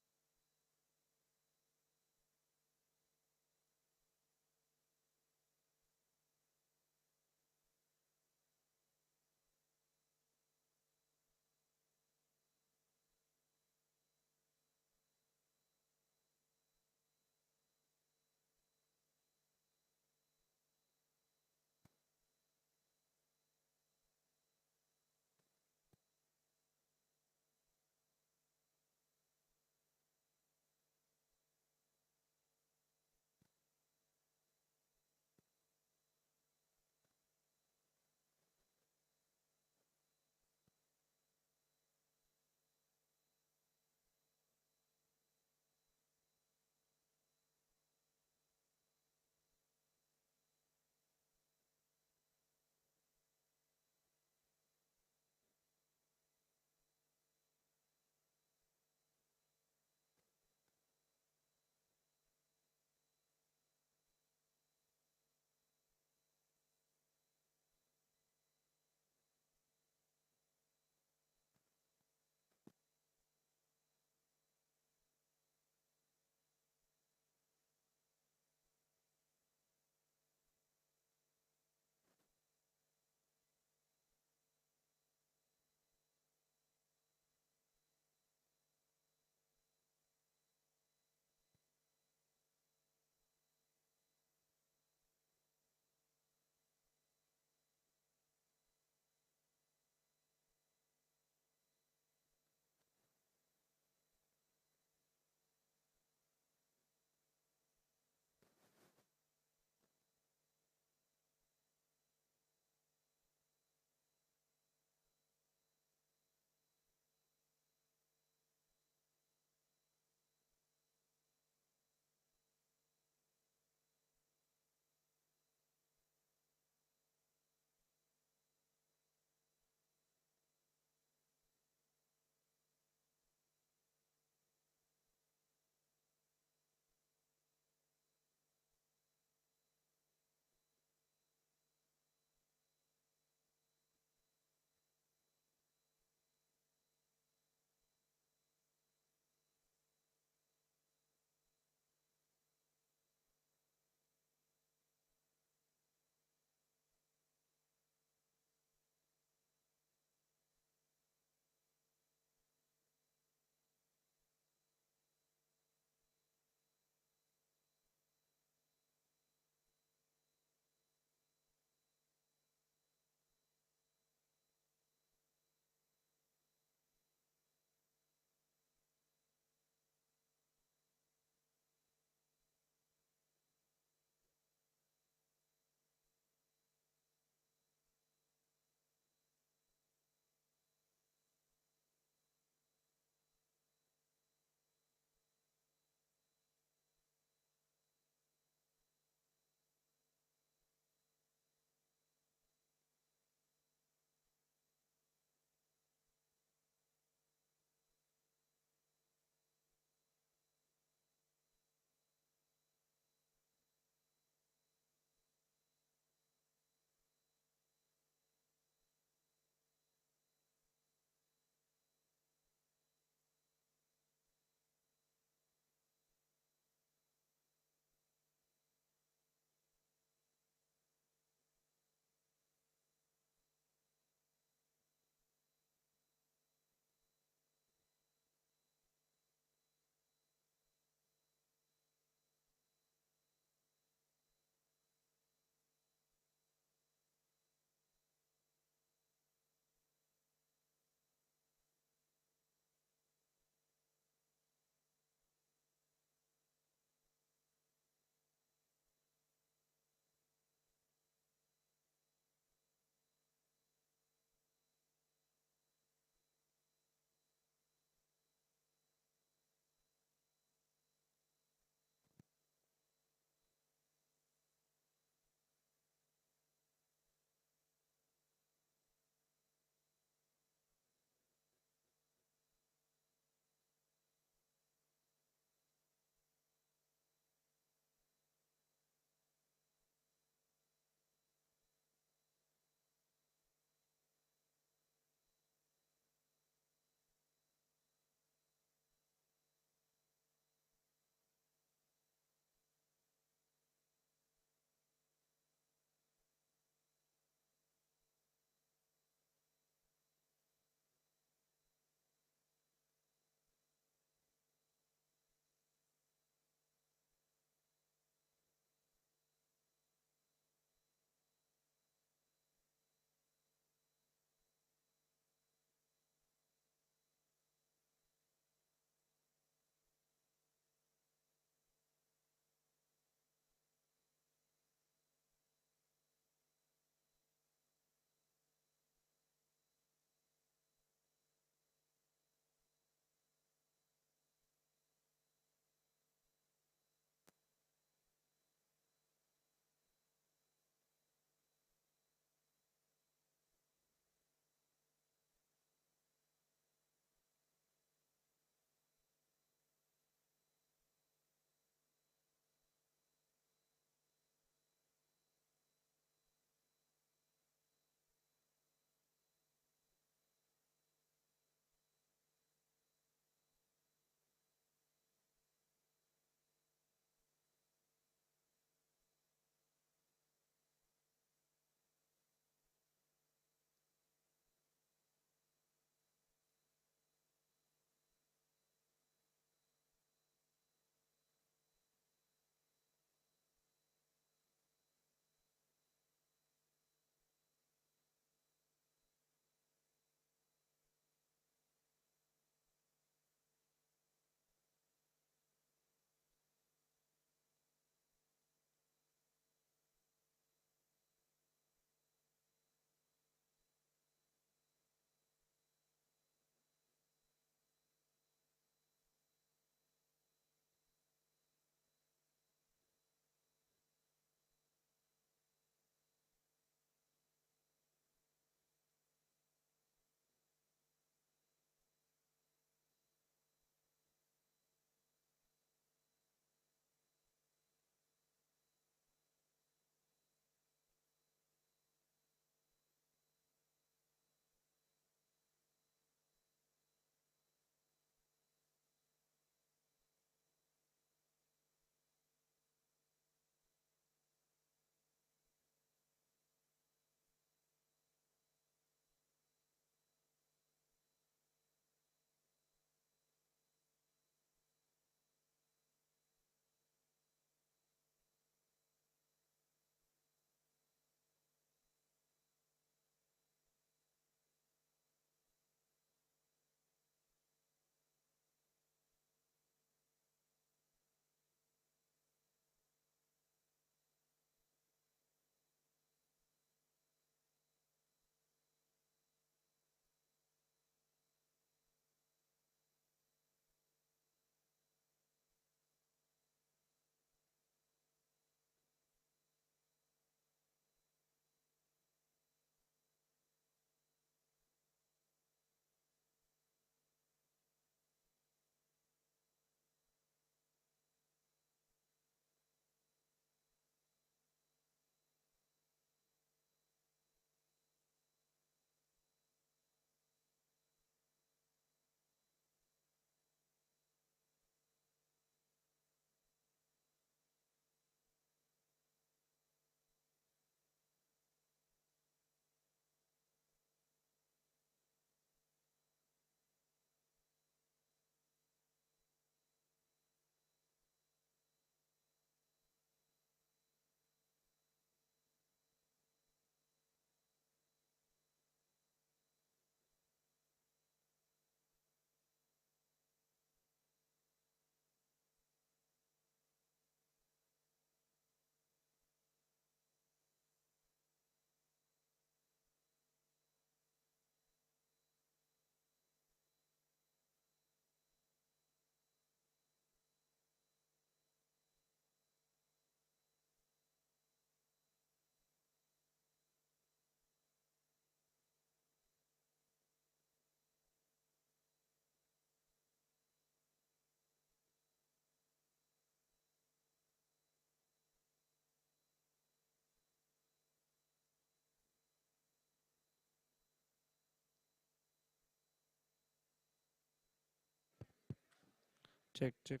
check, check,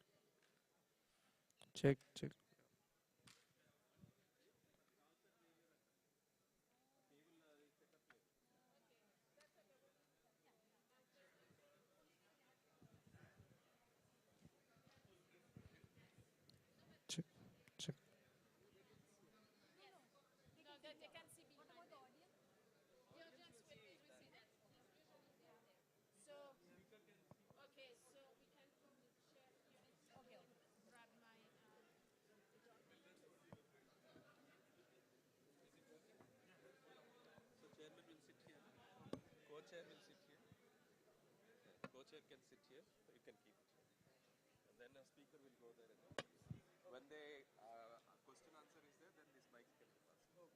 check, check. Check, check. No, they can see behind them. The audience will see that. So, okay, so we can share here. Okay, grab my. So chairman will sit here. Co-chair will sit here. Co-chair can sit here. You can keep it. And then a speaker will go there. When the question answer is there, then this mic can be passed. That's it? Oh, you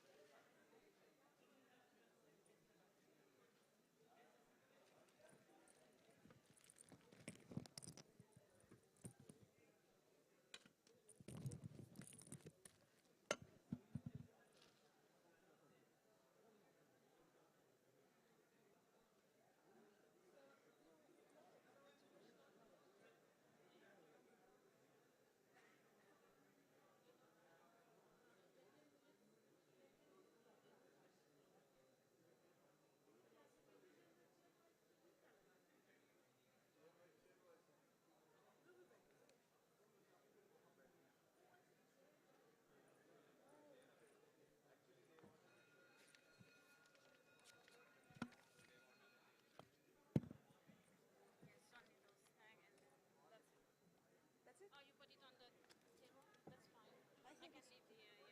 put it on the table? That's fine. I can leave the chair. And give me two for the table.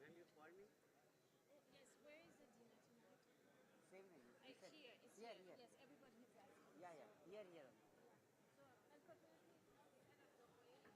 Ma'am, you called me? Yes, where is the dinner tonight? Same thing. You said- Here, it's here, here. here. Yes, everybody is asking. Yeah, yeah. Here only. So, unfortunately, it's not set up the way that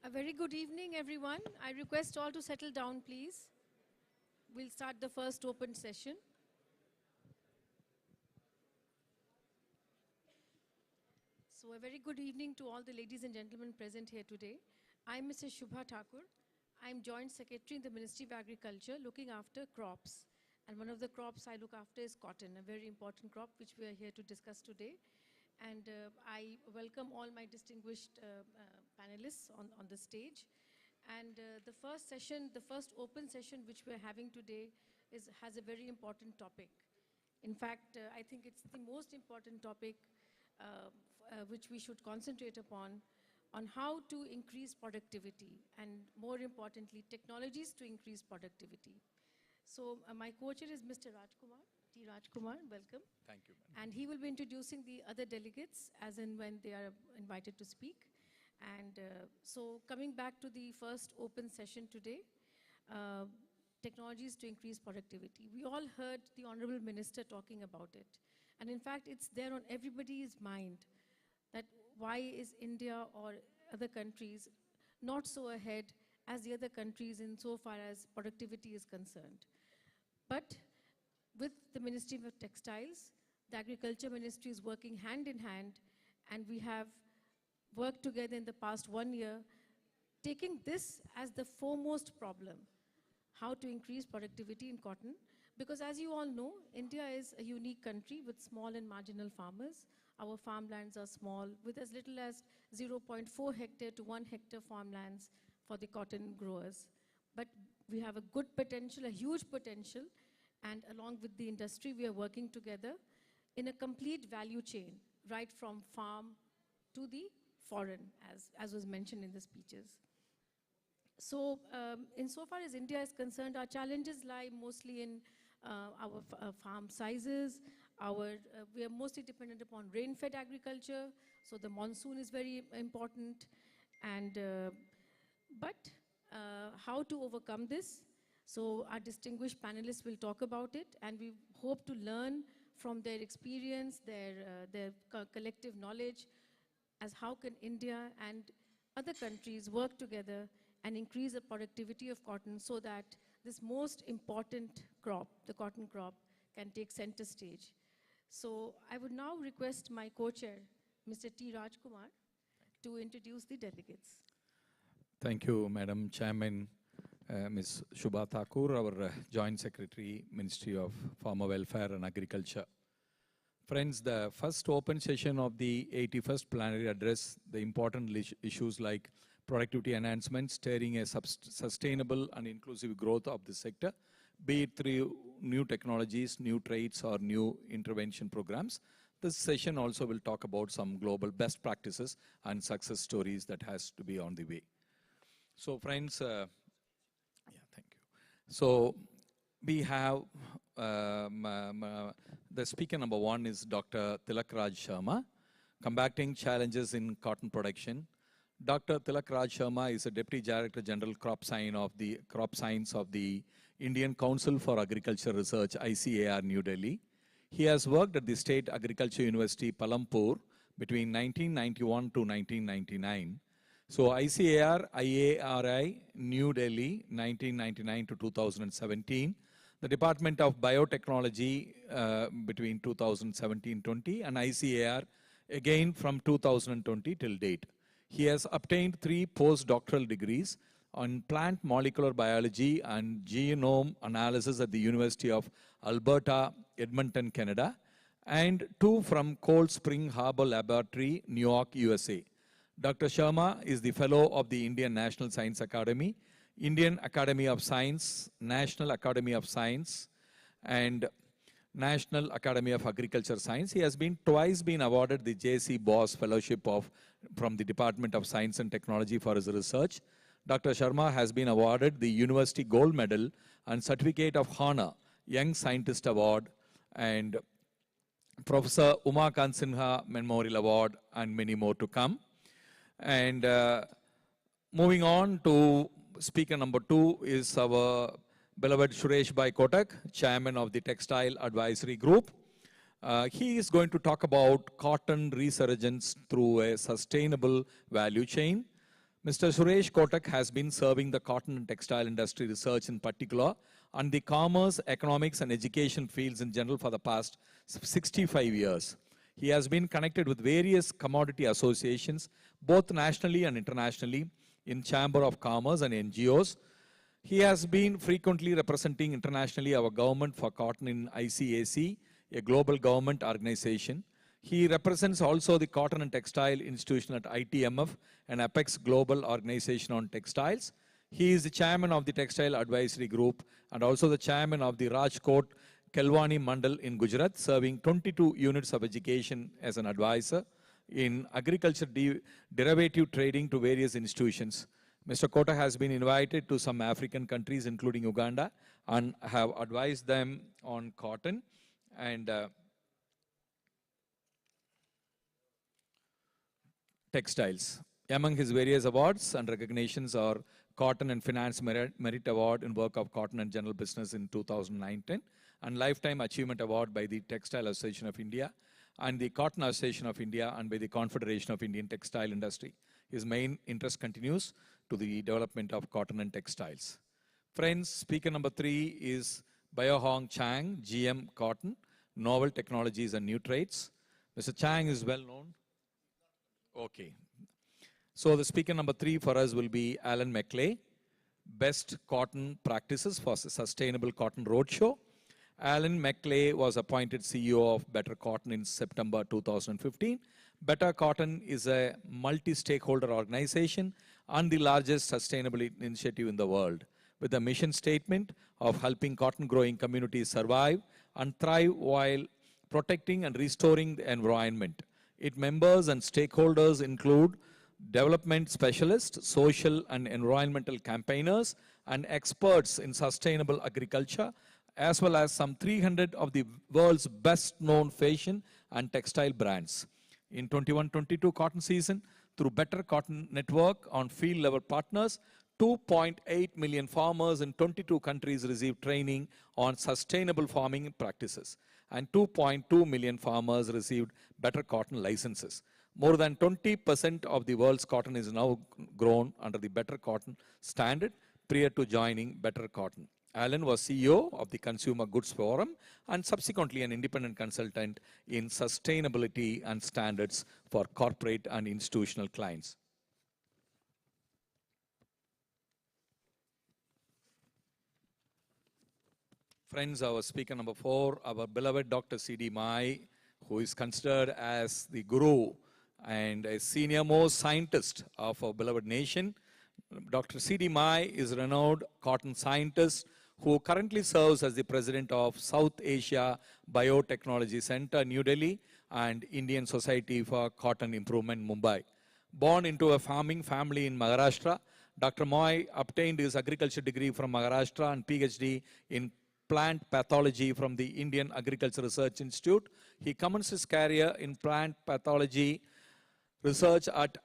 A very good evening, everyone. I request all to settle down, please. We'll start the first open session. So a very good evening to all the ladies and gentlemen present here today. I'm Mrs. Shubha Thakur. I'm Joint Secretary in the Ministry of Agriculture looking after crops. And one of the crops I look after is cotton, a very important crop which we are here to discuss today. And I welcome all my distinguished panelists on the stage. And the first session, the first open session which we're having today has a very important topic. In fact, I think it's the most important topic which we should concentrate upon on how to increase productivity and, more importantly, technologies to increase productivity. So my co-chair is Mr. Rajkumar, T. Rajkumar, welcome. Thank you. And he will be introducing the other delegates as and when they are invited to speak. And so coming back to the first open session today, technologies to increase productivity. We all heard the Honorable Minister talking about it. And in fact, it's there on everybody's mind that why is India or other countries not so ahead as the other countries in so far as productivity is concerned. But with the Ministry of Textiles, the Agriculture Ministry is working hand in hand, and we have worked together in the past 1 year, taking this as the foremost problem, how to increase productivity in cotton. Because as you all know, India is a unique country with small and marginal farmers. Our farmlands are small, with as little as 0.4 hectare to 1 hectare farmlands for the cotton growers. But we have a good potential, a huge potential, and along with the industry, we are working together in a complete value chain, right from farm to the foreign, as was mentioned in the speeches. So insofar as India is concerned, our challenges lie mostly in our farm sizes. We are mostly dependent upon rain-fed agriculture, so the monsoon is very important. And but how to overcome this? So our distinguished panelists will talk about it, and we hope to learn from their experience, their collective knowledge, as how can India and other countries work together and increase the productivity of cotton so that this most important crop, the cotton crop, can take center stage. So I would now request my co-chair, Mr. T. Rajkumar, to introduce the delegates. Thank you, Madam Chairman, Ms. Shubha Thakur, our Joint Secretary, Ministry of Farmer Welfare and Agriculture. Friends, the first open session of the 81st Plenary addressed the important issues like productivity enhancement, steering a sustainable and inclusive growth of the sector, be it through new technologies, new traits, or new intervention programs. This session also will talk about some global best practices and success stories that has to be on the way. So friends, thank you. So we have, the speaker number one is Dr. Tilak Raj Sharma, Combating Challenges in Cotton Production. Dr. Tilak Raj Sharma is a Deputy Director General Crop Science of the Indian Council for Agriculture Research, ICAR, New Delhi. He has worked at the State Agriculture University, Palampur, between 1991 to 1999. So ICAR, IARI, New Delhi, 1999 to 2017. The Department of Biotechnology between 2017-20, and ICAR again from 2020 till date. He has obtained 3 postdoctoral degrees on plant molecular biology and genome analysis at the University of Alberta, Edmonton, Canada, and 2 from Cold Spring Harbor Laboratory, New York, USA. Dr. Sharma is the Fellow of the Indian National Science Academy, Indian Academy of Science, National Academy of Science, and National Academy of Agriculture Science. He has twice been awarded the J.C. Bose Fellowship from the Department of Science and Technology for his research. Dr. Sharma has been awarded the University Gold Medal and Certificate of Honor, Young Scientist Award, and Professor Umakant Sinha Memorial Award, and many more to come. And moving on to speaker number 2 is our beloved Suresh Bhai Kotak, Chairman of the Textile Advisory Group. He is going to talk about cotton resurgence through a sustainable value chain. Mr. Suresh Kotak has been serving the cotton and textile industry research in particular and the commerce, economics and education fields in general for the past 65 years. He has been connected with various commodity associations, both nationally and internationally, in Chamber of Commerce and NGOs. He has been frequently representing internationally our government for cotton in ICAC, a global government organization. He represents also the Cotton and Textile Institution at ITMF, an Apex global organization on textiles. He is the chairman of the Textile Advisory Group and also the chairman of the Rajkot Kelwani Mandal in Gujarat, serving 22 units of education as an advisor in agriculture derivative trading to various institutions. Mr. Kota has been invited to some African countries, including Uganda, and have advised them on cotton and textiles. Among his various awards and recognitions are Cotton and Finance Merit Award in work of cotton and general business in 2009-10, and Lifetime Achievement Award by the Textile Association of India and the Cotton Association of India and by the Confederation of Indian Textile Industry. His main interest continues to the development of cotton and textiles. Friends, speaker number 3 is Bio-Hong Chang, GM Cotton, Novel Technologies and New Trades. Mr. Chang is well known. Okay. So the speaker number 3 for us will be Alan McClay, Best Cotton Practices for Sustainable Cotton Roadshow. Alan McClay was appointed CEO of Better Cotton in September 2015. Better Cotton is a multi-stakeholder organization and the largest sustainability initiative in the world, with a mission statement of helping cotton growing communities survive and thrive while protecting and restoring the environment. Its members and stakeholders include development specialists, social and environmental campaigners, and experts in sustainable agriculture, as well as some 300 of the world's best-known fashion and textile brands. In 21-22 cotton season, through Better Cotton Network on field-level partners, 2.8 million farmers in 22 countries received training on sustainable farming practices, and 2.2 million farmers received Better Cotton licenses. More than 20% of the world's cotton is now grown under the Better Cotton standard prior to joining Better Cotton. Alan was CEO of the Consumer Goods Forum and subsequently an independent consultant in sustainability and standards for corporate and institutional clients. Friends, our speaker number 4, our beloved Dr. C.D. Mai, who is considered as the guru and a senior-most scientist of our beloved nation. Dr. C.D. Mai is a renowned cotton scientist who currently serves as the president of South Asia Biotechnology Center, New Delhi, and Indian Society for Cotton Improvement, Mumbai. Born into a farming family in Maharashtra, Dr. Mai obtained his agriculture degree from Maharashtra and PhD in plant pathology from the Indian Agriculture Research Institute. He commenced his career in plant pathology research at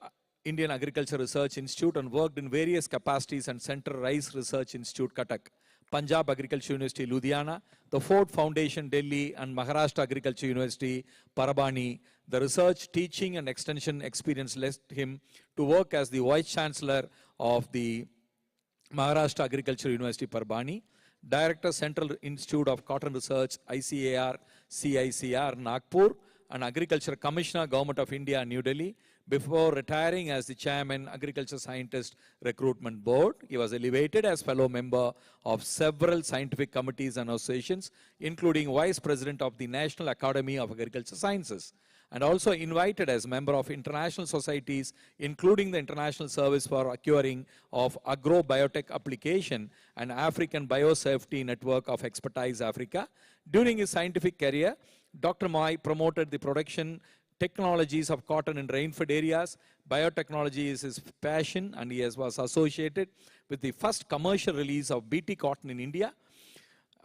Indian Agriculture Research Institute and worked in various capacities and Central Rice Research Institute, Cuttack, Punjab Agriculture University, Ludhiana, the Ford Foundation, Delhi, and Maharashtra Agriculture University, Parabani. The research, teaching, and extension experience led him to work as the Vice Chancellor of the Maharashtra Agriculture University, Parabani, Director, Central Institute of Cotton Research, ICAR, CICR, Nagpur, and Agriculture Commissioner, Government of India, New Delhi. Before retiring as the Chairman, Agriculture Scientist Recruitment Board, he was elevated as fellow member of several scientific committees and associations, including Vice President of the National Academy of Agriculture Sciences, and also invited as member of international societies, including the International Service for Acquiring of Agrobiotech Application and African Biosafety Network of Expertise Africa. During his scientific career, Dr. Mai promoted the production technologies of cotton in rainfed areas. Biotechnology is his passion, and he was associated with the first commercial release of BT cotton in India.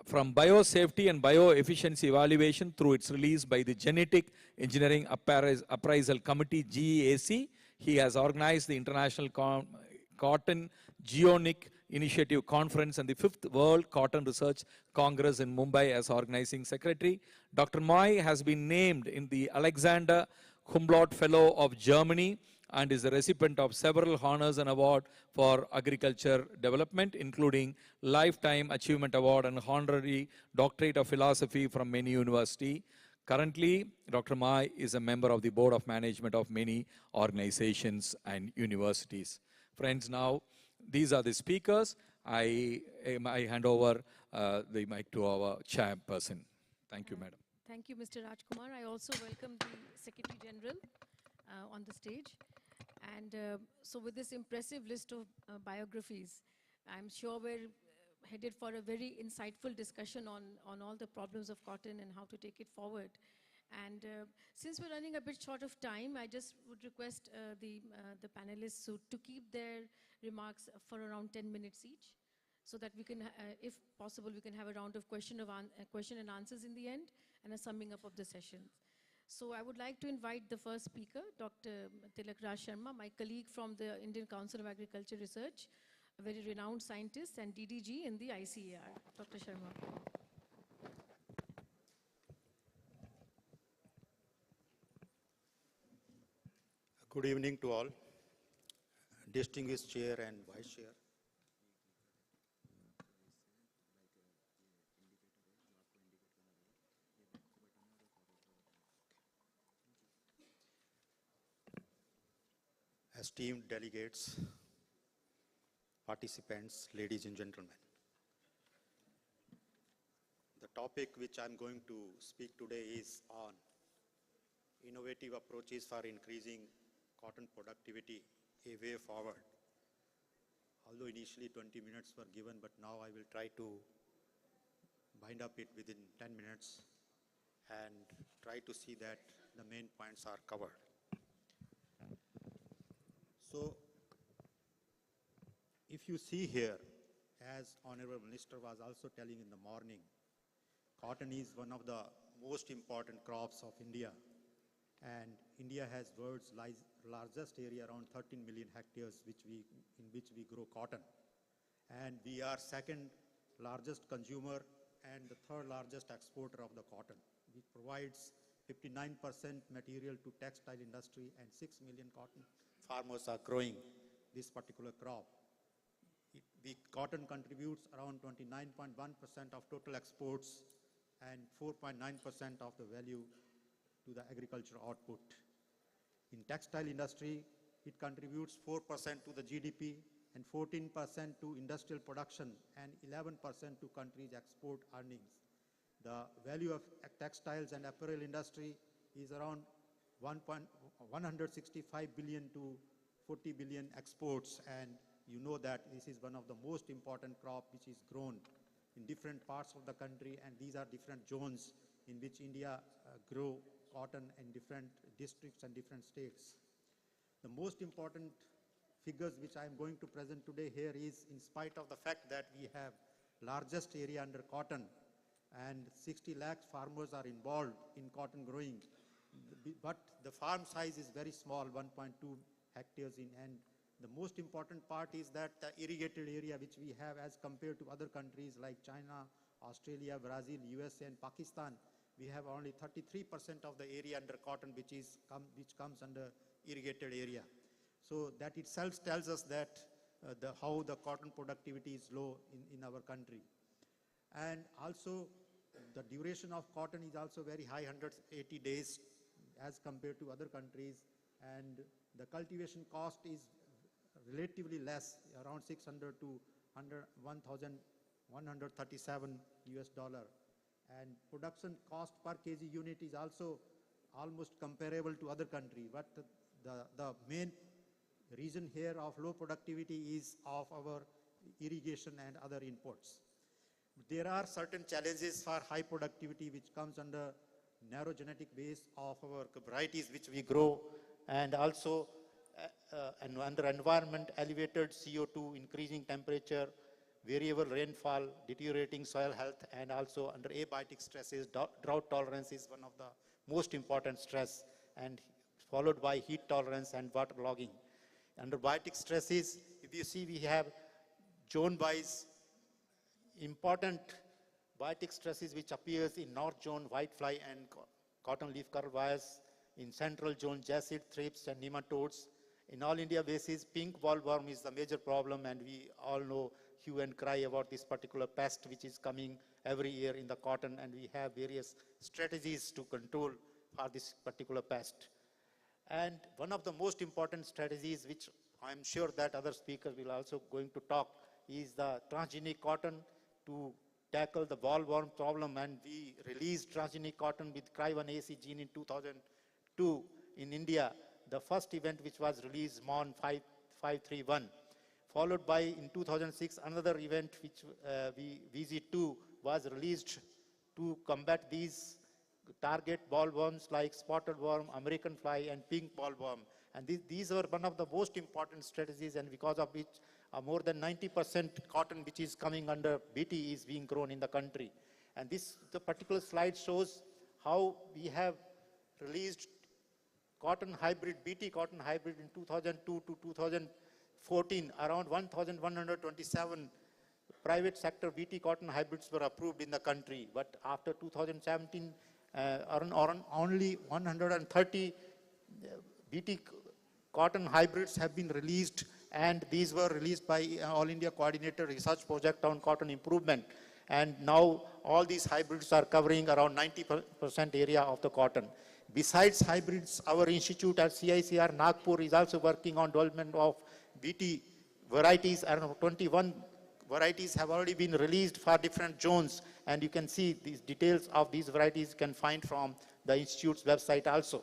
From biosafety and bioefficiency evaluation through its release by the Genetic Engineering Appraisal Committee, GEAC, he has organized the International Cotton Geonic Initiative Conference and the 5th World Cotton Research Congress in Mumbai as organizing secretary. Dr. Mai has been named in the Alexander Humboldt Fellow of Germany and is the recipient of several honors and awards for agriculture development, including Lifetime Achievement Award and Honorary Doctorate of Philosophy from many universities. Currently, Dr. Mai is a member of the Board of Management of many organizations and universities. Friends, now these are the speakers. I hand over the mic to our chairperson. Thank you, madam. Thank you, Mr. Rajkumar. I also welcome the Secretary General on the stage. And so with this impressive list of biographies, I'm sure we're headed for a very insightful discussion on all the problems of cotton and how to take it forward. And since we're running a bit short of time, I just would request the panelists to keep their remarks for around 10 minutes each, so that we can, if possible, we can have a round of question and answers in the end, and a summing up of the session. So I would like to invite the first speaker, Dr. Tilak Raj Sharma, my colleague from the Indian Council of Agriculture Research, a very renowned scientist and DDG in the ICAR. Dr. Sharma. Good evening to all, distinguished chair and vice chair. Esteemed delegates, participants, ladies and gentlemen. The topic which I'm going to speak today is on innovative approaches for increasing cotton productivity, a way forward. Although initially 20 minutes were given, but now I will try to bind up it within 10 minutes and try to see that the main points are covered. So, if you see here, as Honorable Minister was also telling in the morning, cotton is one of the most important crops of India, and India has world's largest area, around 13 million hectares, in which we grow cotton. And we are second largest consumer and the third largest exporter of the cotton, which provides 59% material to textile industry, and 6 million cotton farmers are growing this particular crop. Cotton contributes around 29.1% of total exports and 4.9% of the value to the agricultural output. In textile industry, it contributes 4% to the GDP and 14% to industrial production and 11% to country's export earnings. The value of textiles and apparel industry is around 165 billion to 40 billion exports, and you know that this is one of the most important crop which is grown in different parts of the country, and these are different zones in which India grow cotton in different districts and different states. The most important figures which I am going to present today here is, in spite of the fact that we have largest area under cotton and 60 lakh farmers are involved in cotton growing, but the farm size is very small, 1.2 hectares in, and the most important part is that the irrigated area which we have as compared to other countries like China, Australia, Brazil, USA and Pakistan, we have only 33% of the area under cotton which comes under irrigated area. So that itself tells us that how the cotton productivity is low in our country. And also the duration of cotton is also very high, 180 days as compared to other countries, and the cultivation cost is relatively less, around 600 to 1,137 US dollar. And production cost per kg unit is also almost comparable to other countries. But the main reason here of low productivity is of our irrigation and other inputs. There are certain challenges for high productivity which comes under narrow genetic base of our varieties which we grow, and also under environment, elevated CO2, increasing temperature, variable rainfall, deteriorating soil health, and also under abiotic stresses. Drought tolerance is one of the most important stress, and followed by heat tolerance and water logging. Under biotic stresses, if you see, we have zone-wise important biotic stresses which appears in north zone, whitefly and cotton leaf curl virus, in central zone, jacid, thrips and nematodes, In all India basis, pink bollworm is the major problem, and we all know hue and cry about this particular pest which is coming every year in the cotton, and we have various strategies to control for this particular pest. And one of the most important strategies, which I'm sure that other speakers will also going to talk, is the transgenic cotton to tackle the bollworm problem. And we released transgenic cotton with Cry1AC gene in 2002 in India, the first event which was released MON 531. Followed by, in 2006, another event which VZ2 was released to combat these target bollworms like spotted worm, American fly, and pink bollworm. And these were one of the most important strategies, and because of which more than 90% cotton which is coming under BT is being grown in the country. And the particular slide shows how we have released cotton hybrid, BT cotton hybrid in 2002 to 2014, around 1,127 private sector BT cotton hybrids were approved in the country. But after 2017, only 130 BT cotton hybrids have been released, and these were released by All India Coordinated Research Project on Cotton Improvement. And now all these hybrids are covering around 90% area of the cotton. Besides hybrids, our institute at CICR Nagpur is also working on development of BT varieties. Around 21 varieties have already been released for different zones, and you can see these details of these varieties you can find from the institute's website also.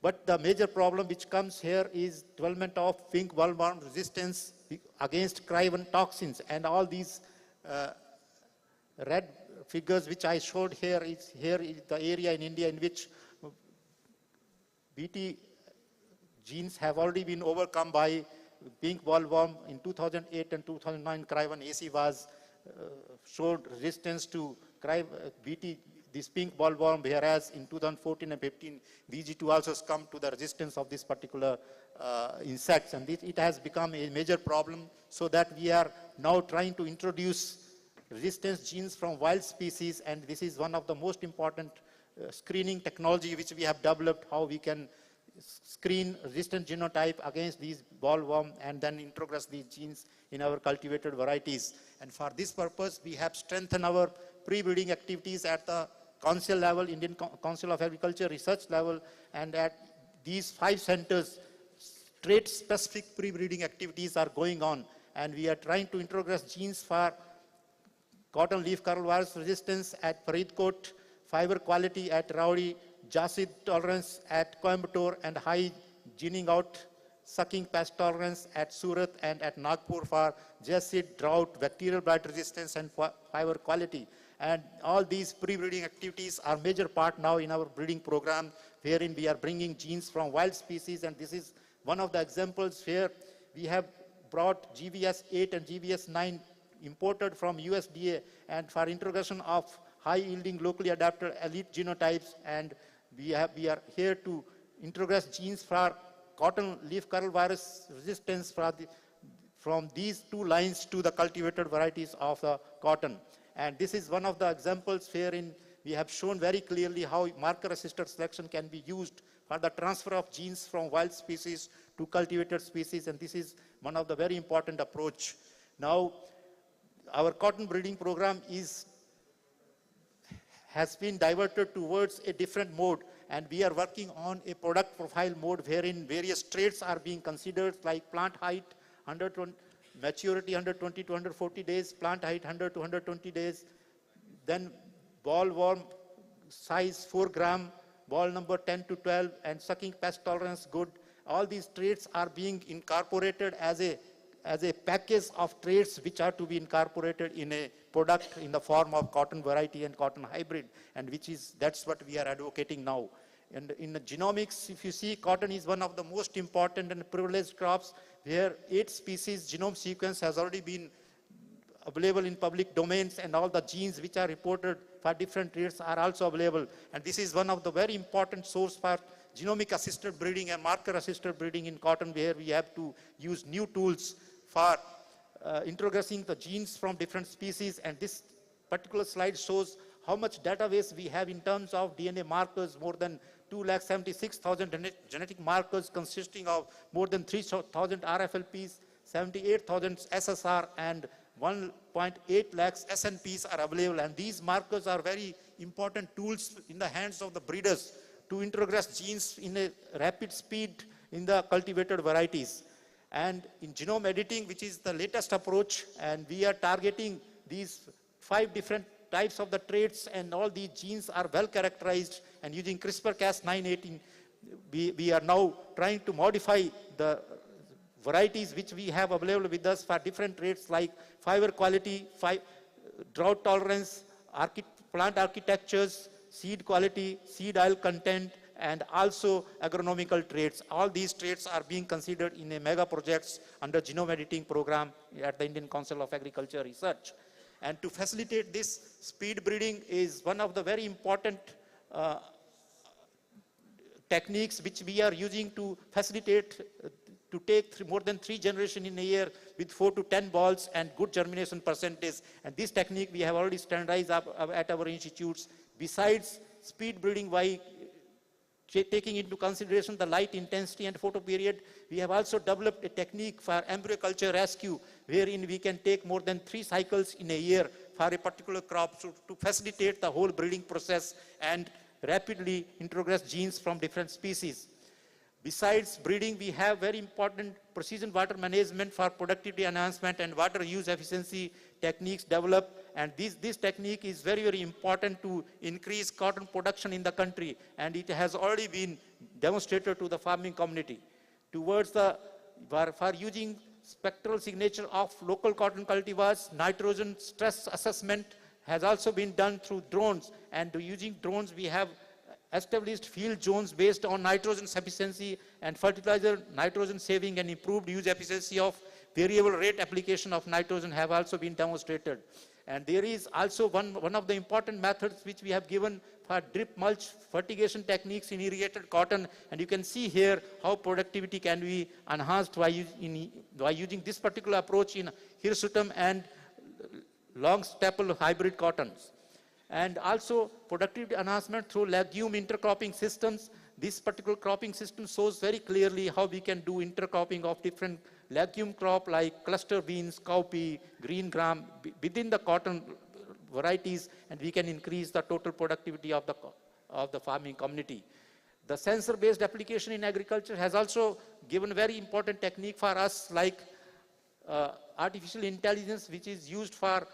But the major problem which comes here is development of pink bollworm resistance against Cry1 toxins, and all these red figures which I showed here is the area in India in which BT genes have already been overcome by pink bollworm. In 2008 and 2009, Cry1AC was showed resistance to BT, this pink bollworm, whereas in 2014 and 15, VG2 also has come to the resistance of this particular insects, and it has become a major problem, so that we are now trying to introduce resistance genes from wild species, and this is one of the most important screening technology which we have developed, how we can screen resistant genotype against these bollworm and then introgress these genes in our cultivated varieties. And for this purpose, we have strengthened our pre-breeding activities at the council level, Indian Council of Agriculture research level, and at these 5 centers, trait-specific pre-breeding activities are going on, and we are trying to introgress genes for cotton leaf curl virus resistance at Faridkot, fiber quality at Rauri, Jasid tolerance at Coimbatore, and high gening out sucking pest tolerance at Surat and at Nagpur for Jasid, drought, bacterial blight resistance, and fiber quality. And all these pre-breeding activities are major part now in our breeding program, wherein we are bringing genes from wild species, and this is one of the examples where we have brought GVS 8 and GVS 9 imported from USDA, and for introgression of high-yielding, locally adapted elite genotypes, and we are here to introgress genes for cotton leaf curl virus resistance from these 2 lines to the cultivated varieties of the cotton. And this is one of the examples wherein we have shown very clearly how marker-assisted selection can be used for the transfer of genes from wild species to cultivated species, and this is one of the very important approach. Now, our cotton breeding program has been diverted towards a different mode, and we are working on a product profile mode wherein various traits are being considered, like plant height, maturity 120 to 140 days, plant height 100 to 120 days, then bollworm size 4 gram, ball number 10 to 12, and sucking pest tolerance good. All these traits are being incorporated as a package of traits which are to be incorporated in a product in the form of cotton variety and cotton hybrid, and that's what we are advocating now. And in the genomics, if you see, cotton is one of the most important and privileged crops, where 8 species genome sequence has already been available in public domains, and all the genes which are reported for different traits are also available. And this is one of the very important source for genomic assisted breeding and marker assisted breeding in cotton, where we have to use new tools for introgressing the genes from different species. And this particular slide shows how much database we have in terms of DNA markers, more than 276,000 genetic markers consisting of more than 3,000 RFLPs, 78,000 SSR, and 1.8 lakhs SNPs are available. And these markers are very important tools in the hands of the breeders to introgress genes in a rapid speed in the cultivated varieties. And in genome editing, which is the latest approach, and we are targeting these 5 different types of the traits, and all these genes are well characterized, and using CRISPR-Cas9-18, we are now trying to modify the varieties which we have available with us for different traits like fiber quality, drought tolerance, plant architectures, seed quality, seed oil content, and also agronomical traits. All these traits are being considered in a mega projects under genome editing program at the Indian Council of Agriculture Research. And to facilitate this, speed breeding is one of the very important techniques which we are using to facilitate to take more than 3 generations in a year with 4 to 10 balls and good germination percentage. And this technique we have already standardized up at our institutes. Besides speed breeding, by taking into consideration the light intensity and photo period, we have also developed a technique for embryo culture rescue, wherein we can take more than 3 cycles in a year for a particular crop to facilitate the whole breeding process and rapidly introgress genes from different species. Besides breeding, we have very important precision water management for productivity enhancement and water use efficiency techniques developed. And this technique is very, very important to increase cotton production in the country. And it has already been demonstrated to the farming community. Towards for using spectral signature of local cotton cultivars, nitrogen stress assessment has also been done through drones. And using drones, we have established field zones based on nitrogen sufficiency and fertilizer nitrogen saving, and improved use efficiency of variable rate application of nitrogen have also been demonstrated. And there is also one of the important methods which we have given for drip mulch fertigation techniques in irrigated cotton. And you can see here how productivity can be enhanced by using this particular approach in hirsutum and long staple hybrid cottons. And also productivity enhancement through legume intercropping systems. This particular cropping system shows very clearly how we can do intercropping of different legume crop like cluster beans, cowpea, green gram within the cotton varieties, and we can increase the total productivity of the farming community. The sensor-based application in agriculture has also given very important technique for us, like artificial intelligence, which is used for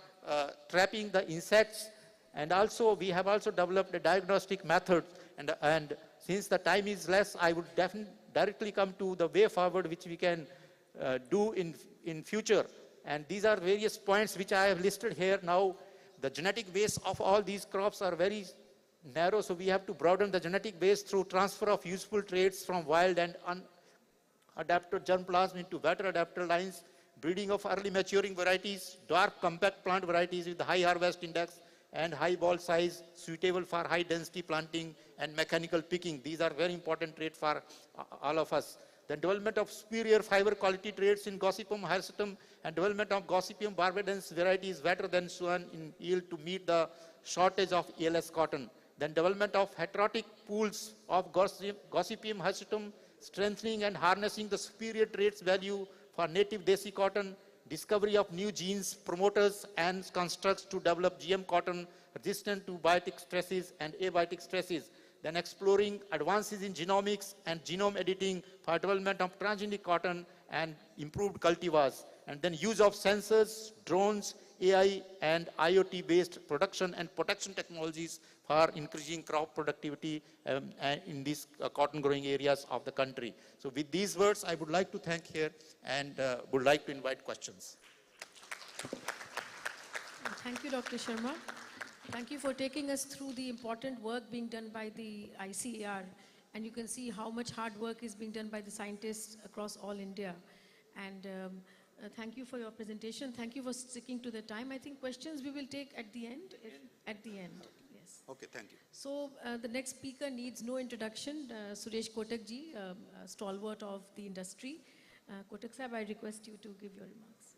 trapping the insects. And also, we have also developed a diagnostic method. And since the time is less, I would directly come to the way forward which we can do in future. And these are various points which I have listed here. Now, the genetic base of all these crops are very narrow, so we have to broaden the genetic base through transfer of useful traits from wild and unadapted germplasm into better adapted lines, breeding of early maturing varieties, dark compact plant varieties with high harvest index, and high ball size, suitable for high density planting and mechanical picking. These are very important traits for all of us. The development of superior fiber quality traits in Gossypium hirsutum and development of Gossypium barbadense varieties better than Swan in yield to meet the shortage of ELS cotton. Then development of heterotic pools of Gossypium hirsutum, strengthening and harnessing the superior traits value for native desi cotton, discovery of new genes, promoters, and constructs to develop GM cotton resistant to biotic stresses and abiotic stresses. Then exploring advances in genomics and genome editing for development of transgenic cotton and improved cultivars. And then use of sensors, drones, AI, and IoT-based production and protection technologies for increasing crop productivity in these cotton growing areas of the country. So with these words, I would like to thank here and would like to invite questions. Thank you, Dr. Sharma. Thank you for taking us through the important work being done by the ICAR. And you can see how much hard work is being done by the scientists across all India. And thank you for your presentation. Thank you for sticking to the time. I think questions we will take at the end. At the end, yes. Okay, thank you. So the next speaker needs no introduction. Suresh Kotak ji, stalwart of the industry. Kotak sahab, I request you to give your remarks.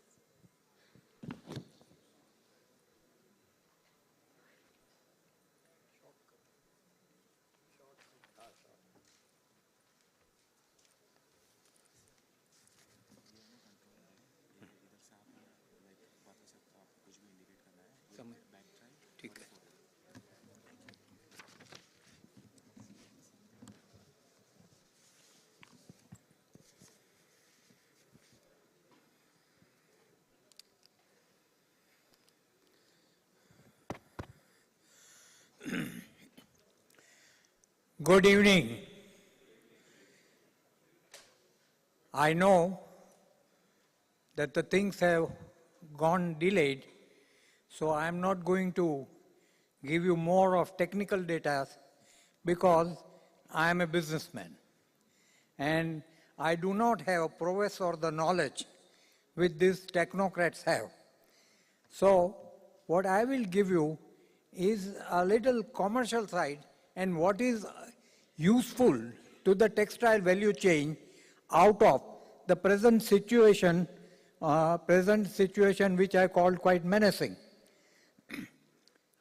Good evening. I know that the things have gone delayed, so I am not going to give you more of technical data because I am a businessman and I do not have a prowess or the knowledge which these technocrats have. So what I will give you is a little commercial side and what is useful to the textile value chain out of the present situation which I called quite menacing.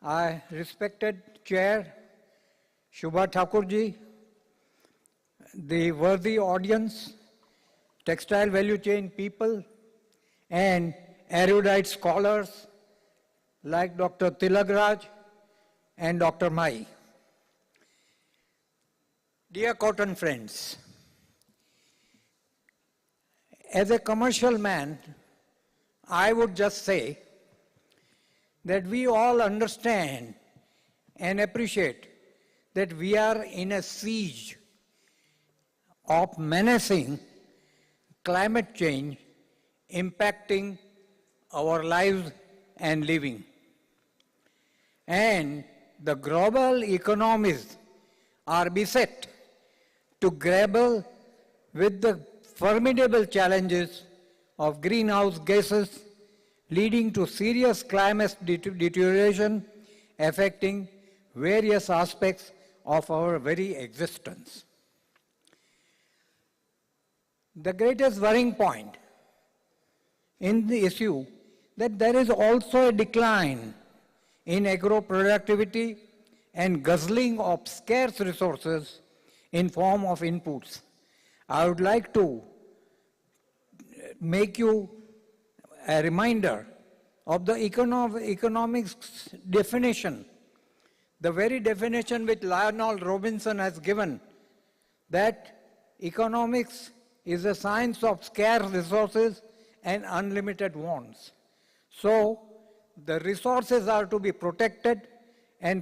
I respected Chair Shubha Thakurji, the worthy audience, textile value chain people, and erudite scholars like Dr. Tilakraj and Dr. Mai. Dear cotton friends, as a commercial man, I would just say that we all understand and appreciate that we are in a siege of menacing climate change impacting our lives and living. And the global economies are beset to grapple with the formidable challenges of greenhouse gases leading to serious climate deterioration affecting various aspects of our very existence. The greatest worrying point in the issue that there is also a decline in agro-productivity and guzzling of scarce resources in form of inputs. I would like to make you a reminder of the economics definition, the very definition which Lionel Robinson has given, that economics is a science of scarce resources and unlimited wants. So the resources are to be protected and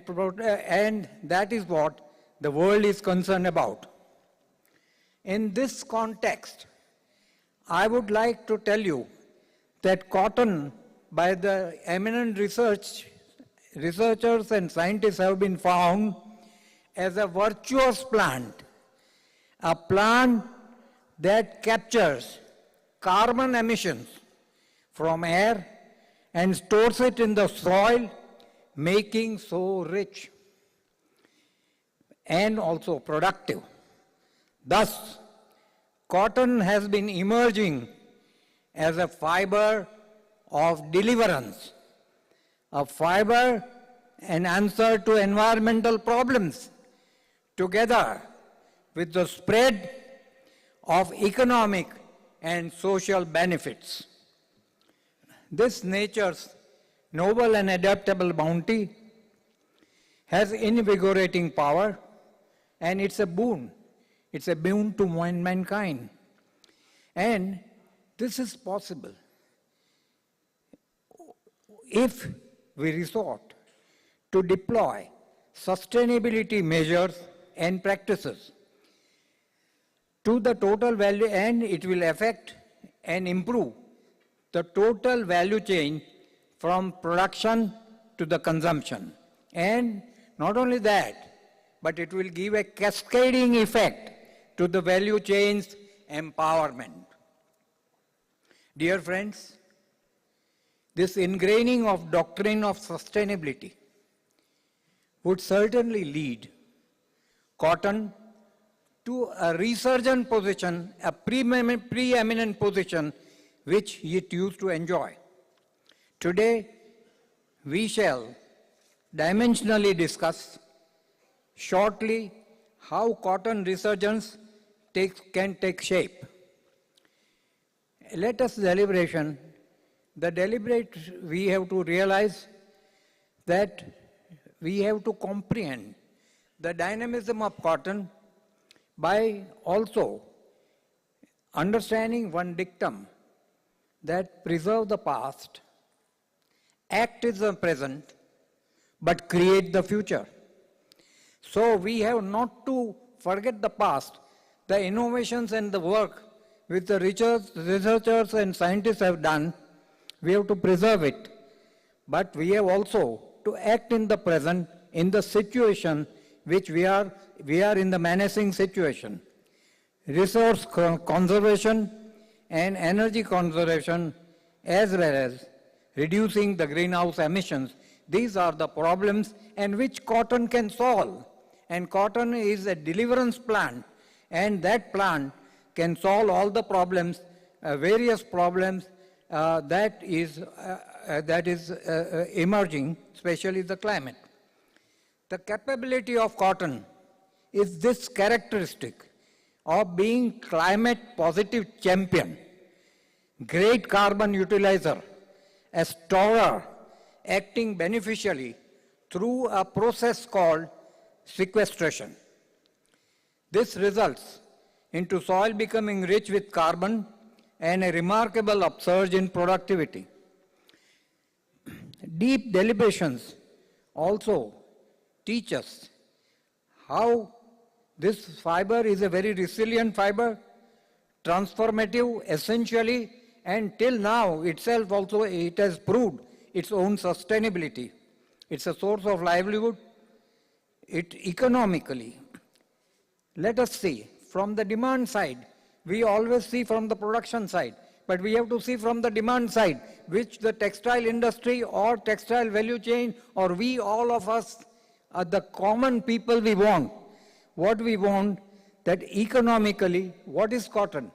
that is what the world is concerned about. In this context, I would like to tell you that cotton, by the eminent researchers and scientists have been found as a virtuous plant, a plant that captures carbon emissions from air and stores it in the soil, making so rich and also productive. Thus, cotton has been emerging as a fiber of deliverance, a fiber and answer to environmental problems, together with the spread of economic and social benefits. This nature's noble and adaptable bounty has invigorating power, and it's a boon. It's a boon to mankind. And this is possible if we resort to deploy sustainability measures and practices to the total value, and it will affect and improve the total value chain from production to the consumption. And not only that, but it will give a cascading effect to the value chain's empowerment. Dear friends, this ingraining of doctrine of sustainability would certainly lead cotton to a resurgent position, a preeminent position which it used to enjoy. Today, we shall dimensionally discuss shortly how cotton resurgence can take shape. Let us we have to realize that we have to comprehend the dynamism of cotton by also understanding one dictum that preserve the past, act is the present, but create the future. So we have not to forget the past, the innovations and the work which the researchers and scientists have done. We have to preserve it. But we have also to act in the present, in the situation which we are in the menacing situation. Resource conservation and energy conservation, as well as reducing the greenhouse emissions. These are the problems and which cotton can solve. And cotton is a deliverance plant, and that plant can solve all the problems, various problems that is emerging, especially the climate. The capability of cotton is this characteristic of being climate positive champion, great carbon utilizer, a storer, acting beneficially through a process called sequestration. This results into soil becoming rich with carbon and a remarkable upsurge in productivity. Deep deliberations also teach us how this fiber is a very resilient fiber, transformative essentially, and till now itself also it has proved its own sustainability. It's a source of livelihood. It economically. Let us see, from the demand side, we always see from the production side, but we have to see from the demand side, which the textile industry or textile value chain, or we, all of us, are the common people we want. What we want, that economically, what is cotton?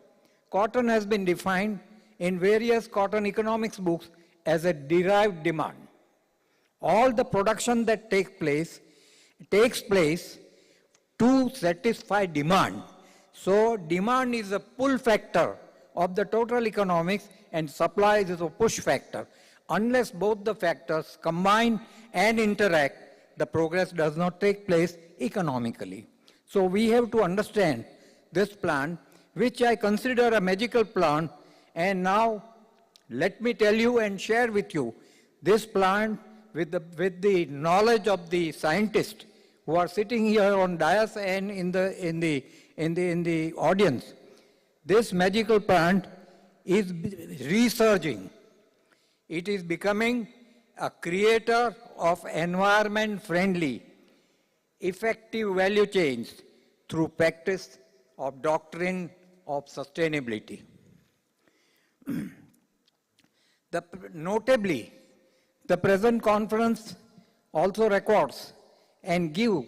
Cotton has been defined in various cotton economics books as a derived demand. All the production that takes place to satisfy demand. So demand is a pull factor of the total economics and supply is a push factor. Unless both the factors combine and interact, the progress does not take place economically. So we have to understand this plan, which I consider a magical plan, and now let me tell you and share with you this plan with the knowledge of the scientists who are sitting here on dais and in the audience. This magical plant is resurging. It is becoming a creator of environment-friendly, effective value chains through practice of doctrine of sustainability. Notably, the present conference also records and give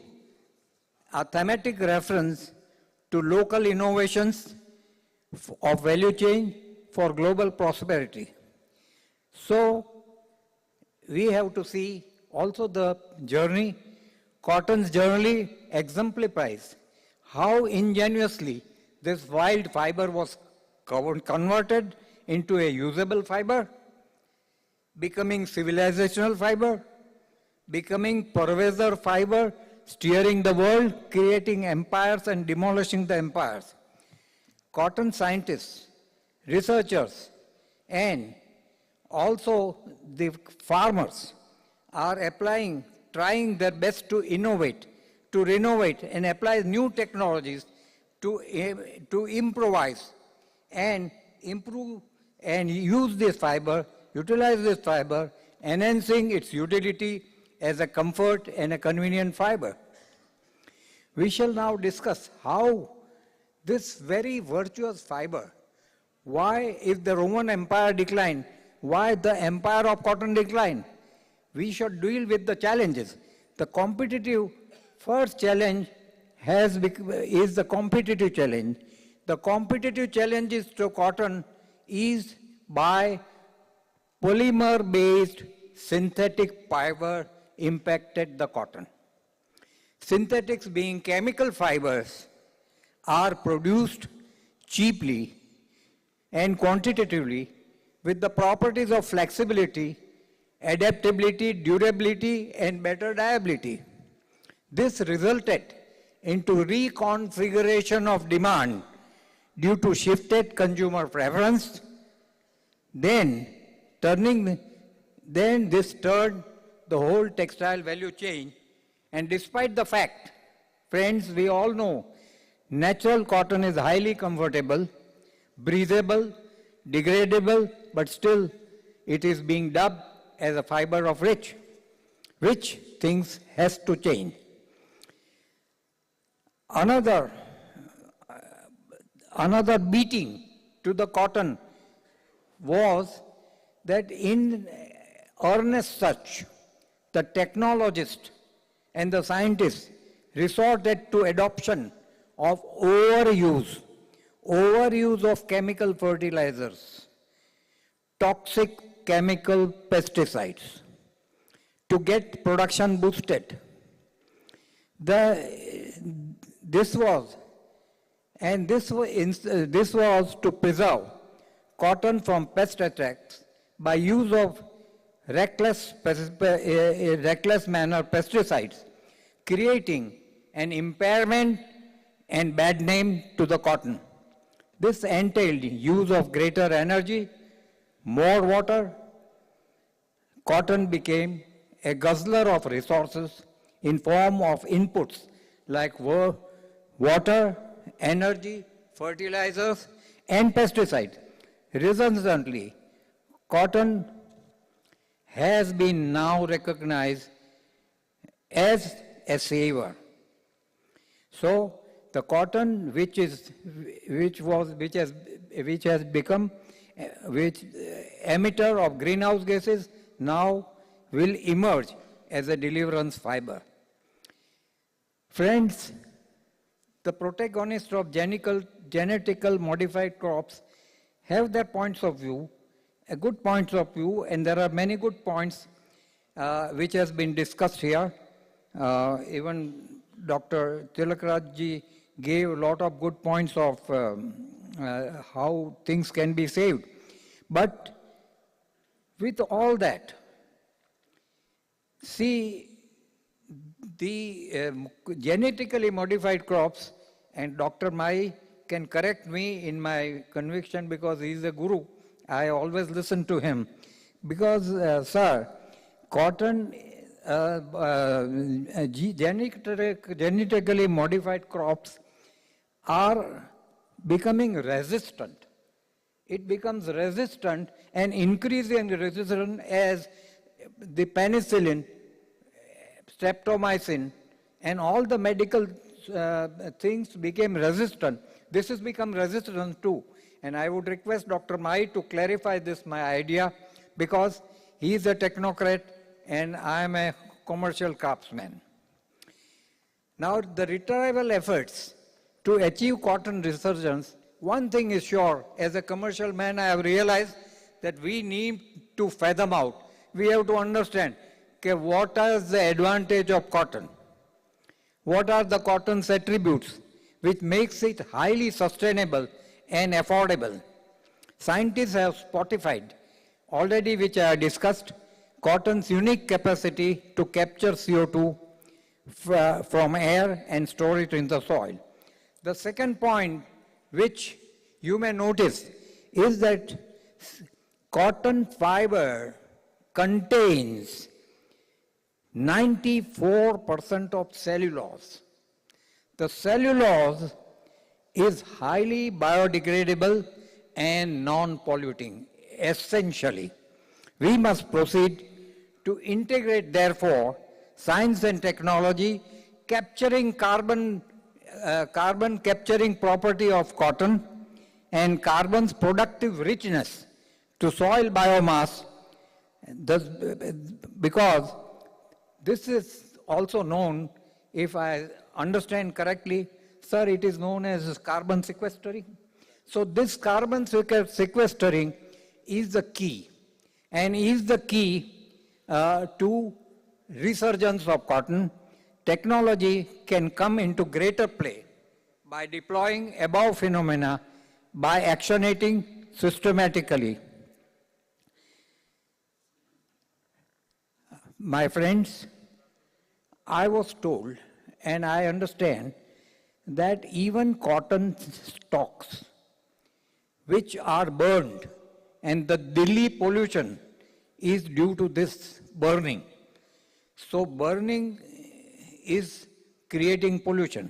a thematic reference to local innovations of value chain for global prosperity. So we have to see also the journey. Cotton's journey exemplifies how ingeniously this wild fiber was converted into a usable fiber, becoming civilizational fiber, becoming pervasive fiber, steering the world, creating empires and demolishing the empires. Cotton scientists, researchers, and also the farmers are trying their best to innovate, to renovate and apply new technologies to improvise and improve and use this fiber, utilize this fiber, enhancing its utility as a comfort and a convenient fiber. We shall now discuss how this very virtuous fiber, why if the Roman Empire declined, why the empire of cotton declined. We should deal with the challenges. The competitive first challenge is the competitive challenge. The competitive challenges to cotton is by polymer-based synthetic fiber impacted the cotton. Synthetics, being chemical fibers, are produced cheaply and quantitatively with the properties of flexibility, adaptability, durability, and better dyeability. This resulted into reconfiguration of demand due to shifted consumer preference. Then this turned the whole textile value chain, and despite the fact Friends, we all know natural cotton is highly comfortable, breathable, degradable, but still it is being dubbed as a fiber of rich, which things has to change. Another beating to the cotton was that in earnest search, the technologists and the scientists resorted to adoption of overuse of chemical fertilizers, toxic chemical pesticides to get production boosted. This was to preserve cotton from pest attacks by use of reckless manner pesticides, creating an impairment and bad name to the cotton. This entailed use of greater energy, more water. Cotton became a guzzler of resources in form of inputs like water, energy, fertilizers, and pesticides. Resultantly, cotton has been now recognized as a saver. So the cotton which has become emitter of greenhouse gases now will emerge as a deliverance fiber. Friends, the protagonists of genetically modified crops have their points of view, good points of view, and there are many good points which has been discussed here. Even Dr. Tilakraj ji gave a lot of good points of how things can be saved. But with all that, see, the genetically modified crops, and Dr. Mai can correct me in my conviction because he is a guru. I always listen to him. Because, sir, cotton, genetically modified crops are becoming resistant. It becomes resistant and increasing resistant as the penicillin, streptomycin, and all the medical things became resistant. This has become resistant too. And I would request Dr. Mai to clarify this, my idea, because he is a technocrat and I am a commercial craftsman. Now, the retrieval efforts to achieve cotton resurgence, one thing is sure, as a commercial man, I have realized that we need to fathom out. We have to understand what is the advantage of cotton? What are the cotton's attributes which makes it highly sustainable and affordable? Scientists have spotified already, which I have discussed, cotton's unique capacity to capture CO2 from air and store it in the soil. The second point which you may notice is that cotton fiber contains 94% of cellulose. The cellulose is highly biodegradable and non-polluting, essentially. We must proceed to integrate, therefore, science and technology capturing carbon capturing property of cotton and carbon's productive richness to soil biomass, because this is also known, if I understand correctly, sir, it is known as carbon sequestering. So this carbon sequestering is the key, and is the key to resurgence of cotton. Technology can come into greater play by deploying above phenomena by actionating systematically. My friends, I was told, and I understand, that even cotton stalks which are burned, and the Delhi pollution is due to this burning. So burning is creating pollution.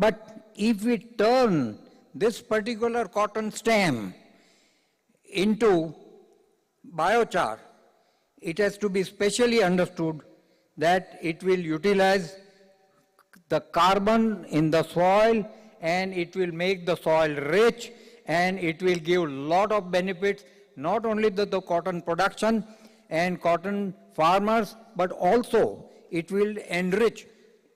But if we turn this particular cotton stem into biochar, it has to be specially understood that it will utilize the carbon in the soil and it will make the soil rich and it will give a lot of benefits, not only to the cotton production and cotton farmers, but also it will enrich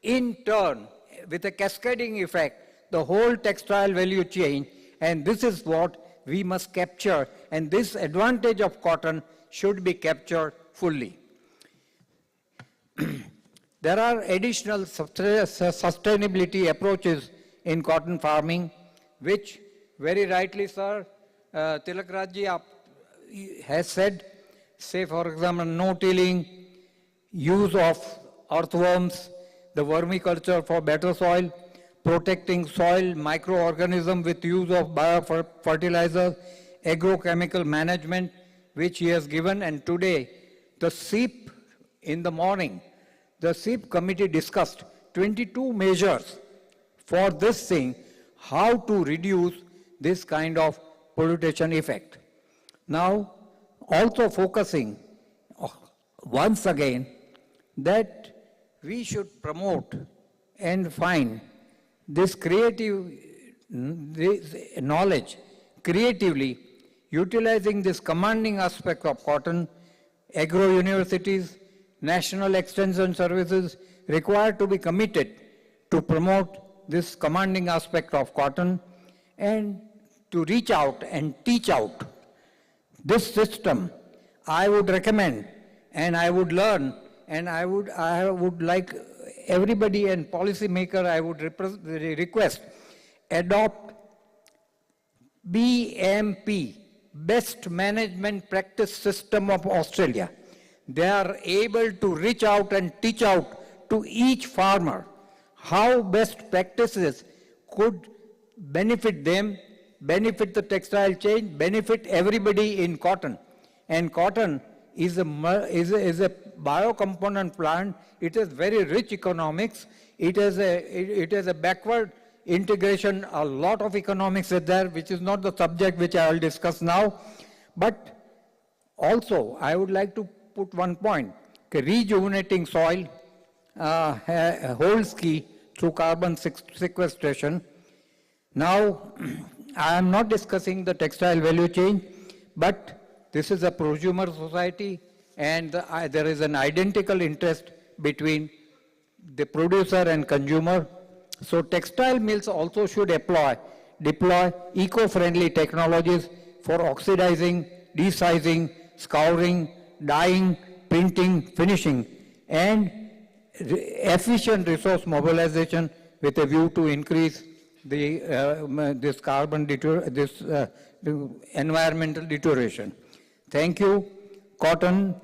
in turn with a cascading effect the whole textile value chain, and this is what we must capture, and this advantage of cotton should be captured fully. There are additional sustainability approaches in cotton farming, which very rightly, sir, Tilak Rajji has said, say for example, no-tilling, use of earthworms, the vermiculture for better soil, protecting soil microorganisms with use of biofertilizers, agrochemical management, which he has given, and today the SEEP in the morning, the SEEP committee discussed 22 measures for this thing, how to reduce this kind of pollution effect. Now, also focusing once again that we should promote and find this creative this knowledge creatively, utilizing this commanding aspect of cotton. Agro universities, national extension services required to be committed to promote this commanding aspect of cotton and to reach out and teach out. This system, I would recommend and I would learn, and I would like everybody and policymaker, I would request, adopt BMP, Best Management Practice System of Australia. They are able to reach out and teach out to each farmer how best practices could benefit them, benefit the textile chain, benefit everybody in cotton. And cotton is a biocomponent plant. It is very rich economics. It is a backward integration. A lot of economics is there, which is not the subject which I will discuss now. But also, I would like to put one point. Rejuvenating soil holds key through carbon sequestration. Now, I am not discussing the textile value chain, but this is a prosumer society, and there is an identical interest between the producer and consumer. So textile mills also should deploy eco-friendly technologies for oxidizing, desizing, scouring, dyeing, printing, finishing, and efficient resource mobilization with a view to increase the environmental deterioration. Thank you. Cotton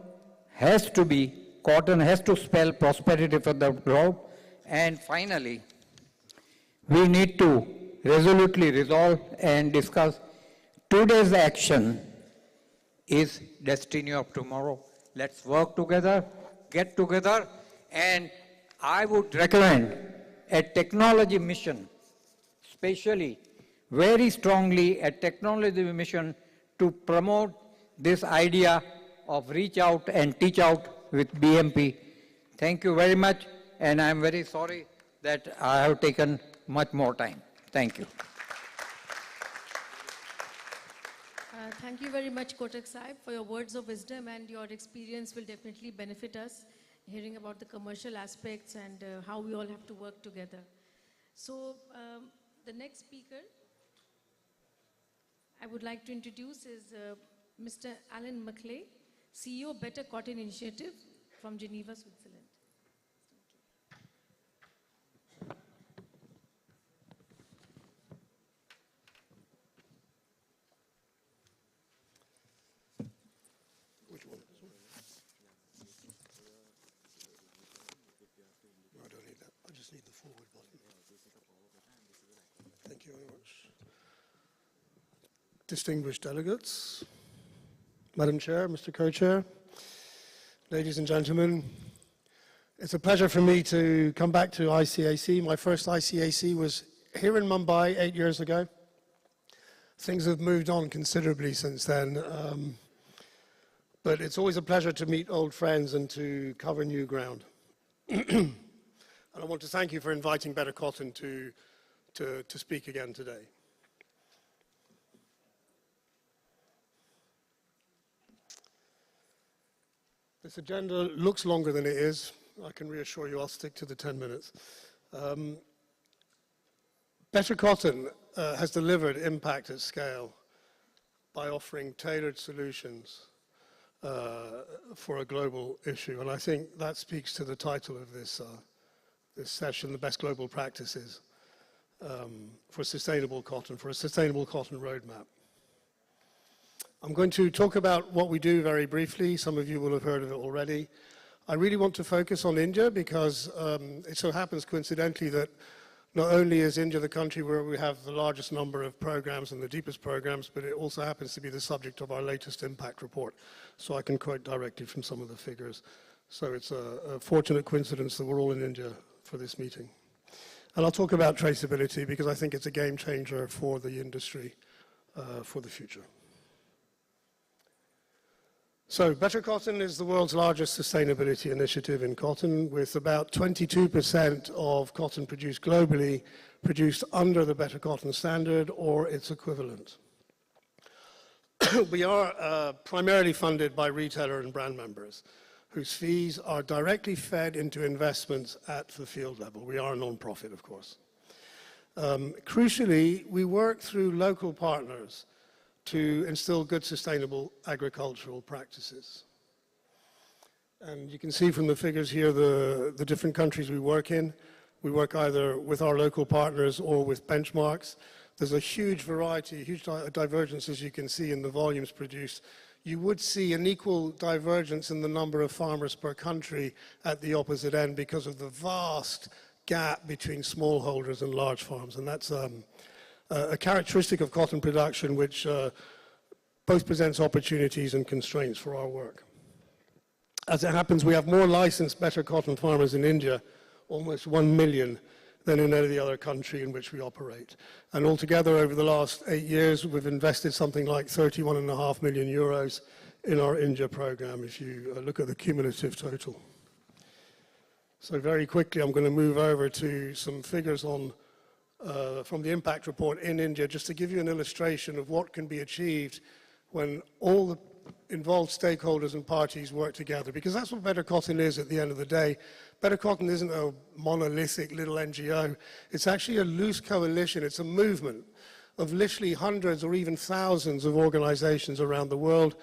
has to spell prosperity for the globe. And finally, we need to resolutely resolve and discuss today's action is destiny of tomorrow. Let's work together, get together, and I would recommend a technology mission, especially very strongly a technology mission to promote this idea of reach out and teach out with BMP. Thank you very much, and I'm very sorry that I have taken much more time. Thank you. Thank you very much, Kotak Sahib, for your words of wisdom, and your experience will definitely benefit us, hearing about the commercial aspects and how we all have to work together. So the next speaker I would like to introduce is Mr. Alan Maclay, CEO Better Cotton Initiative from Geneva, Switzerland. Which one? This one? No, I don't need that. I just need the forward button. Thank you very much. Distinguished delegates, Madam Chair, Mr. Co-Chair, ladies and gentlemen, It's a pleasure for me to come back to ICAC. My first ICAC was here in Mumbai 8 years ago. Things have moved on considerably since then, but it's always a pleasure to meet old friends and to cover new ground. And I want to thank you for inviting Better Cotton to speak again today. This agenda looks longer than it is. I can reassure you I'll stick to the 10 minutes. Better Cotton has delivered impact at scale by offering tailored solutions for a global issue. And I think that speaks to the title of this session, The Best Global Practices for Sustainable Cotton, for a Sustainable Cotton Roadmap. I'm going to talk about what we do very briefly. Some of you will have heard of it already. I really want to focus on India because it so happens coincidentally that not only is India the country where we have the largest number of programs and the deepest programs, but it also happens to be the subject of our latest impact report. So I can quote directly from some of the figures. So it's a fortunate coincidence that we're all in India for this meeting. And I'll talk about traceability because I think it's a game changer for the industry for the future. So Better Cotton is the world's largest sustainability initiative in cotton, with about 22% of cotton produced globally produced under the Better Cotton standard or its equivalent. We are primarily funded by retailer and brand members, whose fees are directly fed into investments at the field level. We are a non-profit, of course. Crucially, we work through local partners to instill good sustainable agricultural practices. And you can see from the figures here the different countries we work in. We work either with our local partners or with benchmarks. There's a huge variety, huge divergence, as you can see, in the volumes produced. You would see an equal divergence in the number of farmers per country at the opposite end because of the vast gap between smallholders and large farms. And that's a characteristic of cotton production which both presents opportunities and constraints for our work. As it happens, we have more licensed Better Cotton farmers in India, almost 1 million, than in any other country in which we operate. And altogether, over the last 8 years, we've invested something like 31.5 million euros in our India program, if you look at the cumulative total. So very quickly, I'm going to move over to some figures on from the impact report in India, just to give you an illustration of what can be achieved when all the involved stakeholders and parties work together, because that's what Better Cotton is at the end of the day. Better Cotton isn't a monolithic little NGO. It's actually a loose coalition. It's a movement of literally hundreds or even thousands of organizations around the world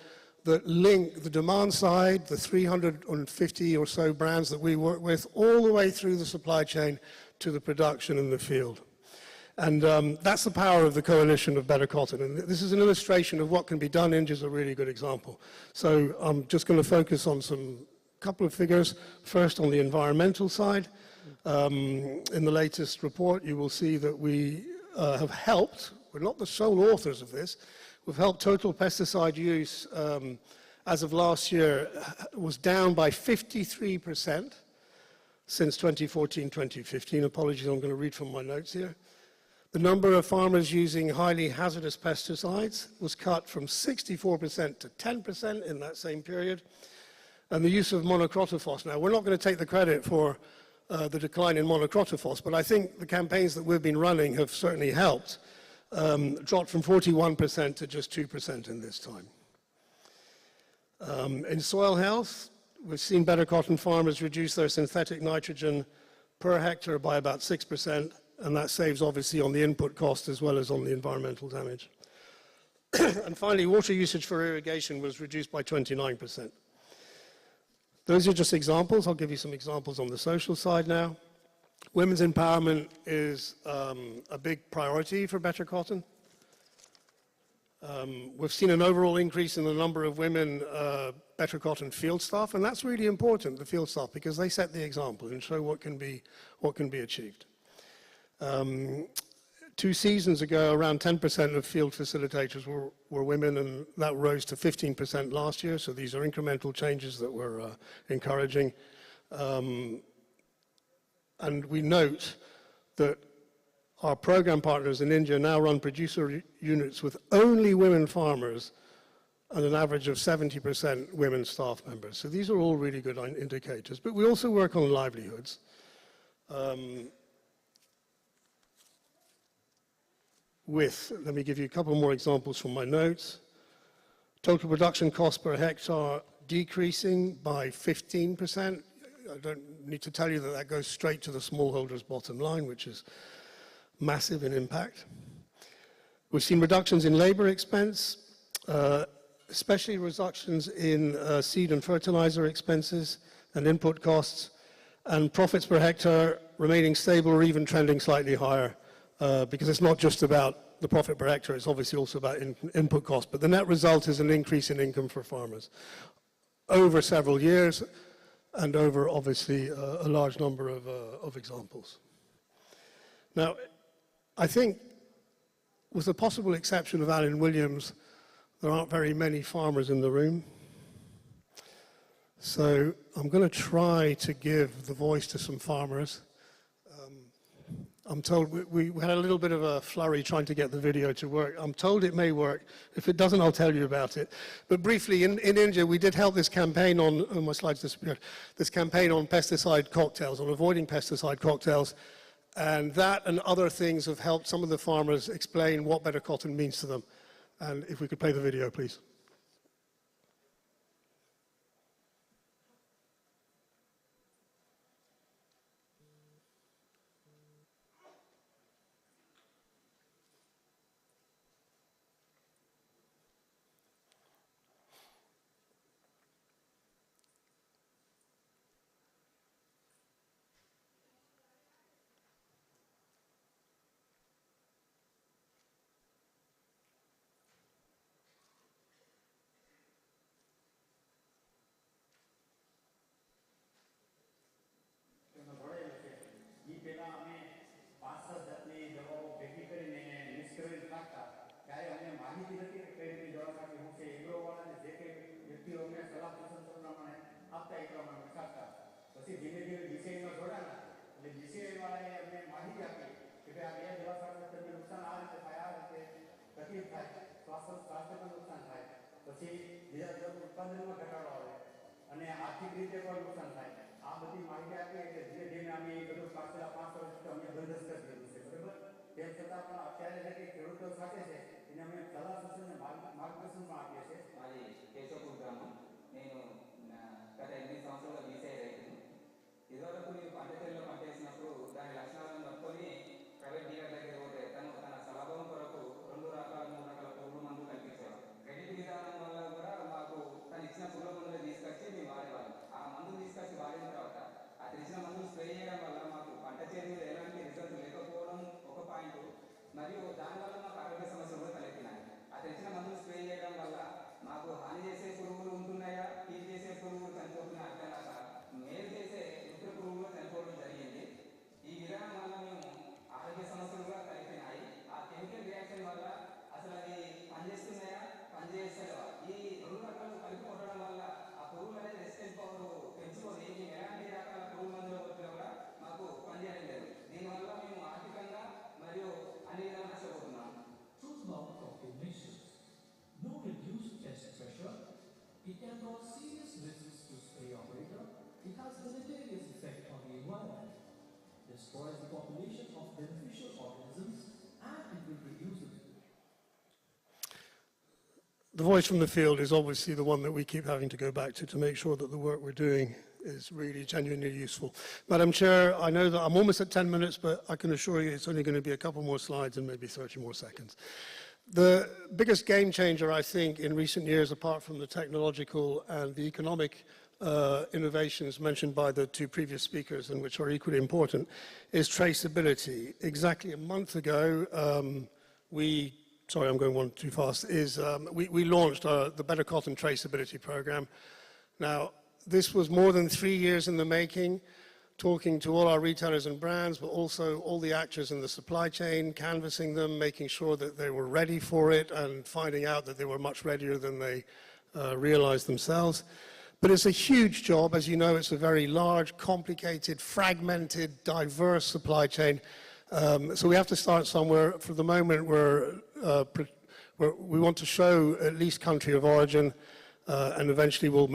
that link the demand side, the 350 or so brands that we work with, all the way through the supply chain to the production in the field. And that's the power of the coalition of Better Cotton. And this is an illustration of what can be done. India's a really good example. So I'm just going to focus on couple of figures. First, on the environmental side. In the latest report, you will see that we have helped, we're not the sole authors of this, we've helped total pesticide use as of last year was down by 53% since 2014-2015. Apologies, I'm going to read from my notes here. The number of farmers using highly hazardous pesticides was cut from 64% to 10% in that same period. And the use of monocrotophos. Now, we're not going to take the credit for the decline in monocrotophos, but I think the campaigns that we've been running have certainly helped. Dropped from 41% to just 2% in this time. In soil health, we've seen Better Cotton farmers reduce their synthetic nitrogen per hectare by about 6%. And that saves obviously on the input cost as well as on the environmental damage. And finally, water usage for irrigation was reduced by 29%. Those are just examples. I'll give you some examples on the social side now. Women's empowerment is a big priority for Better Cotton. We've seen an overall increase in the number of women Better Cotton field staff, and that's really important, the field staff, because they set the example and show what can be achieved. 2 seasons ago, around 10% of field facilitators were women, and that rose to 15% last year. So these are incremental changes that we're encouraging. And we note that our program partners in India now run producer units with only women farmers and an average of 70% women staff members. So these are all really good indicators. But we also work on livelihoods. Let me give you a couple more examples from my notes. Total production cost per hectare decreasing by 15%. I don't need to tell you that that goes straight to the smallholder's bottom line, which is massive in impact. We've seen reductions in labor expense, especially reductions in seed and fertilizer expenses and input costs, and profits per hectare remaining stable or even trending slightly higher, because it's not just about the profit per hectare, it's obviously also about input costs. But the net result is an increase in income for farmers over several years and over, obviously, a large number of examples. Now, I think, with the possible exception of Alan Williams, there aren't very many farmers in the room. So I'm going to try to give the voice to some farmers. I'm told we had a little bit of a flurry trying to get the video to work. I'm told it may work. If it doesn't, I'll tell you about it. But briefly, in India, we did help this campaign on, oh, my slides disappeared, this campaign on pesticide cocktails, on avoiding pesticide cocktails. And that and other things have helped some of the farmers explain what better cotton means to them. And if we could play the video, please. The voice from the field is obviously the one that we keep having to go back to make sure that the work we're doing is really genuinely useful. Madam Chair, I know that I'm almost at 10 minutes, but I can assure you it's only going to be a couple more slides and maybe 30 more seconds. The biggest game changer, I think, in recent years, apart from the technological and the economic innovations mentioned by the two previous speakers, and which are equally important, is traceability. Exactly a month ago, sorry, I'm going one too fast, we launched the Better Cotton Traceability Program. Now, this was more than 3 years in the making, talking to all our retailers and brands, but also all the actors in the supply chain, canvassing them, making sure that they were ready for it, and finding out that they were much readier than they realized themselves. But it's a huge job. As you know, it's a very large, complicated, fragmented, diverse supply chain. So we have to start somewhere. For the moment, we want to show at least country of origin, and eventually we'll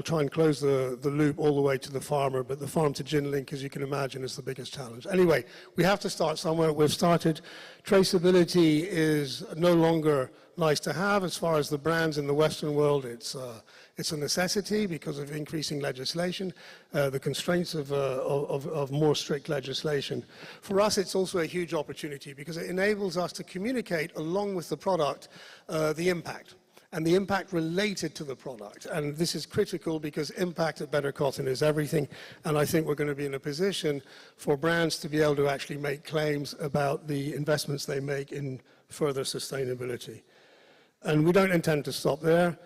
try and close the loop all the way to the farmer, but the farm to gin link, as you can imagine, is the biggest challenge. Anyway, we have to start somewhere. We've started. Traceability is no longer nice to have. As far as the brands in the Western world, it's a necessity because of increasing legislation, the constraints of more strict legislation. For us, it's also a huge opportunity because it enables us to communicate along with the product the impact, and the impact related to the product. And this is critical because impact at Better Cotton is everything. And I think we're going to be in a position for brands to be able to actually make claims about the investments they make in further sustainability. And we don't intend to stop there.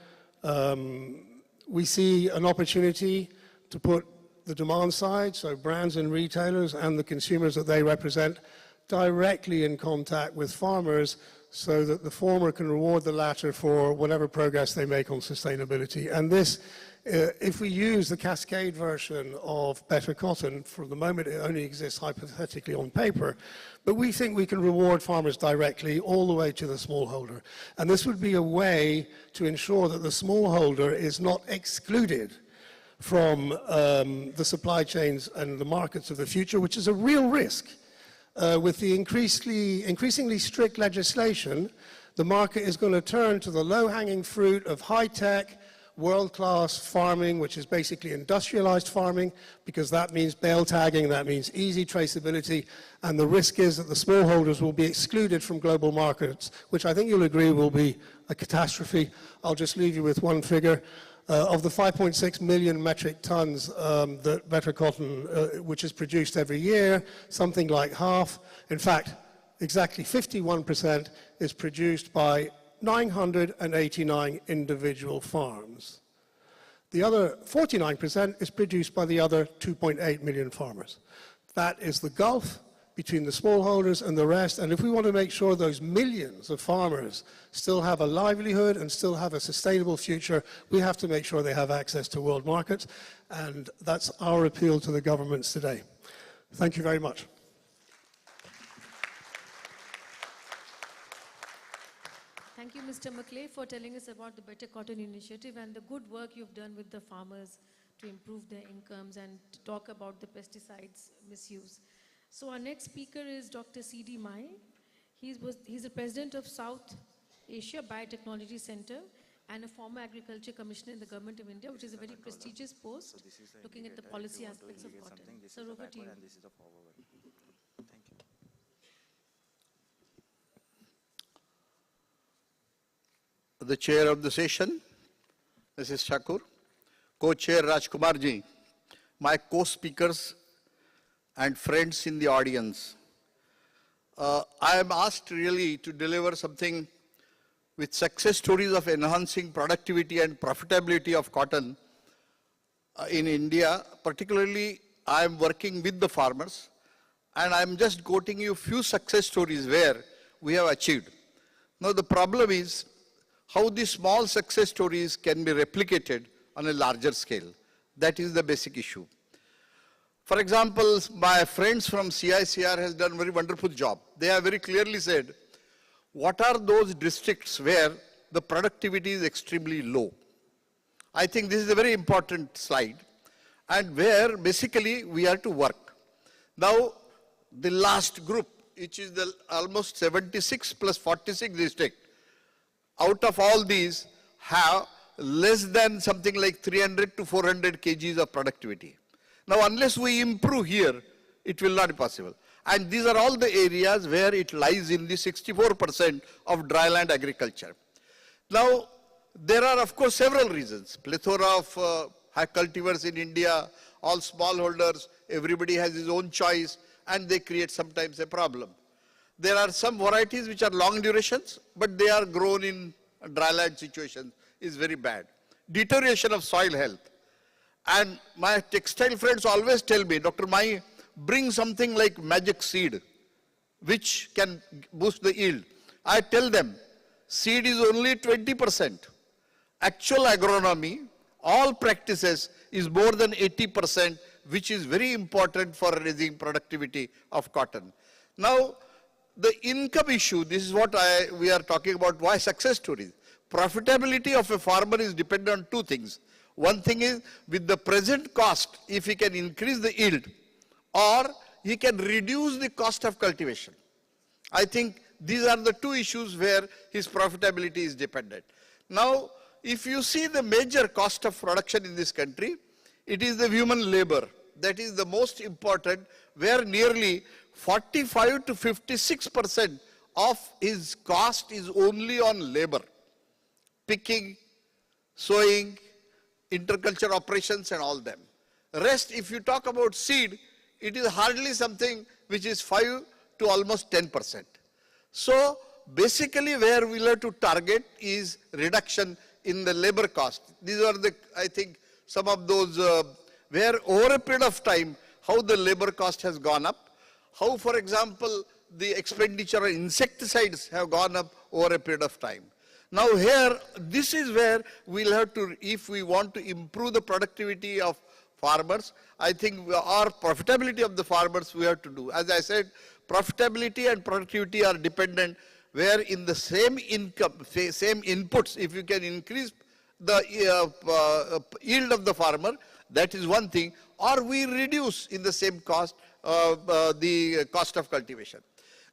We see an opportunity to put the demand side, so brands and retailers and the consumers that they represent, directly in contact with farmers so that the former can reward the latter for whatever progress they make on sustainability. And this, if we use the cascade version of Better Cotton, for the moment it only exists hypothetically on paper, but we think we can reward farmers directly all the way to the smallholder. And this would be a way to ensure that the smallholder is not excluded from the supply chains and the markets of the future, which is a real risk. With the increasingly strict legislation, the market is going to turn to the low-hanging fruit of high-tech, world-class farming, which is basically industrialized farming, because that means bale tagging, that means easy traceability, and the risk is that the smallholders will be excluded from global markets, which I think you'll agree will be a catastrophe. I'll just leave you with one figure. Of the 5.6 million metric tons that Better Cotton, which is produced every year, something like half, in fact, exactly 51% is produced by 989 individual farms. The other 49% is produced by the other 2.8 million farmers. That is the gulf between the smallholders and the rest, and if we want to make sure those millions of farmers still have a livelihood and still have a sustainable future, we have to make sure they have access to world markets, and that's our appeal to the governments today. Thank you very much. Thank you, Mr. Maclay, for telling us about the Better Cotton Initiative and the good work you've done with the farmers to improve their incomes and to talk about the pesticides misuse. So our next speaker is Dr. C.D. Mai. He's the president of South Asia Biotechnology Center and a former Agriculture Commissioner in the Government of India, which is a very prestigious post, looking at the policy aspects of cotton. So over to you. The chair of the session, Mrs. Shakur, co-chair Rajkumar ji, my co-speakers and friends in the audience. I am asked really to deliver something with success stories of enhancing productivity and profitability of cotton in India. Particularly, I am working with the farmers, and I am just quoting you few success stories where we have achieved. Now the problem is how these small success stories can be replicated on a larger scale. That is the basic issue. For example, my friends from CICR has done a very wonderful job. They have very clearly said, what are those districts where the productivity is extremely low? I think this is a very important slide, and where basically we are to work. Now, the last group, which is the almost 76 plus 46 district, out of all these have less than something like 300 to 400 kgs of productivity. Now, unless we improve here, it will not be possible. And these are all the areas where it lies in the 64% of dryland agriculture. Now, there are, of course, several reasons. Plethora of high cultivars in India, all smallholders, everybody has his own choice, and they create sometimes a problem. There are some varieties which are long durations, but they are grown in dryland situations, is very bad. Deterioration of soil health. And my textile friends always tell me, Dr. Mai, bring something like magic seed, which can boost the yield. I tell them, seed is only 20%. Actual agronomy all practices is more than 80%, which is very important for raising productivity of cotton. Now, the income issue, this is what we are talking about, why success stories. Profitability of a farmer is dependent on two things. One thing is, with the present cost, if he can increase the yield, or he can reduce the cost of cultivation. I think these are the two issues where his profitability is dependent. Now, if you see the major cost of production in this country, it is the human labor. That is the most important, where nearly 45 to 56% of his cost is only on labor. Picking, sowing, interculture operations and all them. Rest, if you talk about seed, it is hardly something which is 5 to almost 10%. So basically where we'll have to target is reduction in the labor cost. These are the, I think, some of those where over a period of time, how the labor cost has gone up, how, for example, the expenditure on insecticides have gone up over a period of time. Now here, this is where we'll have to, if we want to improve the productivity of farmers, I think our profitability of the farmers we have to do. As I said, profitability and productivity are dependent, where in the same income, same inputs, if you can increase the yield of the farmer, that is one thing, or we reduce in the same cost the cost of cultivation.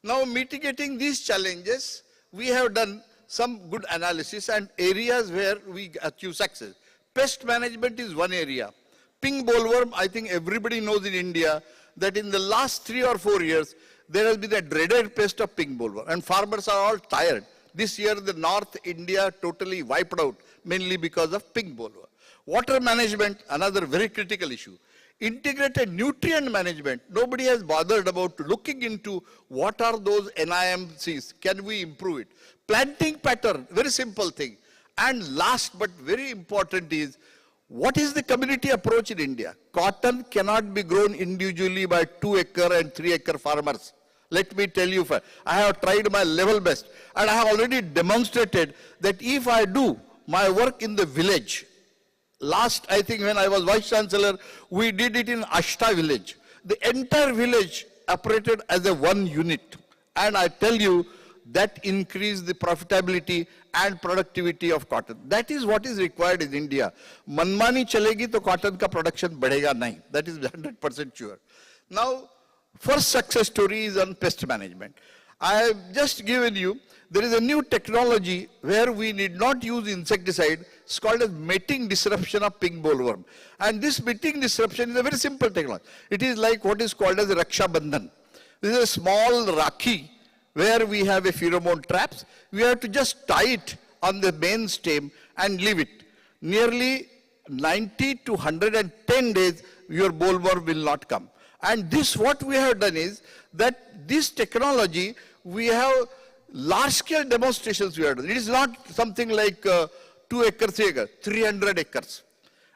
Now, mitigating these challenges, we have done some good analysis and areas where we achieve success. Pest management is one area. Pink bollworm, I think everybody knows in India that in the last 3 or 4 years, there has been a dreaded pest of pink bollworm, and farmers are all tired. This year, the North India totally wiped out, mainly because of pink bollworm. Water management, another very critical issue. Integrated nutrient management, nobody has bothered about looking into what are those NIMCs, can we improve it? Planting pattern, very simple thing. And last but very important is, what is the community approach in India? Cotton cannot be grown individually by 2-acre and 3-acre farmers. Let me tell you, I have tried my level best, and I have already demonstrated that if I do my work in the village, last, I think when I was Vice Chancellor, we did it in Ashta village. The entire village operated as a one unit. And I tell you, that increased the profitability and productivity of cotton. That is what is required in India. Manmani chalegi to cotton ka production badhega nahi. That is 100% sure. Now, first success story is on pest management. I have just given you, there is a new technology where we need not use insecticide. It's called as mating disruption of pink bollworm. And this mating disruption is a very simple technology. It is like what is called as Raksha Bandhan. This is a small rakhi where we have a pheromone traps. We have to just tie it on the main stem and leave it. Nearly 90 to 110 days, your bollworm will not come. And this, what we have done is that this technology, we have large-scale demonstrations we have done. It is not something like 2 acres, 3 acres, 300 acres.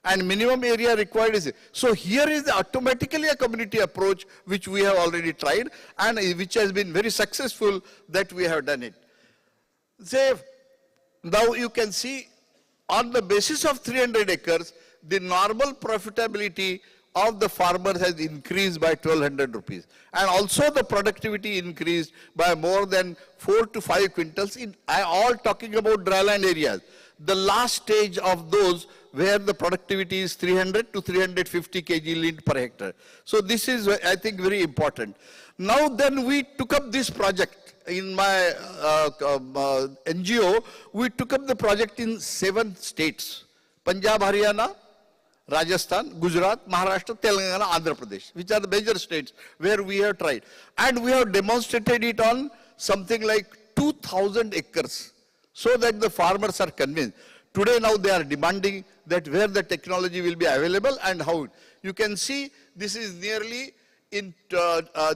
And minimum area required is, so here is automatically a community approach which we have already tried and which has been very successful that we have done it. Say, now you can see on the basis of 300 acres, the normal profitability of the farmer has increased by 1200 rupees. And also the productivity increased by more than 4 to 5 quintals in all talking about dryland areas. The last stage of those where the productivity is 300 to 350 kg lint per hectare. So this is, I think, very important. Now then we took up this project in my NGO. We took up the project in 7 states. Punjab, Haryana, Rajasthan, Gujarat, Maharashtra, Telangana, Andhra Pradesh, which are the major states where we have tried. And we have demonstrated it on something like 2,000 acres so that the farmers are convinced. Today now they are demanding that where the technology will be available and how. You can see this is nearly in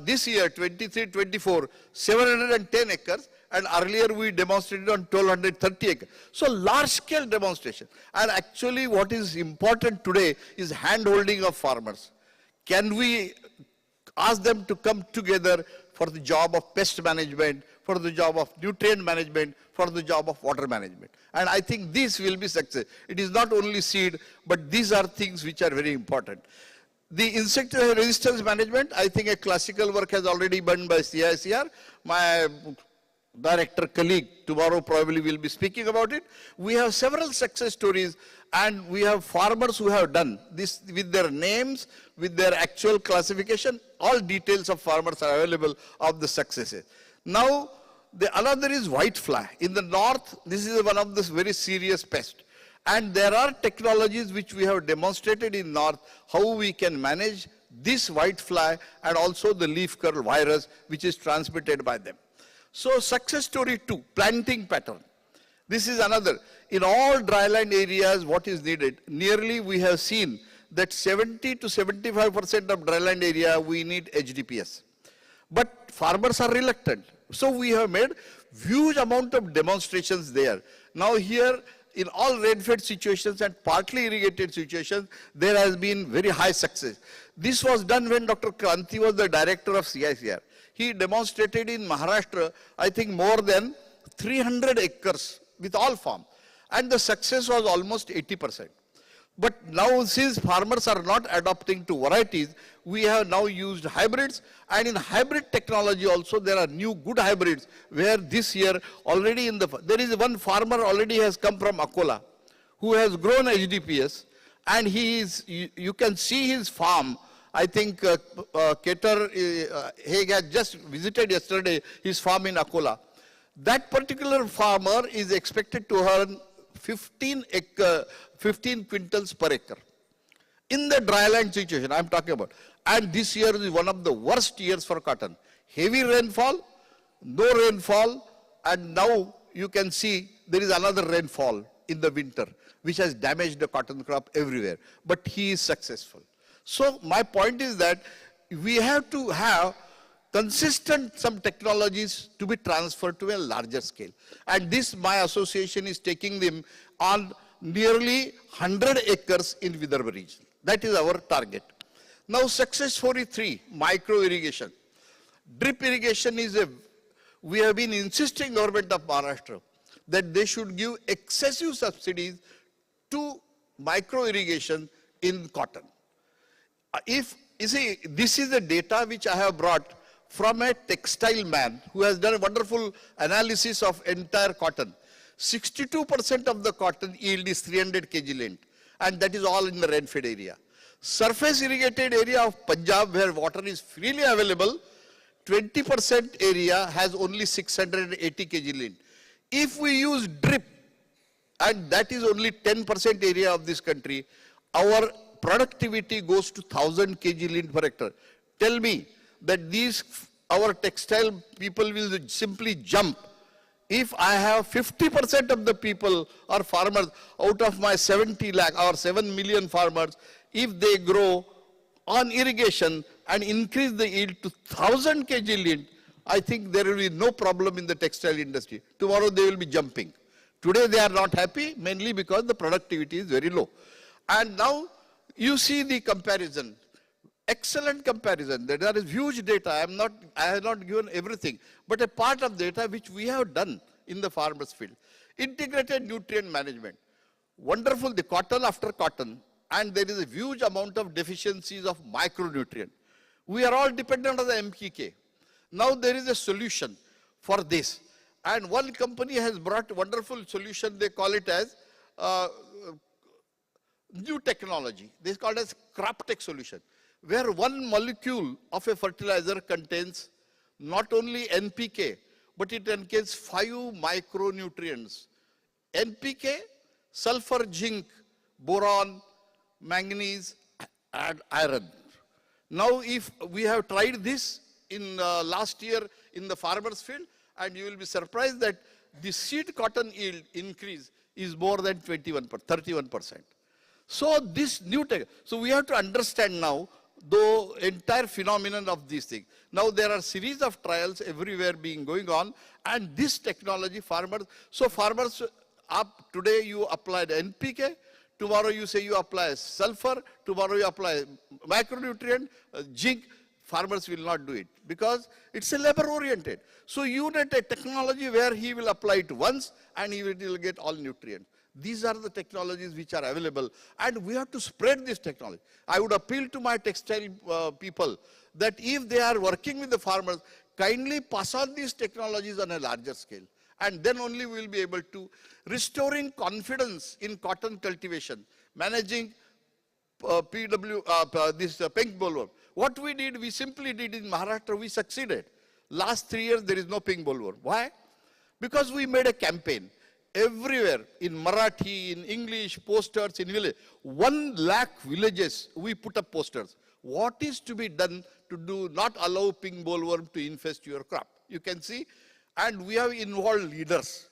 this year, 23-24, 710 acres. And earlier we demonstrated on 1230 acres. So large scale demonstration. And actually what is important today is hand-holding of farmers. Can we ask them to come together for the job of pest management, for the job of nutrient management, for the job of water management. And I think this will be success. It is not only seed, but these are things which are very important. The insect resistance management, I think a classical work has already been by CICR. My director colleague tomorrow probably will be speaking about it. We have several success stories, and we have farmers who have done this with their names, with their actual classification. All details of farmers are available of the successes. Now, another is white fly. In the north, this is one of the very serious pests. And there are technologies which we have demonstrated in north, how we can manage this white fly and also the leaf curl virus which is transmitted by them. So success story 2, planting pattern. This is another. In all dryland areas, what is needed? Nearly we have seen that 70 to 75% of dryland area we need HDPS. But farmers are reluctant. So we have made huge amount of demonstrations there. Now here, in all rainfed situations and partly irrigated situations, there has been very high success. This was done when Dr. Kranti was the director of CICR. He demonstrated in Maharashtra, I think more than 300 acres with all farm. And the success was almost 80%. But now since farmers are not adopting to varieties, we have now used hybrids, and in hybrid technology also there are new good hybrids where this year already there is one farmer already has come from Akola who has grown HDPS, and you can see his farm. I think Keter Haig had just visited yesterday his farm in Akola. That particular farmer is expected to earn 15 quintals per acre. In the dryland situation I am talking about. And this year is one of the worst years for cotton. Heavy rainfall, no rainfall, and now you can see there is another rainfall in the winter, which has damaged the cotton crop everywhere. But he is successful. So my point is that we have to have consistent some technologies to be transferred to a larger scale. And this, my association is taking them on nearly 100 acres in Vidarbha region. That is our target. Now success story 3, micro irrigation. Drip irrigation is we have been insisting government of Maharashtra that they should give excessive subsidies to micro irrigation in cotton. You see, this is the data which I have brought from a textile man who has done a wonderful analysis of entire cotton. 62% of the cotton yield is 300 kg length, and that is all in the rainfed area. Surface irrigated area of Punjab, where water is freely available, 20% area has only 680 kg length. If we use drip, and that is only 10% area of this country, our productivity goes to 1000 kg length per hectare. Tell me that our textile people will simply jump. If I have 50% of the people or farmers out of my 70 lakh or 7 million farmers, if they grow on irrigation and increase the yield to 1000 kg length, I think there will be no problem in the textile industry. Tomorrow they will be jumping. Today they are not happy, mainly because the productivity is very low. And now you see the comparison. Excellent comparison. There is huge data. I have not given everything, but a part of data which we have done in the farmers field. Integrated nutrient management. Wonderful, the cotton after cotton, and there is a huge amount of deficiencies of micronutrient. We are all dependent on the MPK. Now there is a solution for this. And one company has brought a wonderful solution. They call it as new technology. They call it as crop tech solution, where one molecule of a fertilizer contains not only NPK, but it contains 5 micronutrients. NPK, sulfur, zinc, boron, manganese, and iron. Now, if we have tried this in last year in the farmers field, and you will be surprised that the seed cotton yield increase is more than 31%. So this new tech, so we have to understand now the entire phenomenon of these things. Now there are series of trials everywhere going on, and this technology farmers, today you applied NPK, tomorrow you say you apply sulfur, tomorrow you apply micronutrient, zinc, farmers will not do it because it's a labor oriented. So you need a technology where he will apply it once and he will get all nutrients. These are the technologies which are available, and we have to spread this technology. I would appeal to my textile people that if they are working with the farmers, kindly pass on these technologies on a larger scale. And then only we will be able to restoring confidence in cotton cultivation, managing pink bollworm. What we did, we simply did in Maharashtra, we succeeded. Last 3 years, there is no pink bollworm. Why? Because we made a campaign. Everywhere, in Marathi, in English, posters, in village. 1 lakh villages, we put up posters. What is to be done to do not allow pink bollworm to infest your crop? You can see, and we have involved leaders.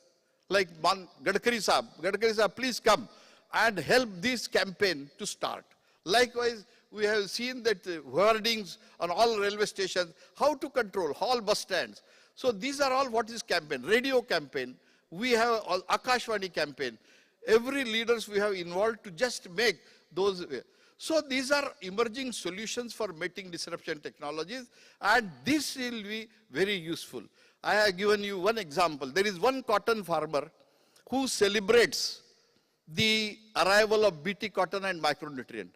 Like Gadkari Sahab, please come and help this campaign to start. Likewise, we have seen that wordings on all railway stations, how to control, all bus stands. So these are all what is campaign, radio campaign. We have Akashvani campaign. Every leaders we have involved to just make those. So these are emerging solutions for meeting disruption technologies, and this will be very useful. I have given you one example. There is one cotton farmer who celebrates the arrival of BT cotton and micronutrient,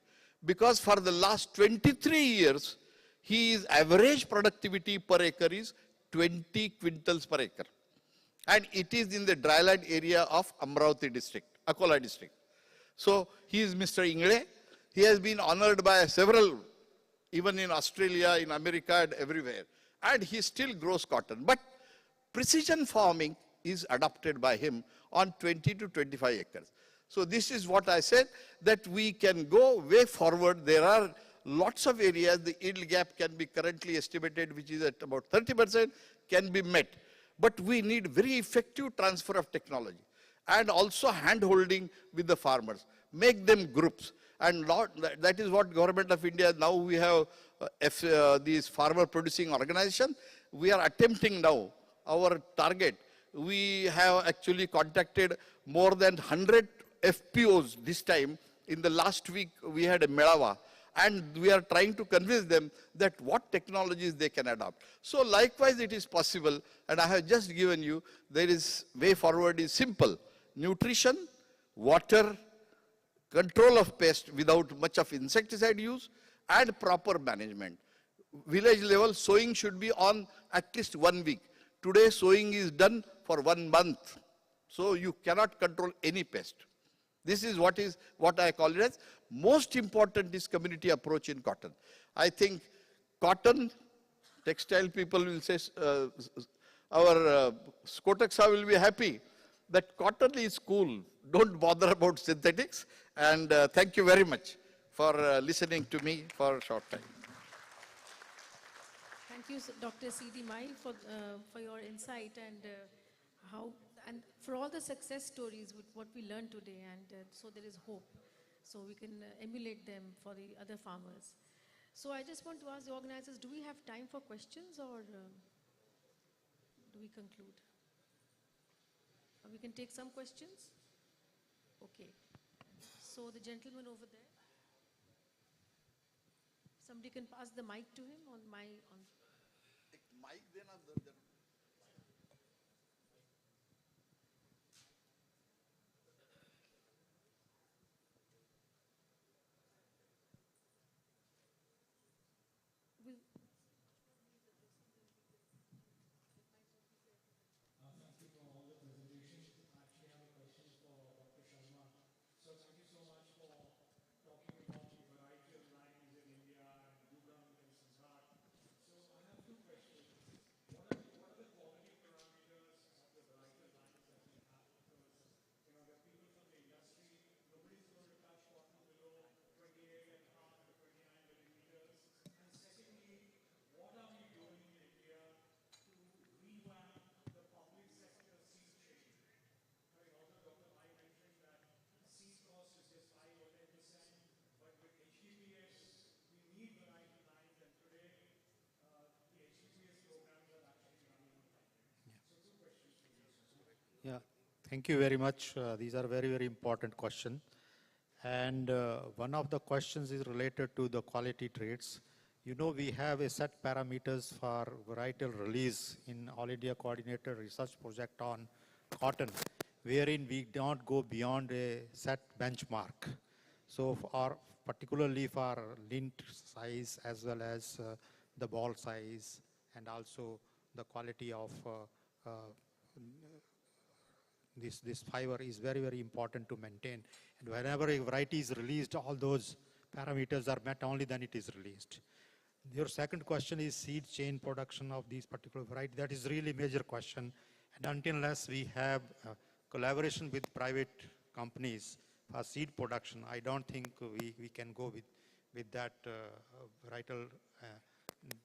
because for the last 23 years, his average productivity per acre is 20 quintals per acre. And it is in the dryland area of Amravati district, Akola district. So he is Mr. Ingle. He has been honored by several, even in Australia, in America, and everywhere. And he still grows cotton. But precision farming is adopted by him on 20 to 25 acres. So this is what I said, that we can go way forward. There are lots of areas, the yield gap can be currently estimated, which is at about 30%, can be met. But we need very effective transfer of technology and also hand-holding with the farmers. Make them groups. And that is what Government of India, now we have these farmer producing organization. We are attempting now our target. We have actually contacted more than 100 FPOs this time. In the last week, we had a Melawa. And we are trying to convince them that what technologies they can adopt. So likewise, it is possible. And I have just given you, there is way forward is simple. Nutrition, water, control of pest without much of insecticide use, and proper management. Village level, sowing should be on at least 1 week. Today, sowing is done for 1 month. So you cannot control any pest. This is what I call it as most important is community approach in cotton. I think cotton, textile people will say, our Skotaksa will be happy that cotton is cool. Don't bother about synthetics. And thank you very much for listening to me for a short time. Thank you, Dr. C.D. Mail, for your insight and and for all the success stories with what we learned today, and so there is hope. So we can emulate them for the other farmers. So I just want to ask the organizers, do we have time for questions, or do we conclude? We can take some questions? Okay. So the gentleman over there. Somebody can pass the mic to him on my... Mic then Yeah, thank you very much. These are very, very important questions. And one of the questions is related to the quality traits. You know, we have a set parameters for varietal release in All India Coordinated Research Project on cotton, wherein we don't go beyond a set benchmark. So particularly for lint size as well as the ball size and also the quality of this fiber is very, very important to maintain. And whenever a variety is released, all those parameters are met, only then it is released. Your second question is seed chain production of these particular varieties. That is really a major question. And unless we have collaboration with private companies for seed production, I don't think we can go with that varietal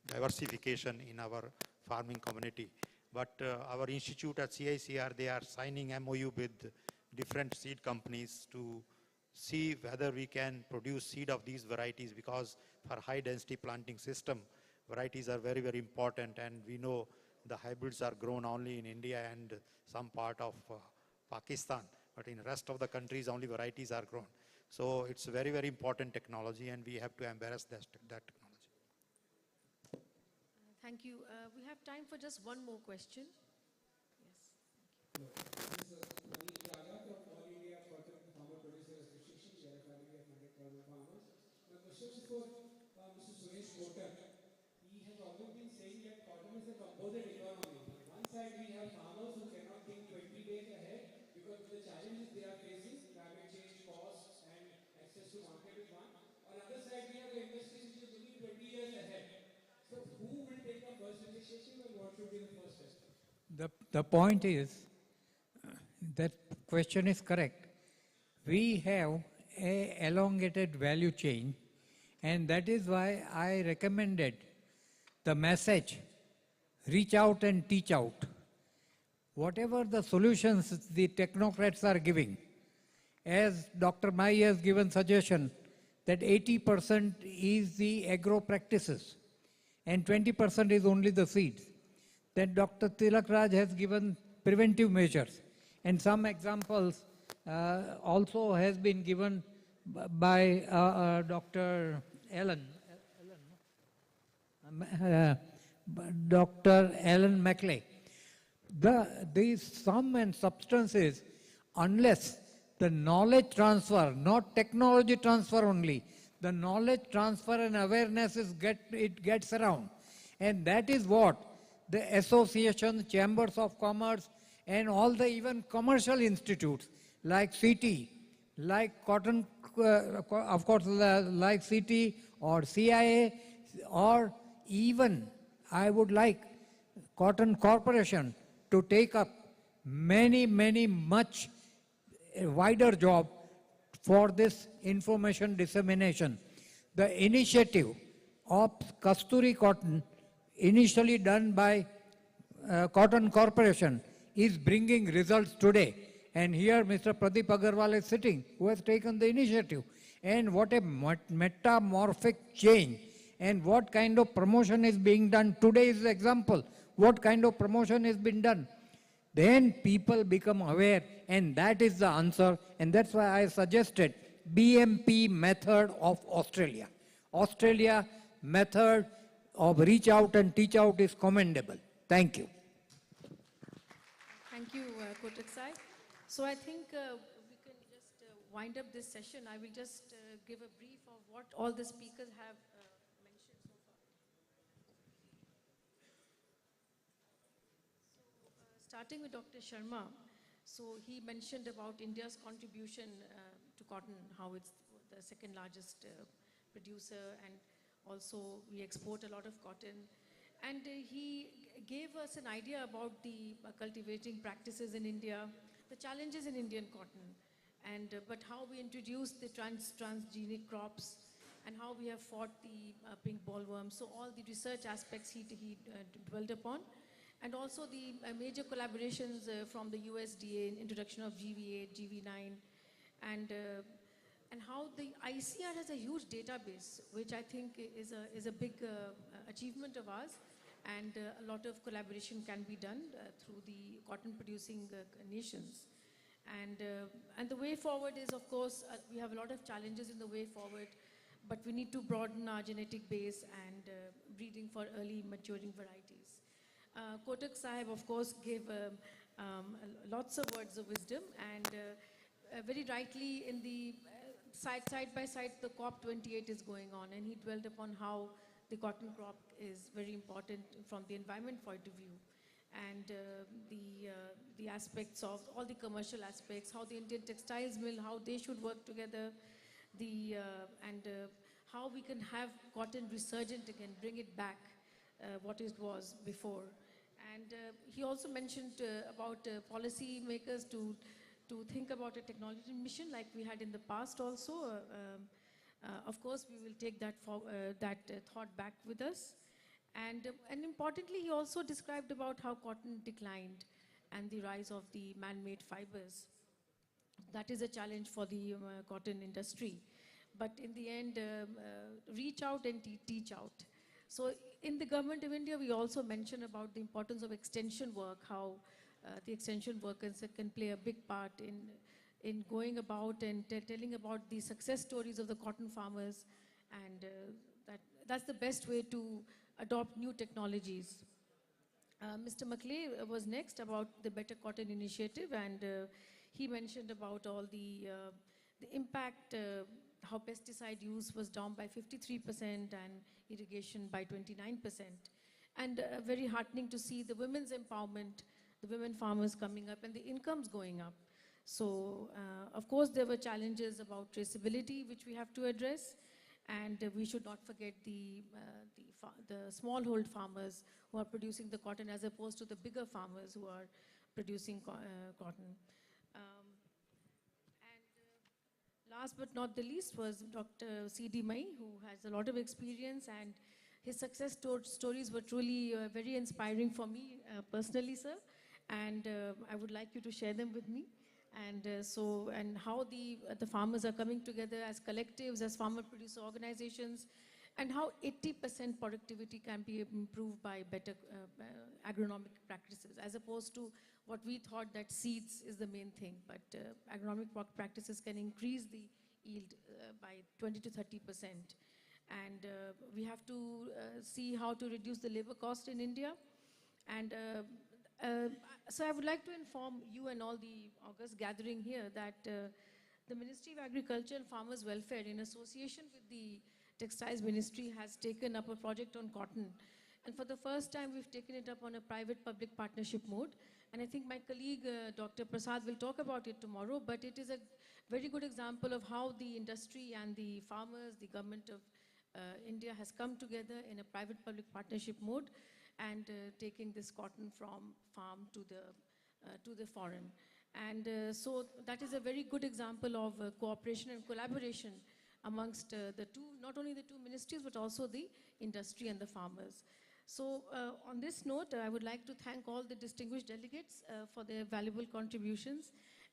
diversification in our farming community. But our institute at CICR, they are signing MOU with different seed companies to see whether we can produce seed of these varieties, because for high density planting system, varieties are very, very important. And we know the hybrids are grown only in India and some part of Pakistan, but in the rest of the countries only varieties are grown. So it's a very, very important technology, and we have to embrace that technology. Thank you. We have time for just one more question. He has always been saying that cotton is a composite economy. On one side, we have farmers who cannot think 20 days ahead because of the challenges they are facing, climate change, costs, and access to market is one. On the other side, we have the industry which is looking 20 years ahead. So who will take the first initiative and what should be the first step? The point is, that question is correct. We have a elongated value chain, and that is why I recommended the message, reach out and teach out. Whatever the solutions the technocrats are giving, as Dr. Mai has given suggestion that 80% is the agro practices and 20% is only the seeds. Then Dr. Tilak Raj has given preventive measures, and some examples also has been given by Dr. Dr. Alan Maclay. These sum and substances, unless the knowledge transfer, not technology transfer only, the knowledge transfer and awareness gets around. And that is what the association, chambers of commerce, and all the even commercial institutes like CT, like Cotton, of course, like CT or CIA, or even I would like Cotton Corporation to take up much wider job for this information dissemination. The initiative of Kasturi Cotton, initially done by Cotton Corporation, is bringing results today. And here Mr. Pradeep Agarwal is sitting, who has taken the initiative. And what a metamorphic change, and what kind of promotion is being done. Today is the example, what kind of promotion has been done. Then people become aware, and that is the answer. And that's why I suggested BMP method of Australia. Australia method of reach out and teach out is commendable. Thank you. Thank you, Kotak Sai. So I think we can just wind up this session. I will just give a brief of what all the speakers have mentioned so far. So, starting with Dr. Sharma, so he mentioned about India's contribution to cotton, how it's the second largest producer, and also we export a lot of cotton. And he gave us an idea about the cultivating practices in India, the challenges in Indian cotton, and but how we introduced the transgenic crops, and how we have fought the pink bollworm. So all the research aspects he dwelled upon, and also the major collaborations from the USDA, introduction of GV8, GV9, and how the ICR has a huge database, which I think is a big achievement of ours, and a lot of collaboration can be done through the cotton producing nations. And the way forward is, of course, we have a lot of challenges in the way forward. but we need to broaden our genetic base and breeding for early maturing varieties. Kotak Sahib, of course, gave lots of words of wisdom, and very rightly in the side by side, the COP28 is going on, and he dwelled upon how the cotton crop is very important from the environment point of view, and the aspects of all the commercial aspects, how the Indian textiles mill, how they should work together, how we can have cotton resurgent again, bring it back what it was before. And he also mentioned about policy makers to think about a technology mission like we had in the past also. Of course, we will take that thought back with us. And importantly, he also described about how cotton declined and the rise of the man-made fibers. That is a challenge for the cotton industry. But in the end, reach out and teach out. So in the government of India, we also mention about the importance of extension work, how the extension workers can play a big part in going about and telling about the success stories of the cotton farmers, and that's the best way to adopt new technologies. Mr. Maclay was next about the Better Cotton Initiative, and he mentioned about all the impact, how pesticide use was down by 53% and irrigation by 29%. And very heartening to see the women's empowerment, the women farmers coming up and the incomes going up. So, of course, there were challenges about traceability, which we have to address. And we should not forget the smallhold farmers who are producing the cotton as opposed to the bigger farmers who are producing cotton. Last but not the least was Dr. C.D. Mai, who has a lot of experience, and his success stories were truly very inspiring for me personally, sir. And I would like you to share them with me. And and how the farmers are coming together as collectives, as farmer producer organizations, and how 80% productivity can be improved by better agronomic practices, as opposed to what we thought that seeds is the main thing. But agronomic practices can increase the yield by 20 to 30%. And we have to see how to reduce the labor cost in India. And so I would like to inform you and all the August gathering here that the Ministry of Agriculture and Farmers Welfare, in association with the Textiles Ministry, has taken up a project on cotton. And for the first time, we've taken it up on a private-public partnership mode. And I think my colleague, Dr. Prasad, will talk about it tomorrow, but it is a very good example of how the industry and the farmers, the government of India has come together in a private-public partnership mode and taking this cotton from farm to the foreign. And so that is a very good example of cooperation and collaboration amongst the two, not only the two ministries, but also the industry and the farmers. So on this note, I would like to thank all the distinguished delegates for their valuable contributions.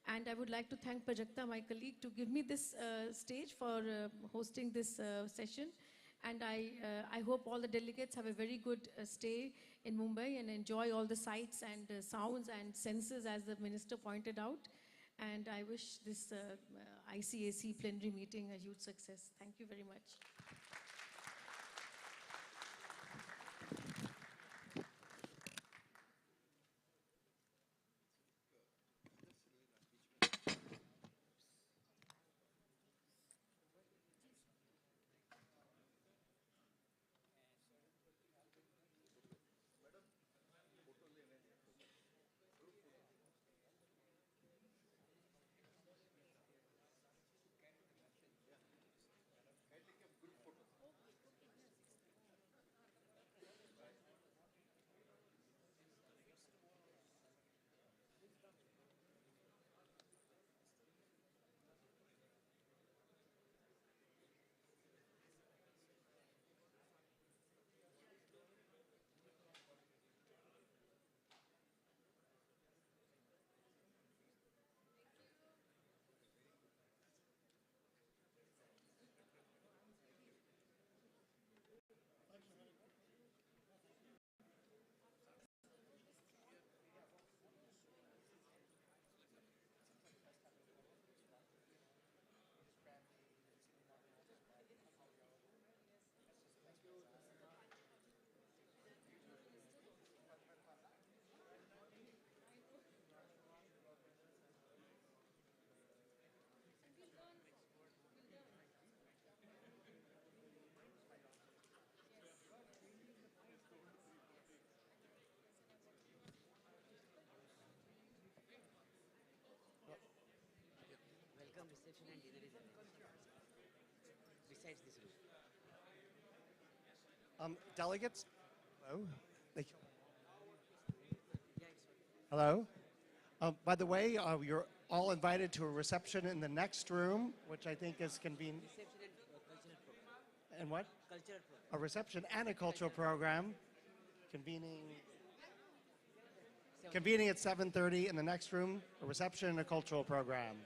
And I would like to thank Prajakta, my colleague, to give me this stage for hosting this session. And I hope all the delegates have a very good stay in Mumbai and enjoy all the sights and sounds and senses, as the minister pointed out. And I wish this ICAC plenary meeting a huge success. Thank you very much. Reception and dinner is arranged. Besides this room. Delegates, hello. Thank you. Hello. By the way, you're all invited to a reception in the next room, which I think is convenient. Reception and cultural program. And what? Cultural program. A reception and a cultural program, convening at 7:30 in the next room, a reception and a cultural program.